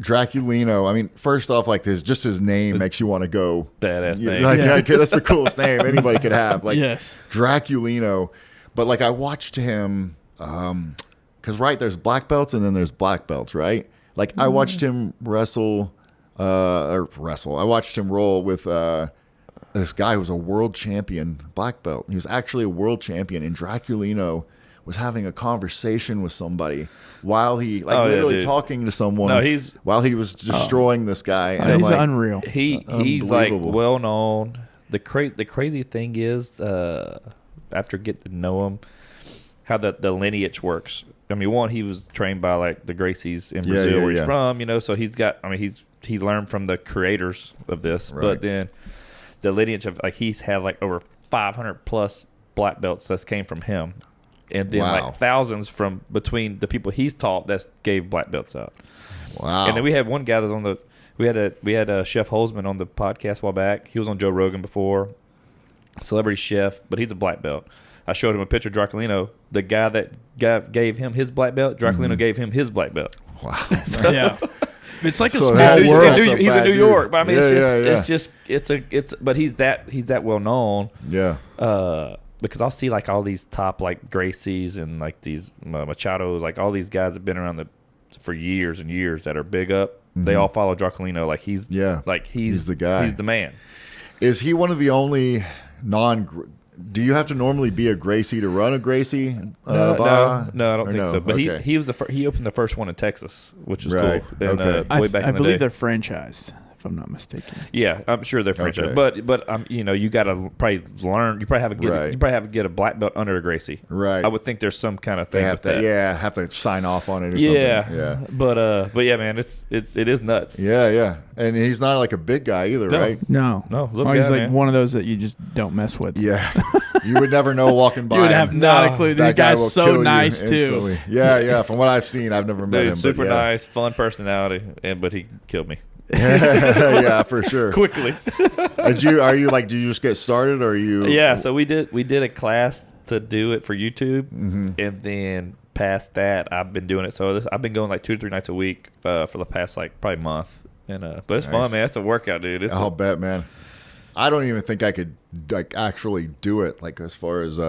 Speaker 5: Draculino. I mean, first off, like his name makes you want to go
Speaker 2: badass name.
Speaker 5: That's the coolest name anybody could have. Like
Speaker 3: Yes.
Speaker 5: Draculino. But like I watched him, because there's black belts and then there's black belts, right? Like I watched him wrestle. I watched him roll with this guy who was a world champion black belt. He was actually a world champion, and Draculino was having a conversation with somebody while he literally talking to someone.
Speaker 2: No,
Speaker 5: while he was destroying this guy. And
Speaker 3: He's
Speaker 5: I'm like,
Speaker 3: unreal.
Speaker 2: He's like well known. The crazy thing is, after getting to know him, how the lineage works. I mean, he was trained by like the Gracies in Brazil where he's from, so he's got. I mean, he learned from the creators of this,
Speaker 5: Right.
Speaker 2: but then the lineage of like he's had like over 500 plus black belts that came from him. And then like thousands from between the people he's taught that gave black belts out.
Speaker 5: Wow.
Speaker 2: And then we had one guy that's on the we had a Chef Holzman on the podcast a while back. He was on Joe Rogan before, celebrity chef, but he's a black belt. I showed him a picture of Draculino. The guy that gave him his black belt, Draculino gave him his black belt.
Speaker 5: Wow.
Speaker 3: Yeah. It's like a
Speaker 5: So
Speaker 3: small
Speaker 5: that's-
Speaker 3: world.
Speaker 2: He's in New York, but I mean,
Speaker 5: Yeah,
Speaker 2: but he's that well known.
Speaker 5: Yeah.
Speaker 2: Because I'll see like all these top like Gracies and like these Machados, like all these guys have been around for years and years that are big up. They all follow Draculino. Like he's
Speaker 5: the guy.
Speaker 2: He's the man.
Speaker 5: Is he one of the only do you have to normally be a Gracie to run a Gracie?
Speaker 2: No, I don't think so. But
Speaker 5: Okay.
Speaker 2: he was he opened the first one in Texas, which is
Speaker 5: Right.
Speaker 2: cool. And,
Speaker 5: Okay.
Speaker 2: way back
Speaker 3: I
Speaker 2: in the
Speaker 3: believe
Speaker 2: day.
Speaker 3: they're franchised, if I'm not mistaken.
Speaker 2: Yeah, I'm sure they're franchised.
Speaker 5: Okay.
Speaker 2: But you got to probably learn. You probably have to get a black belt under a Gracie.
Speaker 5: Right.
Speaker 2: I would think there's some kind of thing
Speaker 5: They have
Speaker 2: with
Speaker 5: to
Speaker 2: that.
Speaker 5: have to sign off on it or
Speaker 2: Yeah.
Speaker 5: something. Yeah.
Speaker 2: But yeah, man, it is nuts.
Speaker 5: Yeah. And he's not like a big guy either,
Speaker 2: No.
Speaker 5: right?
Speaker 3: No.
Speaker 2: little
Speaker 3: He's
Speaker 2: guy,
Speaker 3: like
Speaker 2: man.
Speaker 3: one of those that you just don't mess with.
Speaker 5: Yeah. You would never know walking by
Speaker 3: You would
Speaker 5: him.
Speaker 3: have not a clue.
Speaker 5: That
Speaker 3: This
Speaker 5: guy will
Speaker 3: guy's so
Speaker 5: kill you
Speaker 3: nice, too.
Speaker 5: instantly. Yeah. From what I've seen, I've never met him.
Speaker 2: Dude, super
Speaker 5: but yeah.
Speaker 2: nice, fun personality, but he killed me
Speaker 5: Yeah, for sure.
Speaker 2: quickly.
Speaker 5: Do you just get started or are you?
Speaker 2: Yeah, so we did a class to do it for YouTube, and then past that, I've been doing it. So I've been going like 2 to 3 nights a week for the past like probably month, and but it's fun, man. It's a workout, dude.
Speaker 5: I'll bet, man. I don't even think I could like actually do it. Like as far as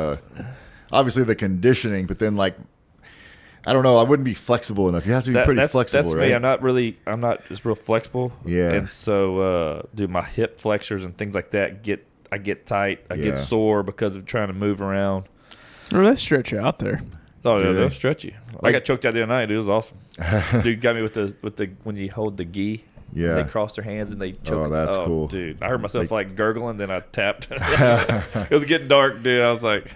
Speaker 5: obviously the conditioning, but then like I don't know. I wouldn't be flexible enough. You have to be pretty flexible,
Speaker 2: that's
Speaker 5: right?
Speaker 2: me. I'm not just real flexible.
Speaker 5: Yeah.
Speaker 2: And so, dude, my hip flexors and things like that I get tight. I
Speaker 5: Yeah.
Speaker 2: get sore because of trying to move around.
Speaker 3: Well, let's stretch you out there.
Speaker 2: Oh yeah,
Speaker 5: Yeah.
Speaker 2: they'll stretch you. I got choked out the other night, dude. It was awesome. Dude got me with the when you hold the gi.
Speaker 5: Yeah.
Speaker 2: They cross their hands and they choke.
Speaker 5: Oh, that's cool.
Speaker 2: Dude. I heard myself like gurgling, then I tapped. It was getting dark, dude. I was like,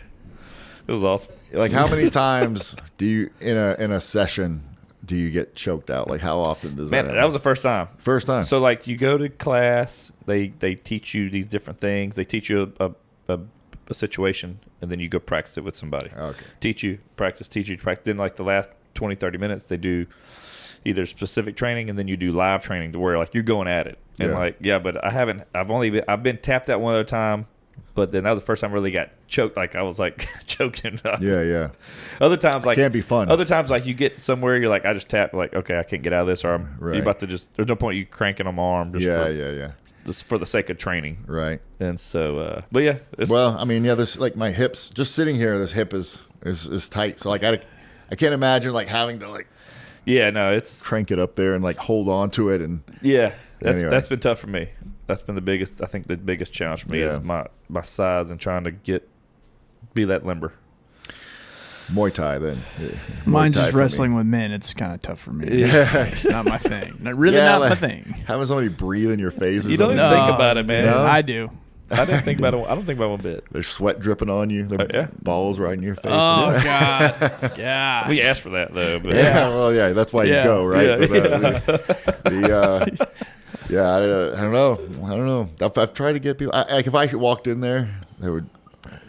Speaker 2: it was awesome.
Speaker 5: Like how many times do you in a session do you get choked out? Like how often does
Speaker 2: Man,
Speaker 5: that
Speaker 2: that was the first time.
Speaker 5: first time?
Speaker 2: So like you go to class, they teach you these different things. They teach you a situation, and then you go practice it with somebody.
Speaker 5: Okay.
Speaker 2: Teach you, practice. Then like the last 20, 30 minutes, they do either specific training, and then you do live training to where like you're going at it. And
Speaker 5: Yeah.
Speaker 2: but I've been tapped out one other time But then that was the first time I really got choked. Like I was like choking.
Speaker 5: Yeah.
Speaker 2: Other times, like
Speaker 5: Can't be fun.
Speaker 2: Other times, like you get somewhere, you're like, I just tap, like, okay, I can't get out of this, or I'm
Speaker 5: Right.
Speaker 2: you're about to just. There's no point you cranking on my arm. Just
Speaker 5: Yeah.
Speaker 2: Just for the sake of training.
Speaker 5: Right.
Speaker 2: And so, but yeah.
Speaker 5: Well, I mean, yeah, this like my hips. Just sitting here, this hip is tight. So like I can't imagine like having to like
Speaker 2: yeah, no, it's
Speaker 5: crank it up there and like hold on to it and.
Speaker 2: yeah.
Speaker 5: Anyway.
Speaker 2: That's been tough for me. That's been the biggest. I think the biggest challenge for me is my size and trying to be that limber.
Speaker 5: Muay Thai then.
Speaker 3: Mine's
Speaker 5: Muay Thai
Speaker 3: just
Speaker 5: for me.
Speaker 3: wrestling with men. It's kind of tough for me.
Speaker 5: Yeah.
Speaker 3: It's not my thing. Not really
Speaker 5: Yeah,
Speaker 3: not my
Speaker 5: like,
Speaker 3: thing.
Speaker 5: Having somebody breathe in your face. Or
Speaker 2: You don't
Speaker 5: something.
Speaker 2: even think about it, man.
Speaker 5: No?
Speaker 3: I do.
Speaker 2: I didn't think about it. I don't think about it one bit.
Speaker 5: There's sweat dripping on you. Their
Speaker 2: Yeah.
Speaker 5: balls right in your face.
Speaker 3: Oh God. Yeah.
Speaker 2: We asked for that though. But
Speaker 5: Yeah, well, yeah, that's why
Speaker 3: Yeah.
Speaker 5: you go, right?
Speaker 2: Yeah.
Speaker 5: But, yeah, I don't know. I've tried to get people. Like if I walked in there, they would,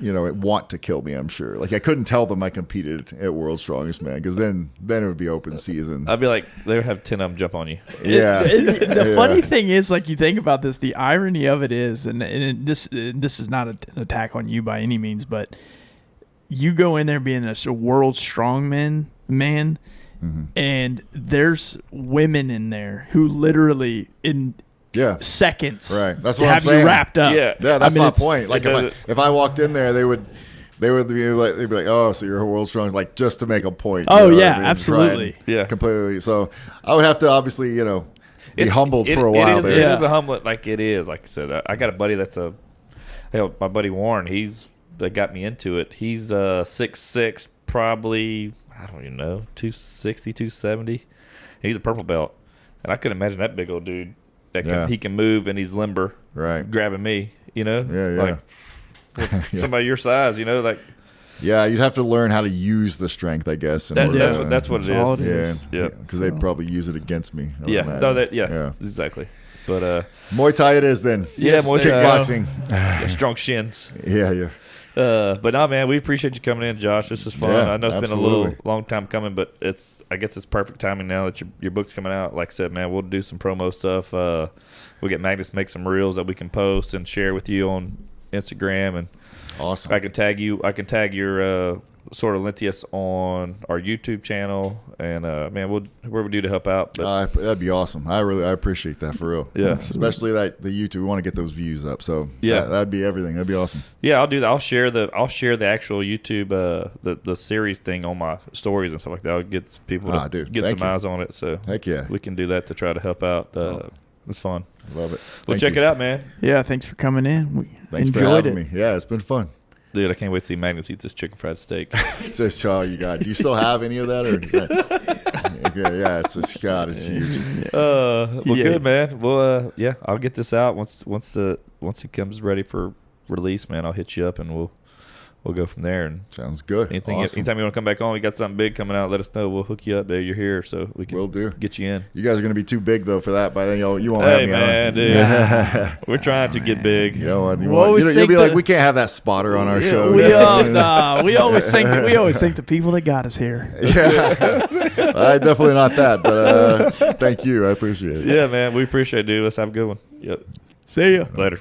Speaker 5: want to kill me. I'm sure. Like I couldn't tell them I competed at World's Strongest Man because then it would be open season.
Speaker 2: I'd be like, they would have 10 of them jump on you.
Speaker 5: Yeah.
Speaker 3: The
Speaker 5: Yeah.
Speaker 3: funny thing is, like, you think about this, the irony of it is, and this is not an attack on you by any means, but you go in there being a world strongman man, and there's women in there who literally in
Speaker 5: Yeah.
Speaker 3: seconds
Speaker 5: Right. That's what
Speaker 3: have
Speaker 5: I'm saying.
Speaker 3: you wrapped up.
Speaker 2: Yeah.
Speaker 5: Yeah, that's
Speaker 3: I mean,
Speaker 5: my
Speaker 3: it's-
Speaker 5: point. Like if I walked in there, they would be like, they'd be like, oh, so you're a world strong, like just to make a point.
Speaker 3: Oh,
Speaker 5: you know what
Speaker 3: yeah,
Speaker 5: I mean?
Speaker 3: absolutely.
Speaker 5: Try and
Speaker 2: Yeah.
Speaker 5: completely. So I would have to obviously, be humbled for a while there.
Speaker 2: It
Speaker 3: Yeah.
Speaker 2: is a humble, like it is. Like I said, I got a buddy that's my buddy Warren. That got me into it. He's 6'6", probably, I don't even know, 260, 270. He's a purple belt, and I couldn't imagine that big old dude that he can move and he's limber,
Speaker 5: Right.
Speaker 2: grabbing me.
Speaker 5: Yeah.
Speaker 2: Like somebody your size, like
Speaker 5: Yeah, you'd have to learn how to use the strength, I guess. in order to-
Speaker 2: that's what it
Speaker 3: all
Speaker 2: is.
Speaker 3: it
Speaker 5: Yeah,
Speaker 3: is.
Speaker 2: Yeah.
Speaker 5: because they'd probably use it against me. I would
Speaker 2: Yeah,
Speaker 5: imagine.
Speaker 2: no,
Speaker 5: Yeah.
Speaker 2: exactly. But
Speaker 5: Muay Thai it is then.
Speaker 2: yeah, Muay Thai.
Speaker 5: Kickboxing.
Speaker 2: strong shins.
Speaker 5: Yeah.
Speaker 2: But no, man, we appreciate you coming in, Josh. This is fun.
Speaker 5: Yeah,
Speaker 2: I know it's been a
Speaker 5: absolutely.
Speaker 2: long time coming, but I guess it's perfect timing now that your book's coming out. Like I said, man, we'll do some promo stuff. We'll get Magnus make some reels that we can post and share with you on Instagram, and
Speaker 5: Awesome.
Speaker 2: I can tag you. I can tag your sort of Lentius on our YouTube channel, and man, whatever we do to help out. But
Speaker 5: That'd be awesome. I appreciate that for real.
Speaker 2: Yeah.
Speaker 5: Especially that the YouTube. We want to get those views up. So
Speaker 2: Yeah.
Speaker 5: that'd be everything. That'd be awesome.
Speaker 2: yeah, I'll do that. I'll share the actual YouTube the series thing on my stories and stuff like that. I'll get people to
Speaker 5: Dude,
Speaker 2: get
Speaker 5: thank
Speaker 2: some
Speaker 5: you.
Speaker 2: eyes on it. So
Speaker 5: Heck yeah.
Speaker 2: we can do that to try to help out. It's fun.
Speaker 5: Love it.
Speaker 2: Well, check it out, man.
Speaker 3: Yeah, thanks for coming in. We
Speaker 5: Thanks for
Speaker 3: enjoyed
Speaker 5: having
Speaker 3: it.
Speaker 5: me. Yeah, it's been fun.
Speaker 2: Dude, I can't wait to see Magnus eat this chicken fried steak.
Speaker 5: It's just all you got. Do you still have any of that? Or okay, yeah, it's just God, it's huge.
Speaker 2: Well,
Speaker 3: Yeah.
Speaker 2: good, man. Well, yeah, I'll get this out once it comes ready for release, man. I'll hit you up and we'll go from there. And
Speaker 5: Sounds good.
Speaker 2: anything,
Speaker 5: Awesome.
Speaker 2: anytime you want to come back on, we got something big coming out. Let us know. We'll hook you up, dude. You're here, so we can
Speaker 5: Will do.
Speaker 2: get you in.
Speaker 5: You guys are gonna be too big though for that. By then you won't
Speaker 2: Hey,
Speaker 5: have me
Speaker 2: man,
Speaker 5: on.
Speaker 2: dude. We're trying to get big.
Speaker 5: You know what?
Speaker 3: We always
Speaker 5: You'll
Speaker 3: think
Speaker 5: be like,
Speaker 3: that-
Speaker 5: we can't have that spotter on our show.
Speaker 3: We always think the people that got us here.
Speaker 5: Yeah, definitely not that. But thank you. I appreciate it.
Speaker 2: Yeah, man. We appreciate it, dude. Let's have a good one. Yep.
Speaker 3: See ya.
Speaker 2: Later.